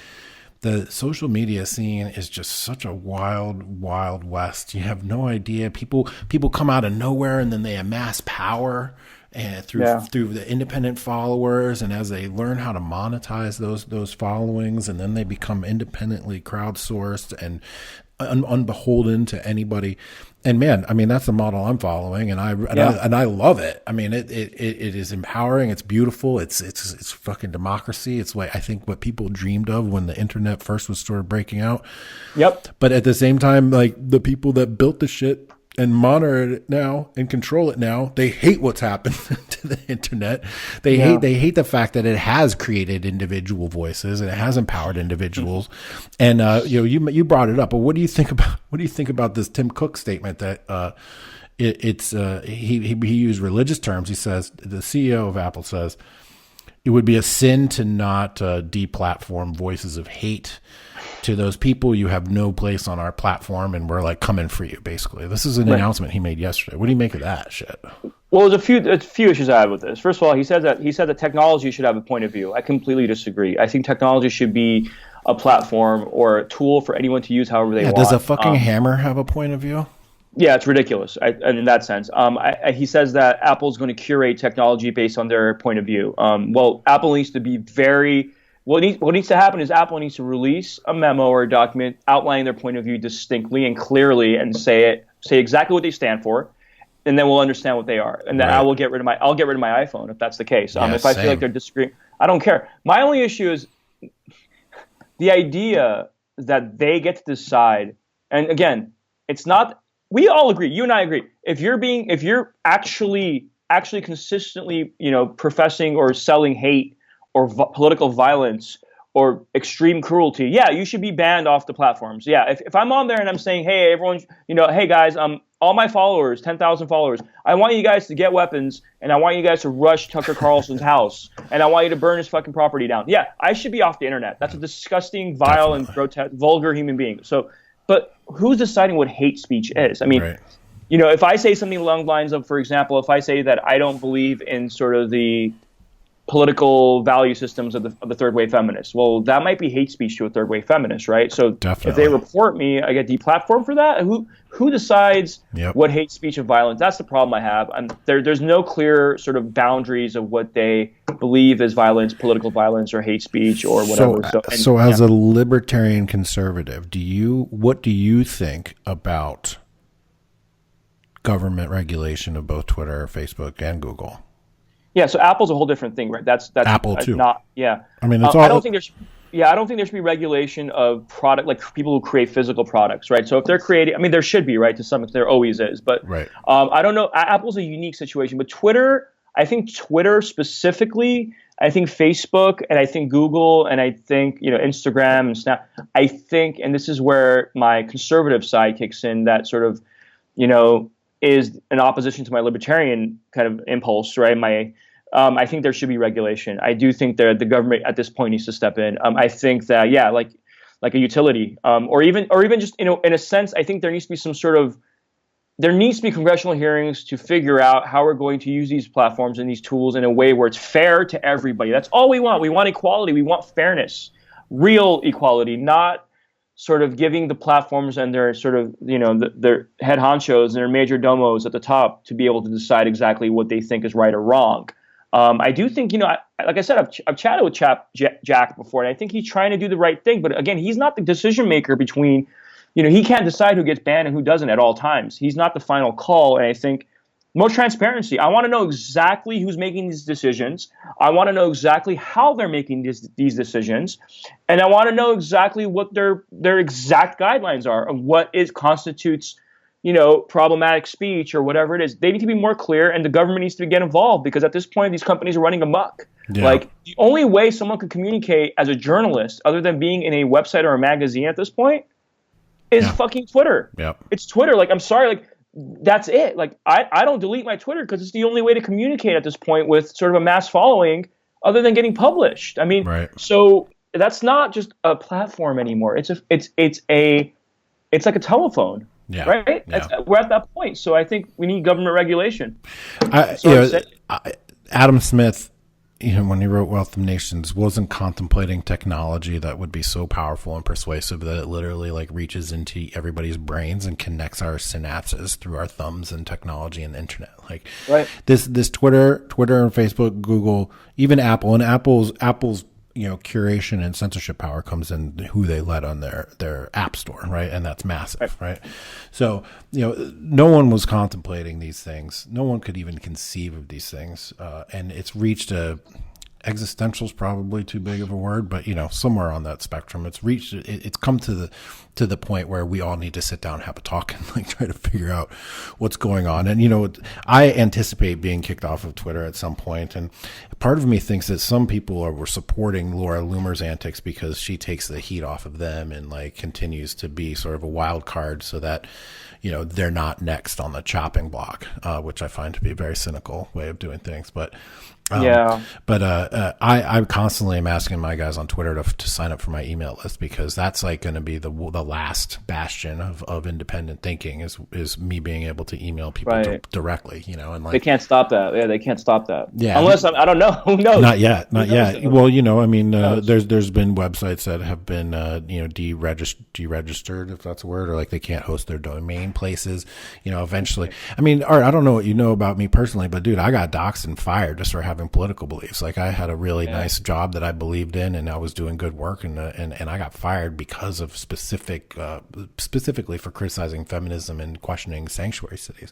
the social media scene is just such a wild, wild west. You have no idea. People come out of nowhere and then they amass power and through the independent followers, and as they learn how to monetize those followings, and then they become independently crowdsourced and unbeholden to anybody. And man, I mean, that's the model I'm following, and I love it. I mean, it is empowering. It's beautiful. It's fucking democracy. It's like, I think, what people dreamed of when the internet first was sort of breaking out. Yep. But at the same time, like, the people that built the shit and monitor it now and control it now, they hate what's happened to the internet. They hate the fact that it has created individual voices and it has empowered individuals. And you brought it up, but what do you think about this Tim Cook statement that he used religious terms? He says, the CEO of Apple says, it would be a sin to not deplatform voices of hate. To those people, you have no place on our platform, and we're like coming for you, basically. This is an announcement he made yesterday. What do you make of that shit? Well, there's a few issues I have with this. First of all, he said that technology should have a point of view. I completely disagree. I think technology should be a platform or a tool for anyone to use however they want. Does a fucking hammer have a point of view? Yeah, it's ridiculous in that sense. He says that Apple's going to curate technology based on their point of view. Well, Apple needs to be very... What needs to happen is Apple needs to release a memo or a document outlining their point of view distinctly and clearly, and say exactly what they stand for, and then we'll understand what they are. And then I'll get rid of my iPhone if that's the case. If I feel like they're disagreeing, I don't care. My only issue is the idea that they get to decide. And again, it's not. We all agree. You and I agree. If you're actually consistently, professing or selling hate or political violence or extreme cruelty, yeah, you should be banned off the platforms. Yeah, if I'm on there and I'm saying, hey, everyone, hey guys, all my followers, 10,000 followers, I want you guys to get weapons, and I want you guys to rush Tucker Carlson's house, and I want you to burn his fucking property down. Yeah, I should be off the internet. That's a disgusting, vile, and grotesque, vulgar human being. So, but who's deciding what hate speech is? I mean, right. If I say something along the lines of, for example, if I say that I don't believe in sort of the political value systems of the third wave feminists, well, that might be hate speech to a third wave feminist, right? So Definitely. If they report me, I get deplatformed for that. Who decides what hate speech and violence? That's the problem I have. And there's no clear sort of boundaries of what they believe is violence, political violence, or hate speech, or whatever. So as a libertarian conservative, what do you think about government regulation of both Twitter, Facebook, and Google? Yeah, so Apple's a whole different thing, right? That's Apple too. Not, yeah. I mean, it's all. I don't think there should be regulation of product, like people who create physical products, right? So if they're creating, I mean, there should be, right? To some extent, there always is, but right. I don't know. Apple's a unique situation, but Twitter, I think Twitter specifically, I think Facebook, and I think Google, and I think Instagram and Snap. I think, and this is where my conservative side kicks in, that sort of, is an opposition to my libertarian kind of impulse, right? I think there should be regulation. I do think that the government at this point needs to step in. I think that, like a utility, or even just, in a sense, I think there needs to be congressional hearings to figure out how we're going to use these platforms and these tools in a way where it's fair to everybody. That's all we want. We want equality. We want fairness, real equality, not sort of giving the platforms and their sort of, their head honchos and their major domos at the top to be able to decide exactly what they think is right or wrong. I do think, like I said, I've chatted with Jack before, and I think he's trying to do the right thing. But again, he's not the decision maker between, he can't decide who gets banned and who doesn't at all times. He's not the final call. And I think more transparency. I want to know exactly who's making these decisions. I want to know exactly how they're making these decisions. And I want to know exactly what their exact guidelines are of what constitutes problematic speech or whatever it is. They need to be more clear, and the government needs to get involved, because at this point, these companies are running amok. Yeah. Like, the only way someone could communicate as a journalist, other than being in a website or a magazine at this point, is fucking Twitter. Yeah. It's Twitter. Like, I'm sorry, like, that's it. Like, I don't delete my Twitter because it's the only way to communicate at this point with sort of a mass following, other than getting published. I mean, right. So that's not just a platform anymore. It's like a telephone. Yeah. Right? Yeah. We're at that point. So I think we need government regulation. Adam Smith, when he wrote Wealth of Nations, wasn't contemplating technology that would be so powerful and persuasive that it literally like reaches into everybody's brains and connects our synapses through our thumbs and technology and the internet. Like this Twitter and Facebook, Google, even Apple, and Apple's curation and censorship power comes in who they let on their app store, right? And that's massive, right? So, no one was contemplating these things. No one could even conceive of these things. And it's reached existential's probably too big of a word, but somewhere on that spectrum, it's come to the point where we all need to sit down and have a talk and like try to figure out what's going on. And I anticipate being kicked off of Twitter at some point, and part of me thinks that some people were supporting Laura Loomer's antics because she takes the heat off of them and like continues to be sort of a wild card, so that they're not next on the chopping block, which I find to be a very cynical way of doing things. But I constantly am asking my guys on Twitter to sign up for my email list, because that's like going to be the last bastion of independent thinking is me being able to email people directly, and like, they can't stop that. Yeah, they can't stop that. Yeah, unless I don't know. Who knows? Not yet. Well, I mean, there's been websites that have been deregistered, if that's a word, or like they can't host their domain places. Eventually. I mean, Art, I don't know what you know about me personally, but dude, I got doxxed and fired just for having political beliefs. Like, I had a really nice job that I believed in, and I was doing good work, and I got fired because of specifically for criticizing feminism and questioning sanctuary cities.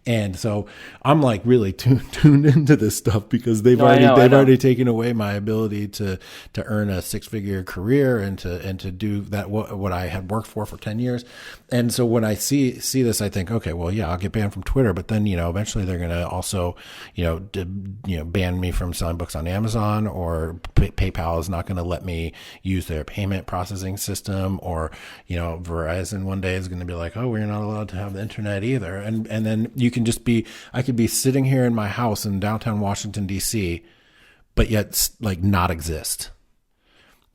And so I'm like really tuned into this stuff because they've No, I know. already taken away my ability to earn a 6-figure career and to do that what I had worked for 10 years. And so when I see this, I think, okay, well, yeah, I'll get banned from Twitter, but then, eventually they're going to also, ban me from selling books on Amazon, or PayPal is not going to let me use their payment processing system, or, Verizon one day is going to be like, oh, we're not allowed to have the internet either. And then I could be sitting here in my house in downtown Washington, D.C., but yet like not exist.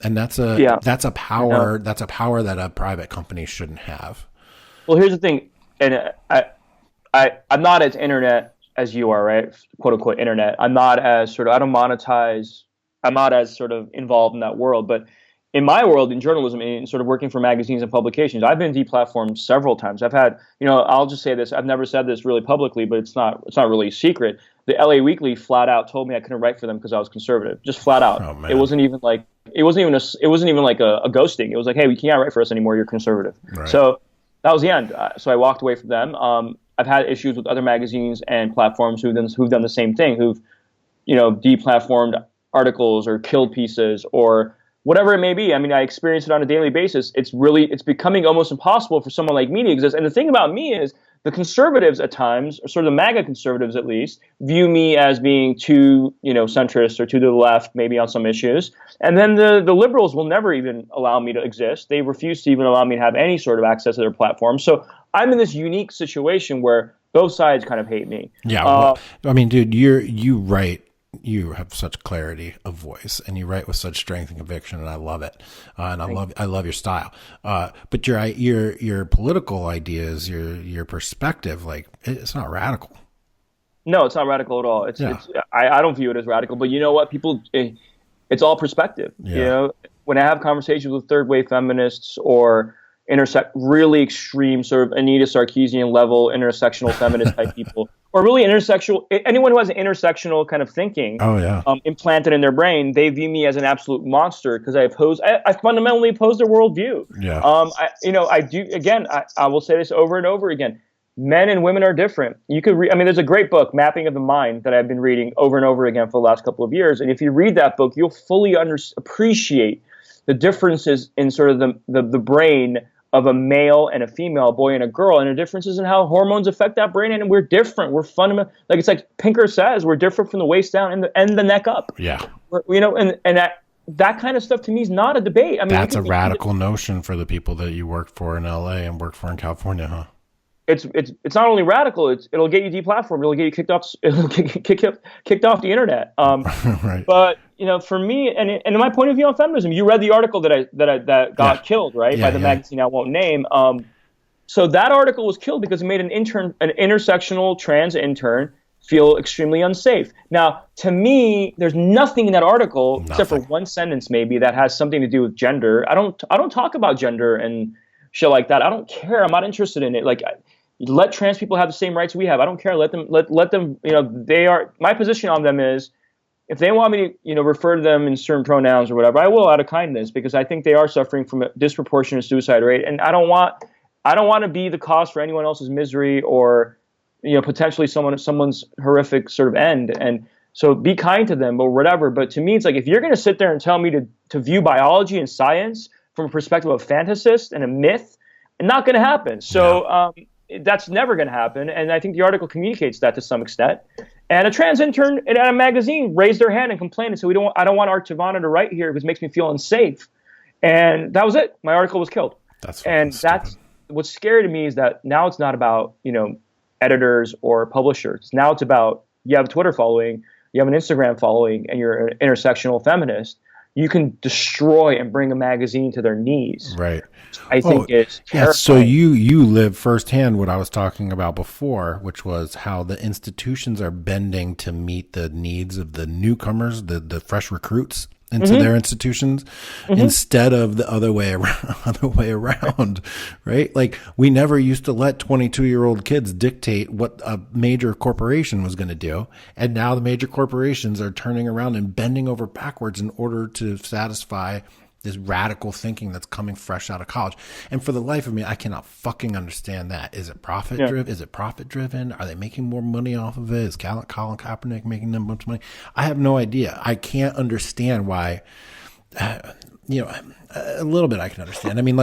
And that's a power that a private company shouldn't have. Well, here's the thing. And I'm not as internet as you are, right? Quote unquote internet. I'm not as I don't monetize. I'm not as sort of involved in that world, but in my world, in journalism, in sort of working for magazines and publications, I've been deplatformed several times. I've had, I'll just say this. I've never said this really publicly, but it's not really a secret. The LA Weekly flat out told me I couldn't write for them because I was conservative. Just flat out. Oh, man. It wasn't even like a ghosting. It was like, hey, we can't write for us anymore. You're conservative. Right. So that was the end. So I walked away from them. I've had issues with other magazines and platforms who've done the same thing, who've, deplatformed articles or killed pieces or whatever it may be. I mean, I experience it on a daily basis. It's becoming almost impossible for someone like me to exist. And the thing about me is the conservatives at times, or sort of the MAGA conservatives at least, view me as being too, centrist or too to the left, maybe on some issues. And then the liberals will never even allow me to exist. They refuse to even allow me to have any sort of access to their platform. So I'm in this unique situation where both sides kind of hate me. Yeah. Well, I mean, dude, you write. You have such clarity of voice, and you write with such strength and conviction, and I love it. And I love your style. But your political ideas, your perspective, like it's not radical. No, it's not radical at all. I don't view it as radical. But you know what? It's all perspective. Yeah. When I have conversations with third wave feminists or really extreme sort of Anita Sarkeesian level intersectional feminist type people, or really anyone who has an intersectional kind of thinking implanted in their brain, they view me as an absolute monster because I fundamentally oppose their worldview. Yeah. I will say this over and over again. Men and women are different. You could read, there's a great book, Mapping of the Mind, that I've been reading over and over again for the last couple of years. And if you read that book, you'll fully appreciate the differences in sort of the brain of a male and a female, a boy and a girl, and the differences in how hormones affect that brain. And we're different. We're fundamental. Like it's like Pinker says, we're different from the waist down and the neck up. Yeah. That kind of stuff to me is not a debate. That's a radical notion for the people that you work for in LA and work for in California, huh? It's not only radical. It'll get you deplatformed. It'll get you kicked off. It'll get kicked off the internet. Right. But for me, and in my point of view on feminism, you read the article that got killed, right, by the magazine I won't name. So that article was killed because it made an intersectional trans intern feel extremely unsafe. Now, to me, there's nothing in that article except for one sentence maybe that has something to do with gender. I don't talk about gender and shit like that. I don't care. I'm not interested in it. Like. Let trans people have the same rights we have. I don't care. Let them. They are. My position on them is, if they want me to, refer to them in certain pronouns or whatever, I will out of kindness because I think they are suffering from a disproportionate suicide rate, and I don't want to be the cause for anyone else's misery or, potentially someone's horrific sort of end. And so be kind to them or whatever. But to me, it's like if you're going to sit there and tell me to view biology and science from a perspective of a fantasist and a myth, it's not going to happen. So. Yeah. That's never going to happen, and I think the article communicates that to some extent. And a trans intern at a magazine raised their hand and complained and said, I don't want our Tavana to write here because it makes me feel unsafe. And that was it. My article was killed. That's what's scary to me is that now it's not about editors or publishers. Now it's about you have a Twitter following, you have an Instagram following, and you're an intersectional feminist. You can destroy and bring a magazine to their knees. Right. I think it's terrifying. Yeah, so you live firsthand what I was talking about before, which was how the institutions are bending to meet the needs of the newcomers, the fresh recruits into their institutions instead of the other way around, right? Like we never used to let 22-year-old kids dictate what a major corporation was going to do. And now the major corporations are turning around and bending over backwards in order to satisfy radical thinking that's coming fresh out of college. And for the life of me, I cannot fucking understand that. Is it profit driven? Is it profit driven? Are they making more money off of it? Is Colin Kaepernick making them a bunch of money? I have no idea. I can't understand why. A little bit I can understand. I mean,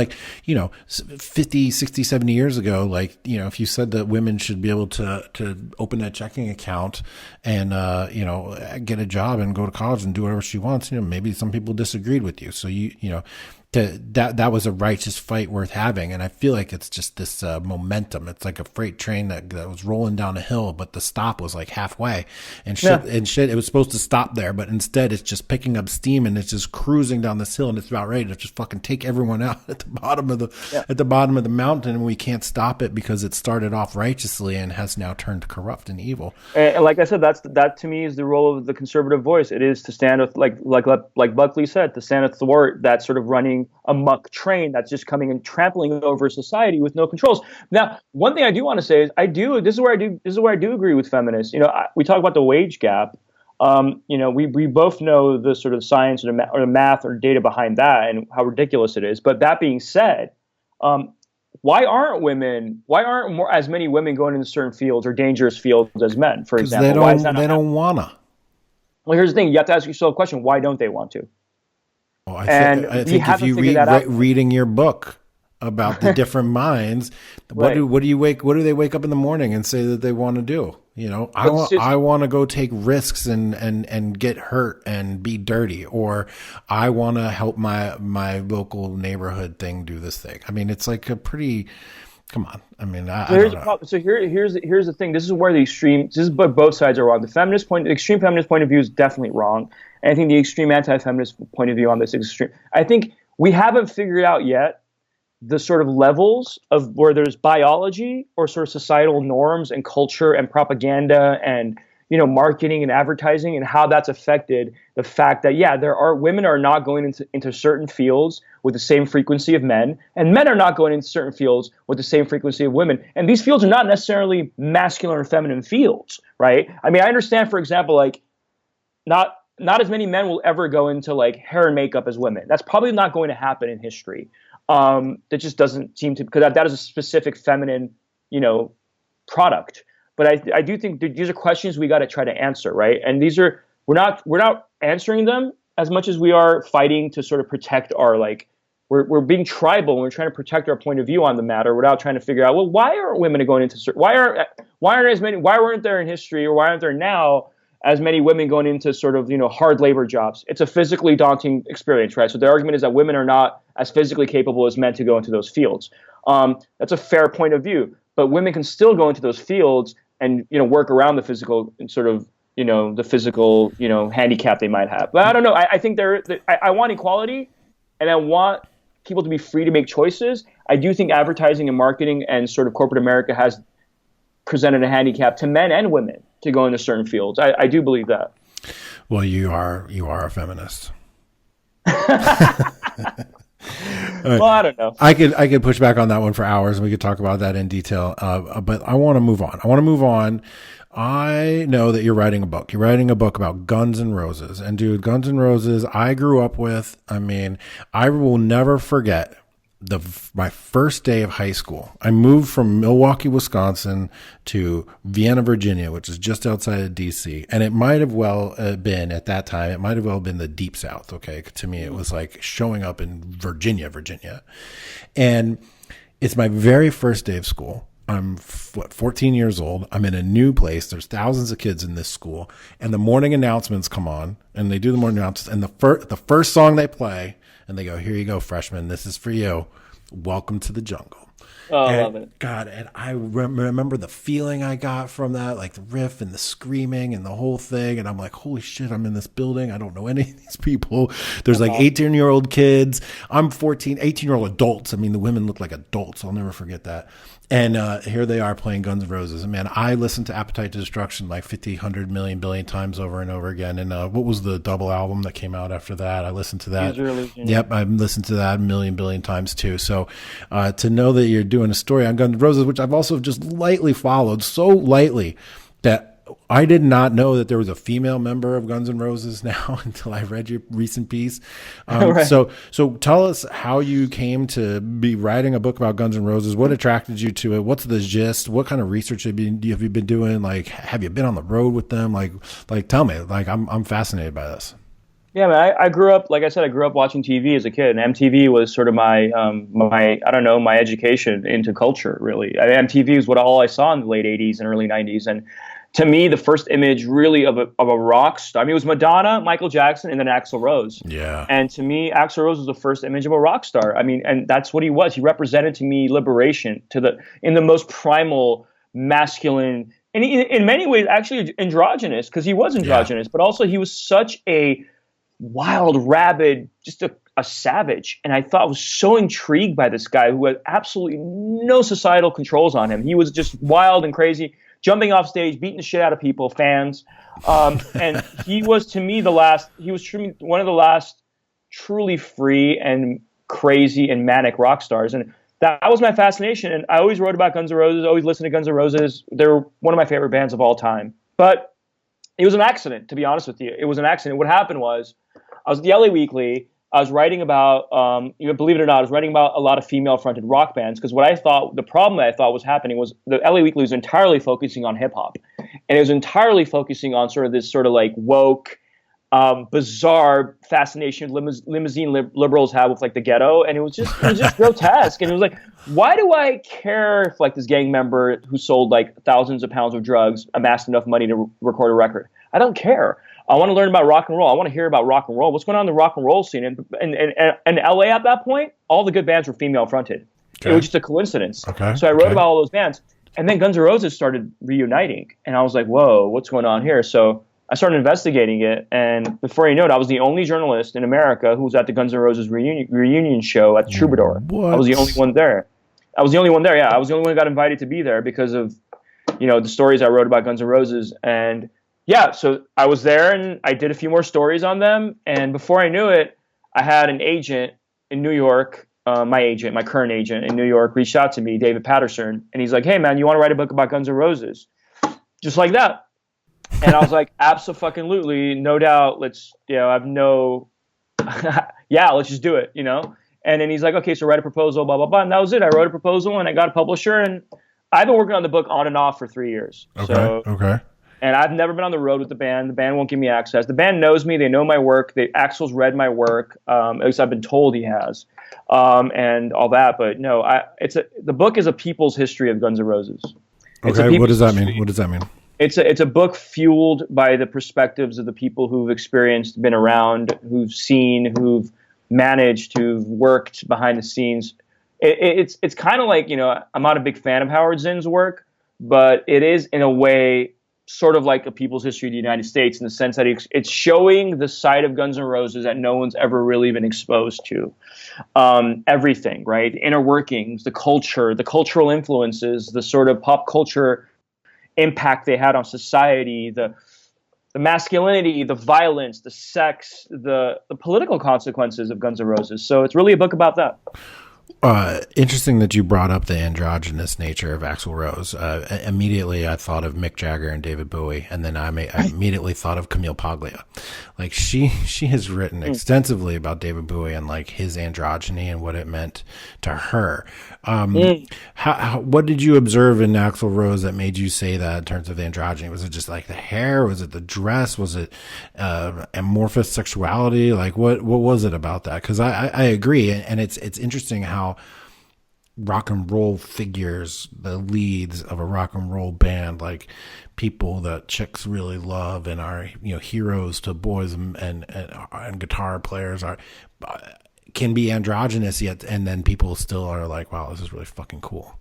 50, 60, 70 years ago, if you said that women should be able to open a checking account and, get a job and go to college and do whatever she wants, maybe some people disagreed with you. So, that was a righteous fight worth having. And I feel like it's just this momentum. It's like a freight train that was rolling down a hill, but the stop was like halfway and shit. It was supposed to stop there, but instead it's just picking up steam and it's just cruising down this hill and it's about ready to just fucking take everyone out at the bottom of the mountain. And we can't stop it because it started off righteously and has now turned corrupt and evil. And like I said, that to me is the role of the conservative voice. It is to stand with, like Buckley said, to stand athwart that sort of running amok train that's just coming and trampling over society with no controls. Now, one thing I do want to say is this is where I do agree with feminists. We talk about the wage gap. We both know the sort of science or the math or data behind that and how ridiculous it is. But that being said, why aren't more as many women going into certain fields or dangerous fields as men, for example? They don't wanna. Well, here's the thing: you have to ask yourself a question: why don't they want to? Well, I think if you reading your book about the different minds, what do they wake up in the morning and say that they want to do? I want to go take risks and get hurt and be dirty, or I want to help my local neighborhood thing do this thing. I mean, it's like a pretty. Come on. I mean, I don't know. So here's the thing. This is where both sides are wrong. The extreme feminist point of view is definitely wrong. And I think the extreme anti-feminist point of view on this is extreme. I think we haven't figured out yet the sort of levels of where there's biology or sort of societal norms and culture and propaganda and, marketing and advertising and how that's affected the fact that, women are not going into certain fields with the same frequency of men, and men are not going into certain fields with the same frequency of women. And these fields are not necessarily masculine or feminine fields, right? I mean, I understand, for example, not as many men will ever go into hair and makeup as women. That's probably not going to happen in history. That just doesn't seem to, because that is a specific feminine, product. But I do think these are questions we got to try to answer, right? And we're not answering them as much as we are fighting to sort of protect our we're being tribal and we're trying to protect our point of view on the matter without trying to figure out, well, why aren't women going into why weren't there in history, or why aren't there now as many women going into sort of hard labor jobs? It's a physically daunting experience, right? So the argument is that women are not as physically capable as men to go into those fields. That's a fair point of view, but women can still go into those fields and work around the physical sort of the physical handicap they might have. But I don't know. I think I want equality, and I want people to be free to make choices. I do think advertising and marketing and sort of corporate America has presented a handicap to men and women to go into certain fields. I do believe that. Well, you are a feminist. Well, I don't know. I could push back on that one for hours, and we could talk about that in detail. But I want to move on. I know that you're writing a book. You're writing a book about Guns N' Roses. And dude, Guns N' Roses, I grew up with. I mean, I will never forget my first day of high school. I moved from Milwaukee, Wisconsin to Vienna, Virginia, which is just outside of DC. And it might have well been at that time, it might have well been the deep South. Okay. To me, it was like showing up in Virginia. And it's my very first day of school. I'm 14 years old. I'm in a new place. There's thousands of kids in this school, and the morning announcements come on, and they do the morning announcements, and the first song they play, and they go, "Here you go, freshman. This is for you. Welcome to the jungle." Oh, I love it. God, and I remember the feeling I got from that, like the riff and the screaming and the whole thing. And I'm like, holy shit, I'm in this building. I don't know any of these people. There's like 18-year-old kids. I'm 14, 18-year-old adults. I mean, the women look like adults. I'll never forget that. And here they are playing Guns N' Roses. And man, I listened to Appetite to Destruction like 50, 100 million, billion times over and over again. And what was the double album that came out after that? I listened to that. Yep, I've listened to that a million, billion times too. So to know that you're doing a story on Guns N' Roses, which I've also just lightly followed, so lightly that I did not know that there was a female member of Guns N' Roses now until I read your recent piece. Right. So tell us how you came to be writing a book about Guns N' Roses. What attracted you to it? What's the gist? What kind of research have you been doing? Like, have you been on the road with them? Like tell me. Like, I'm fascinated by this. Yeah, man, I grew up, like I said, I grew up watching TV as a kid, and MTV was sort of my I don't know, my education into culture, really. MTV was all I saw in the late 80s and early 90s. And to me, the first image really of a rock star, I mean, it was Madonna, Michael Jackson, and then Axl Rose. Yeah. And to me, Axl Rose was the first image of a rock star. I mean, and that's what he was. He represented to me liberation in the most primal, masculine, and in many ways, actually androgynous, because he was androgynous, but also he was such a wild, rabid, just a savage. And I was so intrigued by this guy who had absolutely no societal controls on him. He was just wild and crazy, jumping off stage, beating the shit out of people, fans. And he was, to me, one of the last truly free and crazy and manic rock stars. And that was my fascination. And I always wrote about Guns N' Roses, always listened to Guns N' Roses. They're one of my favorite bands of all time. But it was an accident, to be honest with you. It was an accident. What happened was, I was at the LA Weekly. I was writing about, believe it or not, I was writing about a lot of female-fronted rock bands, because the problem that I thought was happening was the LA Weekly was entirely focusing on hip-hop. And it was entirely focusing on sort of this sort of like woke, bizarre fascination limousine liberals have with like the ghetto. And it was just grotesque. And it was like, why do I care if like this gang member who sold like thousands of pounds of drugs amassed enough money to record a record? I don't care. I want to learn about rock and roll. I want to hear about rock and roll. What's going on in the rock and roll scene? And LA at that point, all the good bands were female fronted. Okay. It was just a coincidence. Okay. So I wrote about all those bands. And then Guns N' Roses started reuniting. And I was like, whoa, what's going on here? So I started investigating it. And before you know it, I was the only journalist in America who was at the Guns N' Roses reunion show at Troubadour. What? I was the only one there. Yeah. I was the only one who got invited to be there because of, the stories I wrote about Guns N' Roses. And yeah, so I was there and I did a few more stories on them. And before I knew it, I had an agent in New York, my current agent in New York, reached out to me, David Patterson. And he's like, hey, man, you want to write a book about Guns N' Roses? Just like that. And I was like, absolutely, no doubt. Let's just do it, And then he's like, okay, so write a proposal, blah, blah, blah. And that was it. I wrote a proposal and I got a publisher. And I've been working on the book on and off for 3 years. Okay. And I've never been on the road with the band. The band won't give me access. The band knows me. They know my work. Axl's read my work. At least I've been told he has, and all that. But no, the book is a people's history of Guns N' Roses. Okay, what does that mean? It's a book fueled by the perspectives of the people who've experienced, been around, who've seen, who've managed, who've worked behind the scenes. It's kind of like, I'm not a big fan of Howard Zinn's work, but it is in a way sort of like a people's history of the United States, in the sense that it's showing the side of Guns N' Roses that no one's ever really been exposed to. Everything, right? The inner workings, the culture, the cultural influences, the sort of pop culture impact they had on society, the masculinity, the violence, the sex, the political consequences of Guns N' Roses. So it's really a book about that. Interesting that you brought up the androgynous nature of Axl Rose. Immediately, I thought of Mick Jagger and David Bowie, and then I immediately thought of Camille Paglia. Like she has written extensively about David Bowie and like his androgyny and what it meant to her. What did you observe in Axl Rose that made you say that in terms of androgyny? Was it just like the hair? Was it the dress? Was it amorphous sexuality? Like what was it about that? Because I agree, and it's interesting how rock and roll figures, the leads of a rock and roll band, like people that chicks really love and are heroes to boys and guitar players can be androgynous yet, and then people still are like, wow, this is really fucking cool.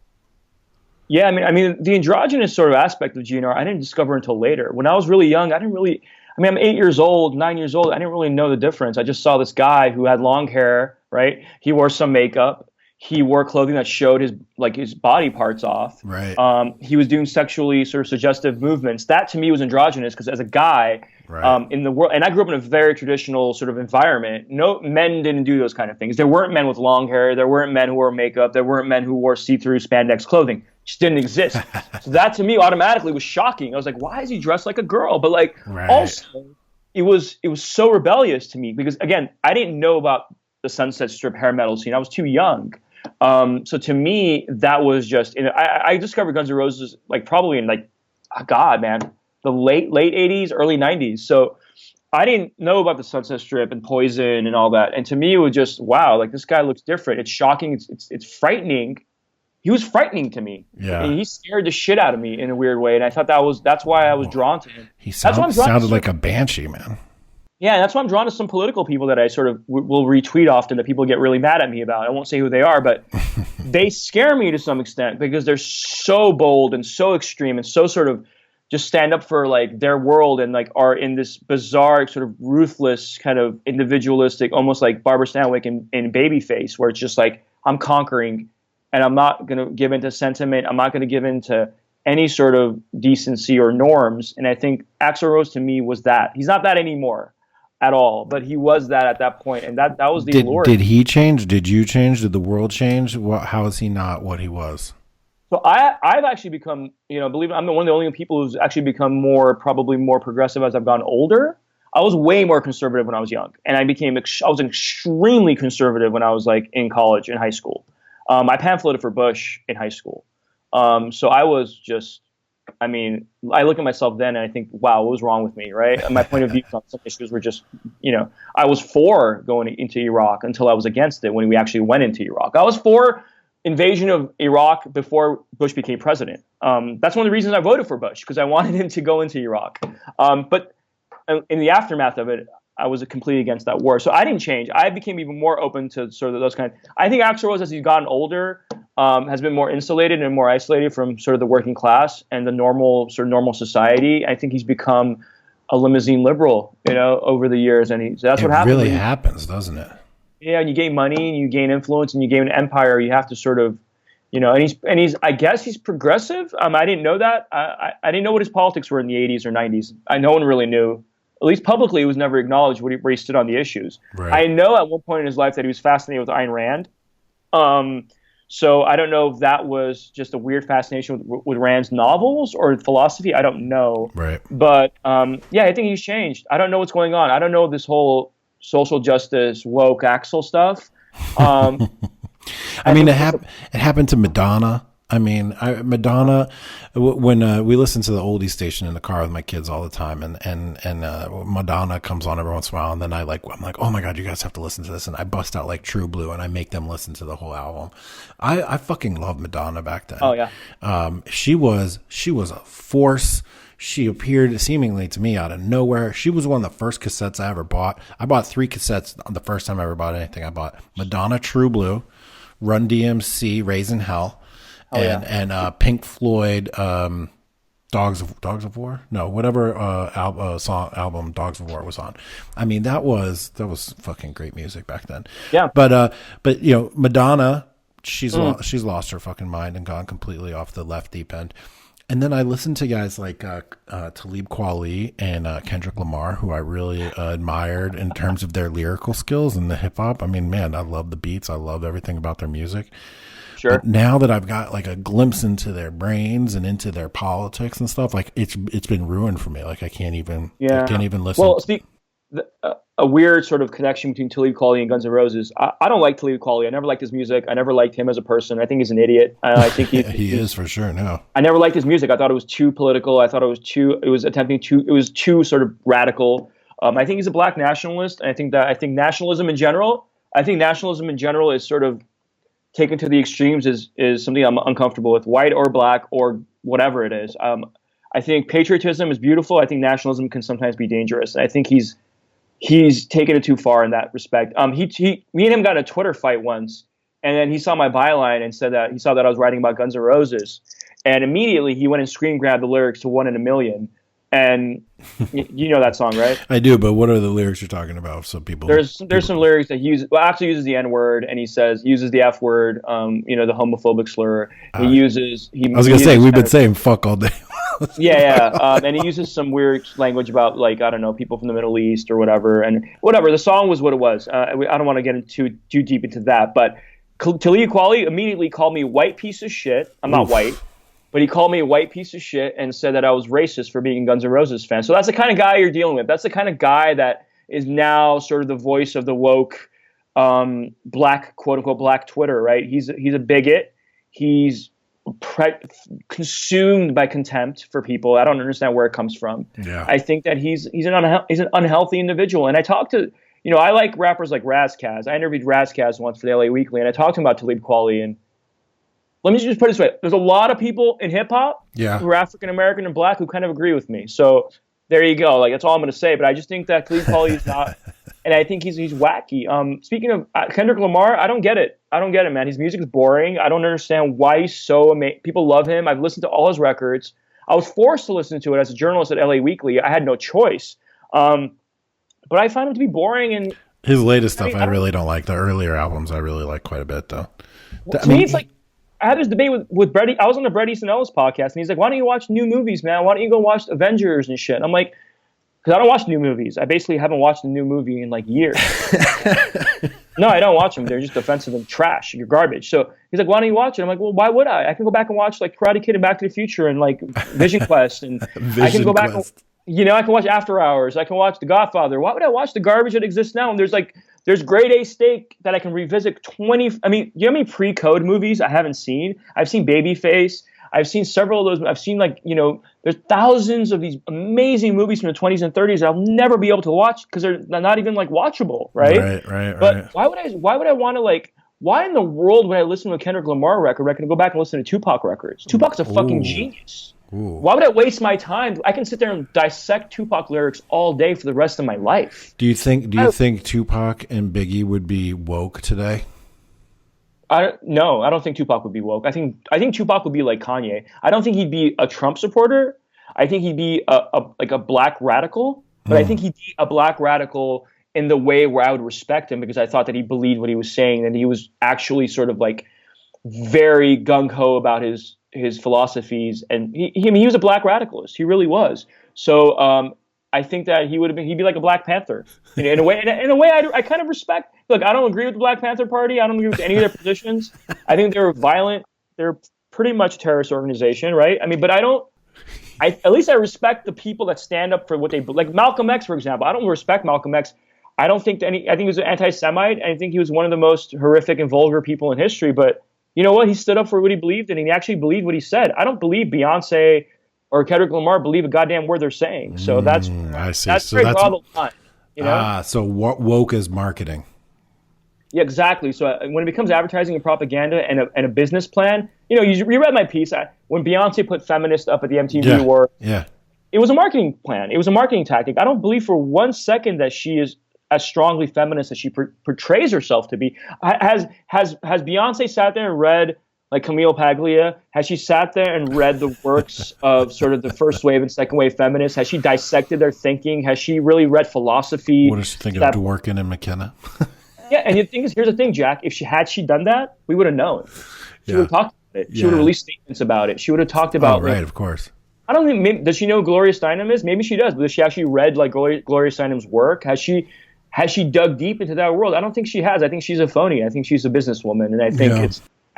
Yeah, I mean the androgynous sort of aspect of GNR I didn't discover until later. When I was really young, I'm 8 years old, 9 years old. I didn't really know the difference. I just saw this guy who had long hair, right? He wore some makeup. He wore clothing that showed his body parts off. Right. He was doing sexually sort of suggestive movements. That to me was androgynous, because as a guy, right. In the world, and I grew up in a very traditional sort of environment. No, men didn't do those kind of things. There weren't men with long hair. There weren't men who wore makeup. There weren't men who wore see-through spandex clothing. just didn't exist. So that to me automatically was shocking. I was like, why is he dressed like a girl? But like also it was so rebellious to me because again, I didn't know about the Sunset Strip hair metal scene. I was too young. So to me, that was just, I discovered Guns N' Roses like probably in like, God, man, the late 80s, early 90s. So I didn't know about the Sunset Strip and Poison and all that. And to me, it was just, wow, like this guy looks different. It's shocking. It's frightening. He was frightening to me. Yeah. And he scared the shit out of me in a weird way. And I thought that's why I was drawn to him. He sounded like a banshee, man. Yeah, that's why I'm drawn to some political people that I sort of will retweet often that people get really mad at me about. I won't say who they are, but they scare me to some extent because they're so bold and so extreme and so sort of just stand up for like their world and like are in this bizarre sort of ruthless kind of individualistic, almost like Barbara Stanwyck in Babyface, where it's just like I'm conquering and I'm not going to give in to sentiment. I'm not going to give in to any sort of decency or norms. And I think Axl Rose to me was that. He's not that anymore at all, but he was that at that point, and that was the allure. Did he change? Did you change? Did the world change? How is he not what he was? So I've actually become, believe it, I'm one of the only people who's actually become probably more progressive as I've gotten older. I was way more conservative when I was young, and I was extremely conservative when I was like in college, in high school. I pamphleted for Bush in high school, so I was just. I mean, I look at myself then and I think, wow, what was wrong with me, right? And my point of view on some issues were just, I was for going into Iraq until I was against it when we actually went into Iraq. I was for invasion of Iraq before Bush became president. That's one of the reasons I voted for Bush, because I wanted him to go into Iraq. But in the aftermath of it, I was completely against that war. So I didn't change. I became even more open to sort of those kind of, I think Axl Rose, as he's gotten older, has been more insulated and more isolated from sort of the working class and the normal society. I think he's become a limousine liberal, over the years. And that's what happens. It really happens, doesn't it? Yeah. And you gain money and you gain influence and you gain an empire. You have to sort of, and he's, I guess he's progressive. I didn't know that. I didn't know what his politics were in the 80s or 90s. No one really knew. At least publicly, it was never acknowledged where he stood on the issues. Right. I know at one point in his life that he was fascinated with Ayn Rand. So I don't know if that was just a weird fascination with Rand's novels or philosophy. I don't know. Right. But I think he's changed. I don't know what's going on. I don't know this whole social justice, woke Axl stuff. I mean, it happened to Madonna. I mean, Madonna, when we listen to the oldie station in the car with my kids all the time, and Madonna comes on every once in a while, and then I'm like, oh my God, you guys have to listen to this, and I bust out like True Blue, and I make them listen to the whole album. I fucking loved Madonna back then. Oh yeah. She was a force. She appeared seemingly to me out of nowhere. She was one of the first cassettes I ever bought. I bought 3 cassettes the first time I ever bought anything. I bought Madonna, True Blue, Run DMC, Raising Hell. And Pink Floyd, Dogs of War? No, whatever album Dogs of War was on. I mean, that was fucking great music back then. Yeah. But Madonna, she's lost her fucking mind and gone completely off the left deep end. And then I listened to guys like Talib Kweli and Kendrick Lamar, who I really admired in terms of their lyrical skills and the hip hop. I mean, man, I love the beats. I love everything about their music. Sure. But now that I've got like a glimpse into their brains and into their politics and stuff, like it's been ruined for me. Like I can't even listen. Well, a weird sort of connection between Talib Kweli and Guns N' Roses. I don't like Talib Kweli. I never liked his music. I never liked him as a person. I think he's an idiot. I think he is for sure. No, I never liked his music. I thought it was too political. I thought it was too sort of radical. I think he's a black nationalist. And I think nationalism in general is sort of taken to the extremes is something I'm uncomfortable with, white or black or whatever it is. I think patriotism is beautiful. I think nationalism can sometimes be dangerous. And I think he's taken it too far in that respect. Me and him got in a Twitter fight once, and then he saw my byline and said that he saw that I was writing about Guns N' Roses, and immediately he went and screen grabbed the lyrics to "One in a Million." And you know that song, right? I do, but what are the lyrics you're talking about? So there's some lyrics that he uses the N word, and uses the F word, the homophobic slur. I was gonna say we've been saying fuck all day. And he uses some weird language about like I don't know people from the Middle East or whatever, and whatever. The song was what it was. I don't want to get into too deep into that, but Talib Kweli immediately called me white piece of shit. I'm not white. but he called me a white piece of shit and said that I was racist for being a Guns N' Roses fan. So that's the kind of guy you're dealing with. That's the kind of guy that is now sort of the voice of the woke, black, quote unquote, black Twitter, right? He's a bigot. He's consumed by contempt for people. I don't understand where it comes from. Yeah. I think that he's an unhealthy individual. And I talked to, I like rappers like Razkaz. I interviewed Razkaz once for the LA Weekly, and I talked to him about Talib Kweli. And let me just put it this way: there's a lot of people in hip hop who are African American and black who kind of agree with me. So there you go. Like, that's all I'm going to say. But I just think that Talib Kweli is not, and I think he's wacky. Speaking of Kendrick Lamar, I don't get it. I don't get it, man. His music is boring. I don't understand why he's so amazing. People love him. I've listened to all his records. I was forced to listen to it as a journalist at LA Weekly. I had no choice. But I find him to be boring. And his latest stuff I really don't like. The earlier albums I really like quite a bit, though. To me, it's like, I had this debate with Brett. I was on the Bret Easton Ellis podcast, and he's like, "Why don't you watch new movies, man? Why don't you go watch Avengers and shit?" And I'm like, because I don't watch new movies. I basically haven't watched a new movie in like years. No, I don't watch them. They're just offensive and trash. You're garbage. So he's like, "Why don't you watch it?" I'm like, "Well, why would I? I can go back and watch like Karate Kid and Back to the Future and like Vision Quest, and I can go back and, I can watch After Hours. I can watch The Godfather. Why would I watch the garbage that exists now?" And there's grade A steak that I can revisit 20. I mean, you know how many pre-code movies I haven't seen? I've seen Babyface. I've seen several of those. I've seen there's thousands of these amazing movies from the 20s and 30s that I'll never be able to watch because they're not even like watchable, right? Right. But why would I want to why in the world would I listen to a Kendrick Lamar record? I can go back and listen to Tupac records. Tupac's a fucking genius. Ooh. Why would I waste my time? I can sit there and dissect Tupac lyrics all day for the rest of my life. Do you think Tupac and Biggie would be woke today? No, I don't think Tupac would be woke. I think Tupac would be like Kanye. I don't think he'd be a Trump supporter. I think he'd be a black radical. But I think he'd be a black radical in the way where I would respect him because I thought that he believed what he was saying and he was actually sort of like very gung-ho about his philosophies, and he was a black radicalist. He really was. So I think that he'd be like a Black Panther in a way. In a way, I kind of respect. Look, I don't agree with the Black Panther Party. I don't agree with any of their positions. I think they're violent. They're pretty much a terrorist organization, right? I mean, but at least I respect the people that stand up for what they like. Malcolm X, for example. I don't respect Malcolm X. I think he was an anti-Semite. I think he was one of the most horrific and vulgar people in history, but you know what? He stood up for what he believed in, and he actually believed what he said. I don't believe Beyonce or Kendrick Lamar believe a goddamn word they're saying. So that's I see. That's so very that's broad of the line, you know? So woke is marketing. Yeah, exactly. So when it becomes advertising and propaganda and a business plan, you read my piece. When Beyonce put feminist up at the MTV Award, it was a marketing plan. It was a marketing tactic. I don't believe for one second that she is as strongly feminist as she portrays herself to be. Has Beyonce sat there and read like Camille Paglia? Has she sat there and read the works of sort of the first wave and second wave feminists? Has she dissected their thinking? Has she really read philosophy? What does she think of Dworkin and McKenna? Yeah, and here's the thing, Jack. If she done that, we would have known. She would have talked about it. She would have released statements about it. She would have talked about. Oh, right, of course. I don't think. Maybe, does she know who Gloria Steinem is? Maybe she does. But does she actually read like Gloria Steinem's work? Has she dug deep into that world? I don't think she has. I think she's a phony. I think she's a businesswoman, and I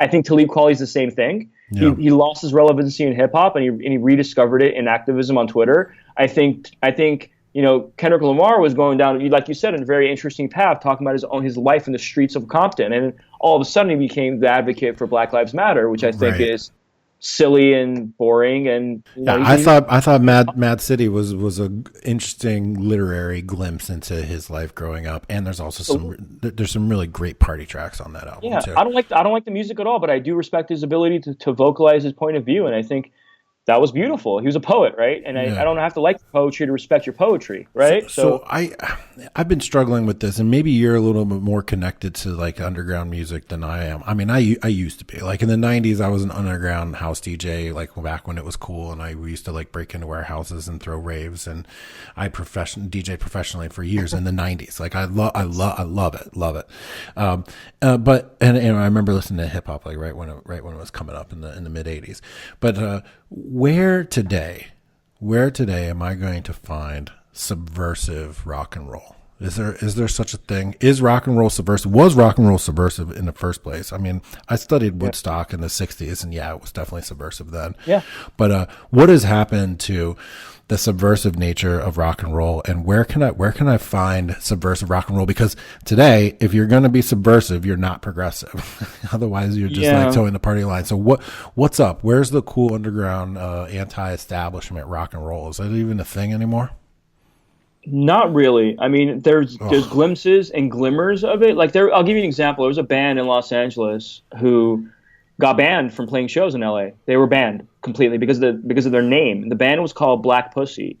think Talib Kweli's the same thing. Yeah. He lost his relevancy in hip hop, and he rediscovered it in activism on Twitter. I think Kendrick Lamar was going down, like you said, in a very interesting path, talking about his life in the streets of Compton, and all of a sudden he became the advocate for Black Lives Matter, which I think is silly and boring. And I thought Mad City was a interesting literary glimpse into his life growing up, and there's also some really great party tracks on that album too. I don't like the music at all, but I do respect his ability to vocalize his point of view, and I think that was beautiful. He was a poet, right? And I don't have to like poetry to respect your poetry, right? So I've been struggling with this, and maybe you're a little bit more connected to like underground music than I am. I mean, I used to be. Like in the 90s, I was an underground house DJ, like back when it was cool, and we used to like break into warehouses and throw raves, and I DJ professionally for years in the 90s. Like I love it. But I remember listening to hip hop like right when it was coming up in the mid 80s. But where today am I going to find subversive rock and roll? Is there such a thing? Is rock and roll subversive? Was rock and roll subversive in the first place? I mean, I studied Woodstock in the 60s, and yeah, it was definitely subversive then. Yeah. But what has happened to the subversive nature of rock and roll, and where can I find subversive rock and roll? Because today, if you're going to be subversive, you're not progressive. Otherwise, you're just like towing the party line. So what's up? Where's the cool underground anti-establishment rock and roll? Is that even a thing anymore? Not really. I mean, there's glimpses and glimmers of it. Like I'll give you an example. There was a band in Los Angeles who got banned from playing shows in LA. They were banned completely because of their name. The band was called Black Pussy,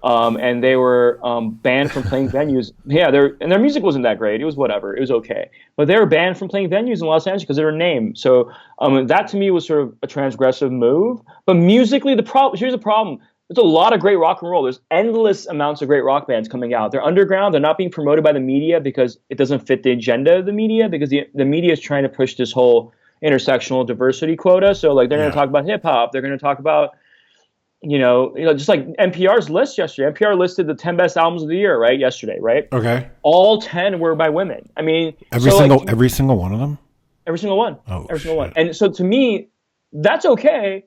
and they were banned from playing venues. Yeah, their music wasn't that great. It was whatever. It was okay, but they were banned from playing venues in Los Angeles because of their name. So that to me was sort of a transgressive move. But musically, here's the problem. There's a lot of great rock and roll. There's endless amounts of great rock bands coming out. They're underground. They're not being promoted by the media because it doesn't fit the agenda of the media, because the media is trying to push this whole intersectional diversity quota. So like they're going to talk about hip hop. They're going to talk about, just like NPR's list yesterday. NPR listed the 10 best albums of the year, right? Yesterday, right? Okay. All 10 were by women. I mean, every single one of them? Every single one. Oh, every single one. And so to me, that's okay.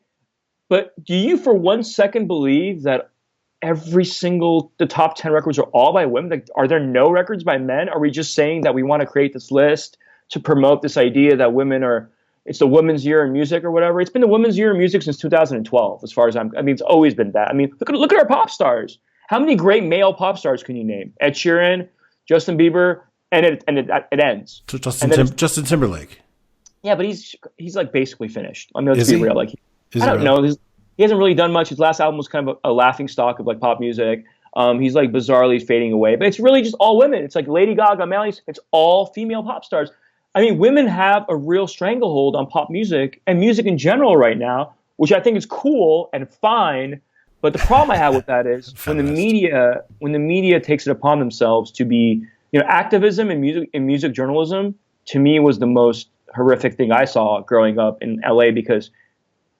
But do you for 1 second believe that the top 10 records are all by women? Like, are there no records by men? Are we just saying that we want to create this list to promote this idea that it's the women's year in music or whatever? It's been the women's year in music since 2012, as far as it's always been that. I mean, look at our pop stars. How many great male pop stars can you name? Ed Sheeran, Justin Bieber, and it ends. So Justin Timberlake. Yeah, but he's like basically finished. I mean, let's be real. Like, I don't know. He hasn't really done much. His last album was kind of a laughing stock of like pop music. He's like bizarrely fading away, but it's really just all women. It's like Lady Gaga, Miley. It's all female pop stars. I mean, women have a real stranglehold on pop music and music in general right now, which I think is cool and fine. But the problem I have with that is when the media takes it upon themselves to be, activism and music journalism, to me was the most horrific thing I saw growing up in LA, because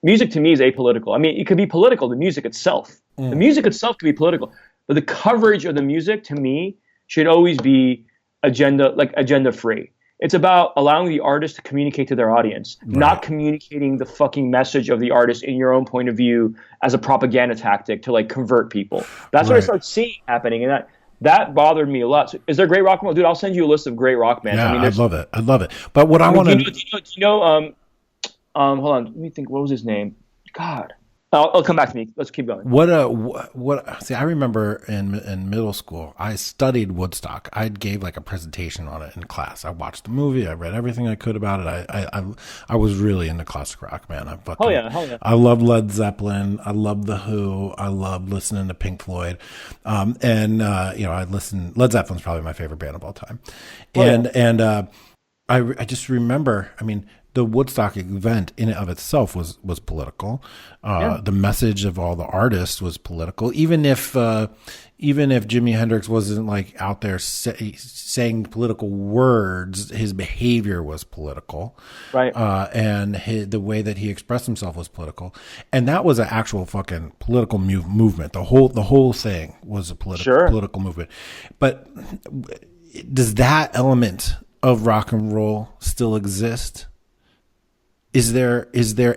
music to me is apolitical. I mean, it could be political, the music itself. The music itself could be political. But the coverage of the music, to me, should always be agenda free. It's about allowing the artist to communicate to their audience, not communicating the fucking message of the artist in your own point of view as a propaganda tactic to like convert people. That's what I started seeing happening, and that bothered me a lot. So, is there great rock and roll? Dude, I'll send you a list of great rock bands. Yeah, I'd love it. But what I want to... hold on, let me think. What was his name? God, I'll come back to me. Let's keep going. See, I remember in middle school, I studied Woodstock. I gave like a presentation on it in class. I watched the movie. I read everything I could about it. I was really into classic rock, man. Hell yeah. I love Led Zeppelin. I love The Who. I love listening to Pink Floyd. Led Zeppelin's probably my favorite band of all time. I just remember, I mean, the Woodstock event in and of itself was political. The message of all the artists was political. Even if Jimi Hendrix wasn't like out there saying political words, his behavior was political. Right. And the way that he expressed himself was political. And that was an actual fucking political movement. The whole thing was a political movement. But does that element of rock and roll still exist? Is there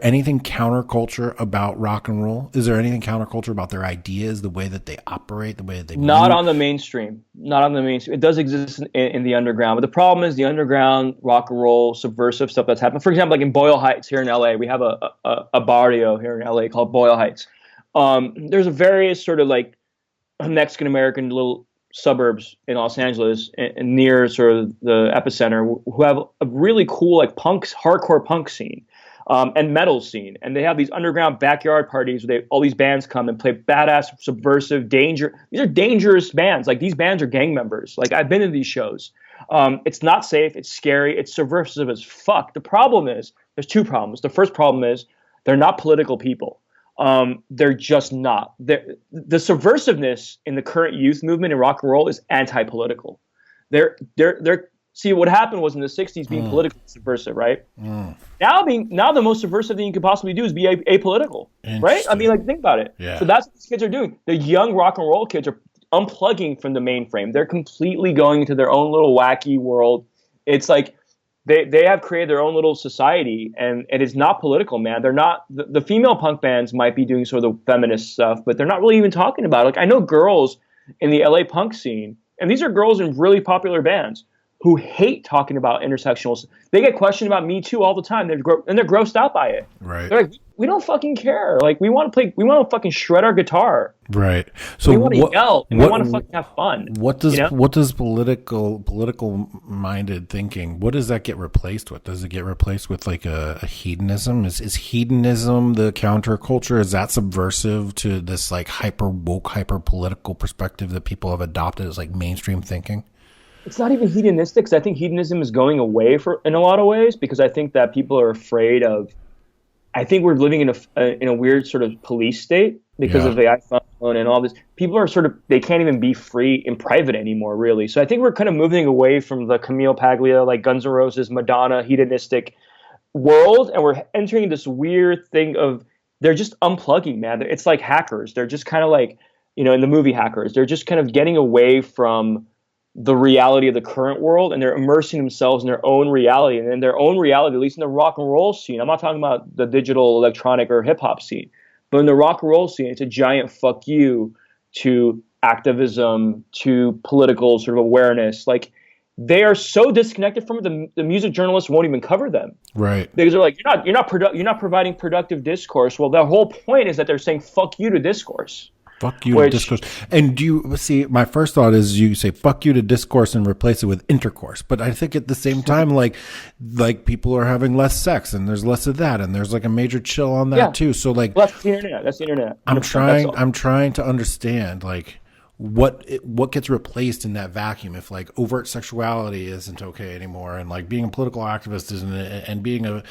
anything counterculture about rock and roll? Is there anything counterculture about their ideas, the way that they operate, the way that they move? Not on the mainstream. It does exist in the underground, but the problem is the underground rock and roll subversive stuff that's happened. For example, like in Boyle Heights here in LA, we have a barrio here in LA called Boyle Heights. There's a various sort of like Mexican American little suburbs in Los Angeles and near sort of the epicenter who have a really cool like hardcore punk scene and metal scene, and they have these underground backyard parties where all these bands come and play badass subversive these are dangerous bands. Like, these bands are gang members. Like, I've been to these shows. It's not safe, it's scary, it's subversive as fuck. The problem is there's two problems. The first problem is they're not political people. They're just not. The subversiveness in the current youth movement in rock and roll is anti-political. They're see, what happened was in the 60s being politically subversive, right? Now the most subversive thing you could possibly do is be apolitical, right? I mean, like, think about it. Yeah. So that's what these kids are doing. The young rock and roll kids unplugging from the mainframe. They're completely going into their own little wacky world. It's like they have created their own little society, and it is not political, man. They're not the female punk bands might be doing sort of the feminist stuff, but they're not really even talking about it. Like I know girls in the LA punk scene, and these are girls in really popular bands who hate talking about intersectionals. They get questioned about Me Too all the time. They're grossed out by it. Right. They're like, we don't fucking care. Like we want to fucking shred our guitar. Right. So we want to yell and we want to fucking have fun. What does political minded thinking, what does that get replaced with? Does it get replaced with like a hedonism? Is hedonism the counterculture? Is that subversive to this like hyper woke, hyper political perspective that people have adopted as like mainstream thinking? It's not even hedonistic, because I think hedonism is going away in a lot of ways, because I think that people are afraid of. I think we're living in a weird sort of police state because of the iPhone and all this. People are they can't even be free in private anymore, really. So I think we're kind of moving away from the Camille Paglia, like Guns N' Roses, Madonna, hedonistic world, and we're entering this weird thing of they're just unplugging, man. It's like hackers. They're just kind of like, in the movie Hackers, they're just kind of getting away from the reality of the current world, and they're immersing themselves in their own reality. And in their own reality, at least in the rock and roll scene, I'm not talking about the digital, electronic, or hip hop scene, but in the rock and roll scene, it's a giant fuck you to activism, to political sort of awareness. Like they are so disconnected from it, the music journalists won't even cover them. Right. Because they're like, you're not providing productive discourse. Well, the whole point is that they're saying fuck you to discourse. Fuck you to discourse. And do you see, my first thought is you say fuck you to discourse and replace it with intercourse. But I think at the same time, like people are having less sex and there's less of that. And there's like a major chill on that too. So like, well, that's the internet. That's the internet. I'm trying to understand like what gets replaced in that vacuum if like overt sexuality isn't okay anymore. And like being a political activist isn't, and being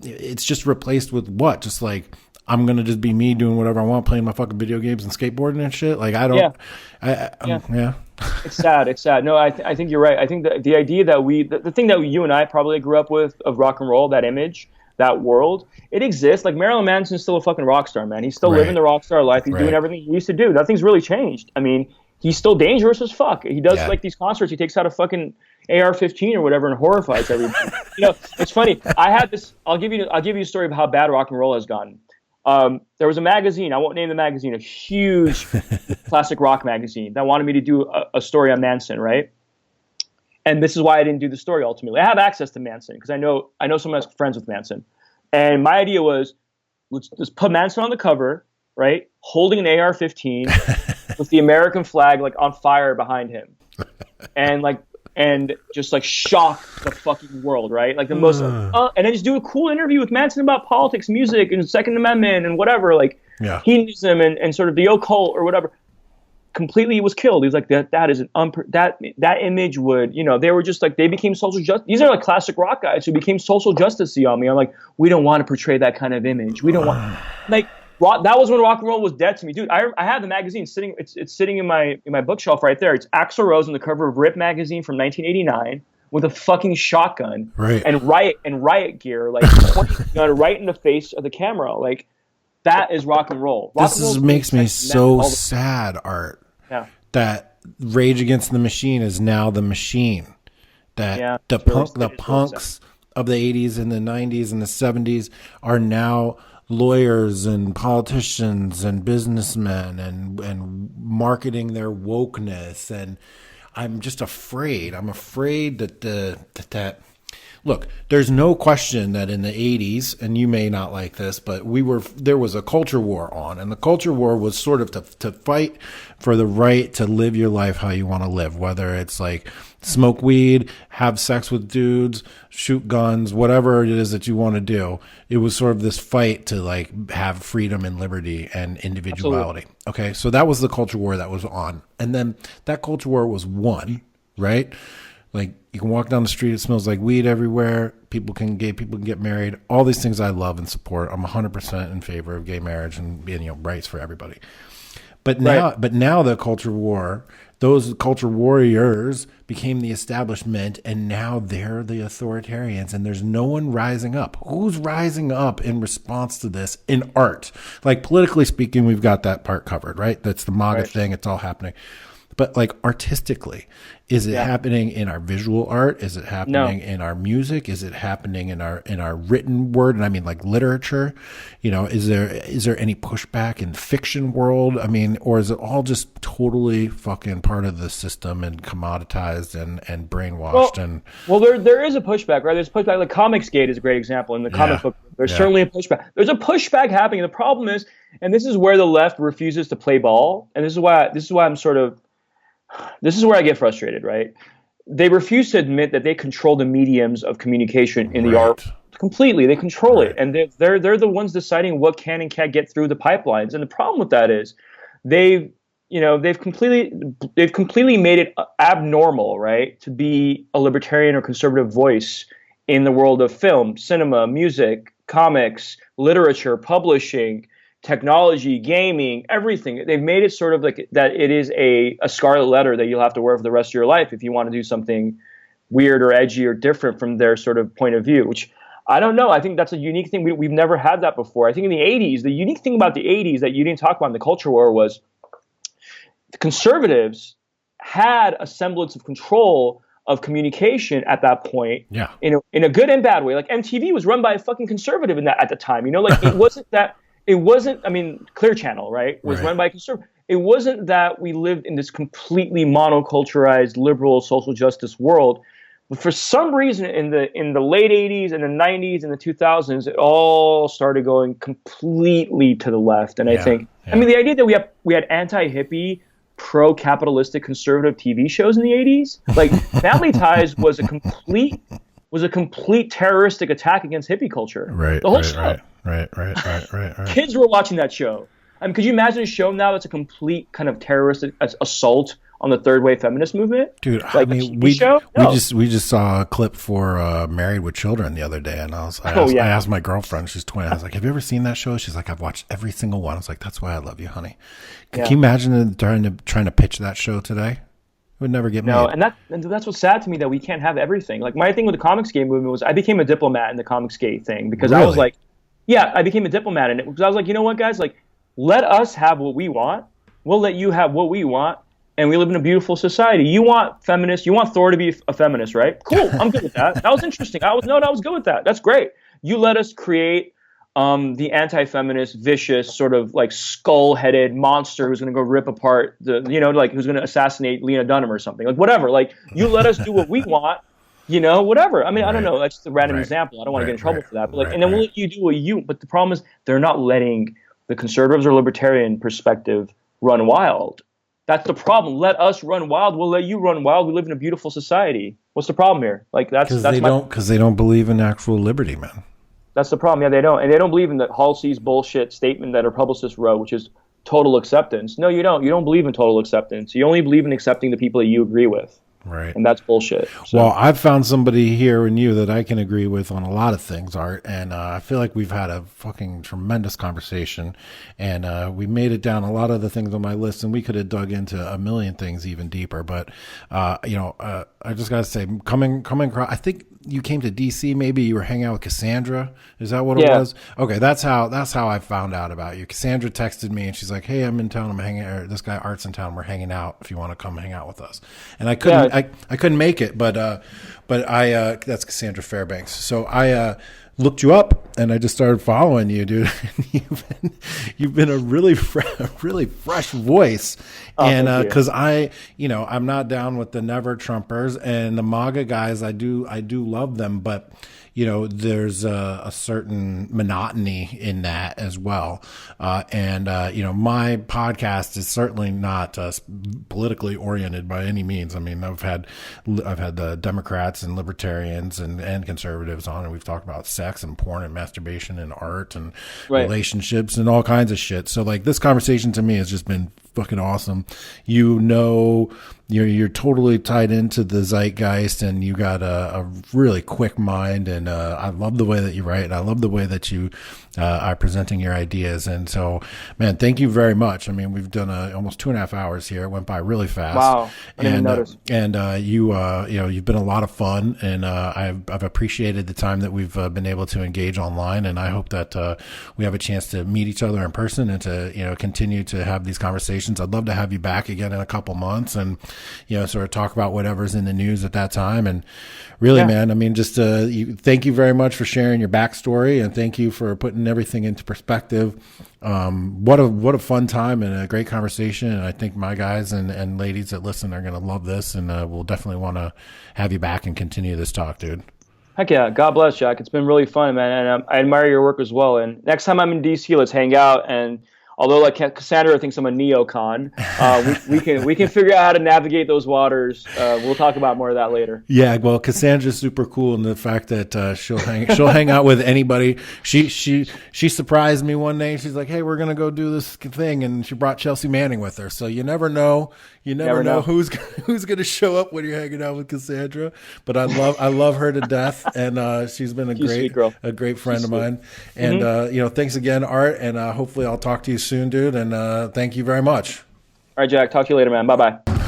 it's just replaced with what? Just like, I'm going to just be me doing whatever I want, playing my fucking video games and skateboarding and shit. Like, I don't, It's sad. It's sad. No, I think you're right. I think that the idea that the thing that you and I probably grew up with of rock and roll, that image, that world, it exists. Like Marilyn Manson's still a fucking rock star, man. He's still living the rock star life. He's doing everything he used to do. Nothing's really changed. I mean, he's still dangerous as fuck. He does like these concerts. He takes out a fucking AR-15 or whatever and horrifies everybody. It's funny. I had this. I'll give you a story of how bad rock and roll has gotten. There was a magazine, I won't name the magazine, a huge classic rock magazine that wanted me to do a story on Manson, right? And this is why I didn't do the story ultimately. I have access to Manson because I know someone that's friends with Manson. And my idea was, let's just put Manson on the cover, right? Holding an AR-15 with the American flag like on fire behind him. And just like shock the fucking world, right? Like the most, and then just do a cool interview with Manson about politics, music, and Second Amendment, and whatever, like hedonism and sort of the occult or whatever. Completely was killed. He was like that is that image would, they were just like, they became social justice. These are like classic rock guys who became social justice-y on me. I'm like, we don't want to portray that kind of image. We don't want like. That was when rock and roll was dead to me, dude. I have the magazine sitting. It's sitting in my bookshelf right there. It's Axl Rose on the cover of Rip magazine from 1989 with a fucking shotgun and riot gear, like pointing the gun right in the face of the camera. Like that is rock and roll. This makes me so sad, Art. Yeah. That Rage Against the Machine is now the machine. That the punks of the 80s and the 90s and the 70s are now lawyers and politicians and businessmen and marketing their wokeness. And I'm just afraid. I'm afraid that look, there's no question that in the 80s, and you may not like this, but there was a culture war on, and the culture war was sort of to fight for the right to live your life how you want to live, whether it's like smoke weed, have sex with dudes, shoot guns, whatever it is that you want to do. It was sort of this fight to like have freedom and liberty and individuality. Absolutely. Okay. So that was the culture war that was on. And then that culture war was won, right? Like you can walk down the street, it smells like weed everywhere. Gay people can get married. All these things I love and support. I'm 100% in favor of gay marriage and rights for everybody. But now the culture war those culture warriors became the establishment, and now they're the authoritarians, and there's no one rising up. Who's rising up in response to this in art? Like, politically speaking, we've got that part covered, right? That's the MAGA thing. It's all happening. But like artistically, is it happening in our visual art? Is it happening in our music? Is it happening in our written word? And I mean, like, literature. You know, is there any pushback in fiction world? I mean, or is it all just totally fucking part of the system and commoditized and brainwashed? Well, there is a pushback, right? There's pushback. Like Comicsgate is a great example in the comic book. There's certainly a pushback. There's a pushback happening. The problem is, and this is where the left refuses to play ball, and this is why I'm sort of. This is where I get frustrated, right? They refuse to admit that they control the mediums of communication in the art completely. They control it, and they're the ones deciding what can and can't get through the pipelines. And the problem with that is they've completely made it abnormal, right, to be a libertarian or conservative voice in the world of film, cinema, music, comics, literature, publishing, technology, gaming, everything. They've made it sort of like that it is a scarlet letter that you'll have to wear for the rest of your life if you want to do something weird or edgy or different from their sort of point of view, which I don't know. I think that's a unique thing. We've never had that before. I think in the 80s, the unique thing about the 80s that you didn't talk about in the culture war was the conservatives had a semblance of control of communication at that point, in a good and bad way. Like MTV was run by a fucking conservative at the time. You know, like it wasn't, I mean, Clear Channel, right, was run by a conservative. It wasn't that we lived in this completely monoculturized, liberal, social justice world. But for some reason, in the late 80s and the 90s and the 2000s, it all started going completely to the left. And I think, I mean, the idea that we had anti-hippie, pro-capitalistic, conservative TV shows in the 80s, like Family Ties was a complete terroristic attack against hippie culture. Right. The whole show. Right. Kids were watching that show. I mean, could you imagine a show now that's a complete kind of terroristic assault on the third wave feminist movement? Dude, like I mean, we just saw a clip for Married with Children the other day, and I asked my girlfriend, she's 20, I was like, have you ever seen that show? She's like, I've watched every single one. I was like, that's why I love you, honey. Can you imagine trying to pitch that show today? It would never get made. No, and that's what's sad to me, that we can't have everything. Like, my thing with the Comicsgate movement was I became a diplomat in the Comicsgate thing because I was like, I became a diplomat in it because I was like, you know what, guys, like, let us have what we want. We'll let you have what we want, and we live in a beautiful society. You want feminists, you want Thor to be a feminist, right? Cool, I'm good with that. That was interesting. I was good with that. That's great. You let us create the anti-feminist, vicious, sort of like skull-headed monster who's going to go rip apart who's going to assassinate Lena Dunham or something. Like, whatever. Like, you let us do what we want. Whatever. I mean, I don't know. That's just a random example. I don't want to get in trouble for that. But and then we'll let you do what you. But the problem is they're not letting the conservatives or libertarian perspective run wild. That's the problem. Let us run wild. We'll let you run wild. We live in a beautiful society. What's the problem here? Like because they don't believe in actual liberty, man. That's the problem. Yeah, they don't, and they don't believe in that Halsey's bullshit statement that her publicist wrote, which is total acceptance. No, you don't. You don't believe in total acceptance. You only believe in accepting the people that you agree with. Right. And that's bullshit. So. Well, I've found somebody here in you that I can agree with on a lot of things, Art, and I feel like we've had a fucking tremendous conversation, and we made it down a lot of the things on my list, and we could have dug into a million things even deeper, but, I just got to say, coming across, I think you came to DC, maybe you were hanging out with Cassandra. Is that what it was? Okay. That's how I found out about you. Cassandra texted me and she's like, hey, I'm in town. I'm hanging out. This guy Art's in town. We're hanging out if you want to come hang out with us. And I couldn't make it, but I, that's Cassandra Fairbanks. So I, looked you up and I just started following you, dude. You've been a really fresh voice. And because I'm not down with the never Trumpers and the MAGA guys. I do love them, but there's a certain monotony in that as well. My podcast is certainly not politically oriented by any means. I mean, I've had the Democrats and libertarians and conservatives on, and we've talked about sex and porn and masturbation and art and relationships and all kinds of shit. So like this conversation to me has just been fucking awesome. you're totally tied into the zeitgeist, and you got a really quick mind, and I love the way that you write, and I love the way that you are presenting your ideas. And so, man, thank you very much. I mean, we've done almost 2.5 hours here. It went by really fast. Wow, I didn't even notice. And you've been a lot of fun, and I've appreciated the time that we've been able to engage online, and I hope that we have a chance to meet each other in person and to continue to have these conversations. I'd love to have you back again in a couple months, and sort of talk about whatever's in the news at that time. And really, man, I mean, just thank you very much for sharing your backstory, and thank you for putting everything into perspective. What a fun time and a great conversation. And I think my guys and ladies that listen are going to love this, and we'll definitely want to have you back and continue this talk, dude. Heck yeah. God bless, Jack. It's been really fun, man. And I admire your work as well. And next time I'm in DC, let's hang out. And although like Cassandra thinks I'm a neocon, we can figure out how to navigate those waters. We'll talk about more of that later. Yeah, well, Cassandra's super cool in the fact that she'll hang out with anybody. She surprised me one day. She's like, "Hey, we're gonna go do this thing," and she brought Chelsea Manning with her. So you never know. You never know who's gonna show up when you're hanging out with Cassandra. But I love her to death, and she's been a great friend of mine. And thanks again, Art, and hopefully I'll talk to you soon, dude. And thank you very much. All right, Jack. Talk to you later, man. Bye-bye.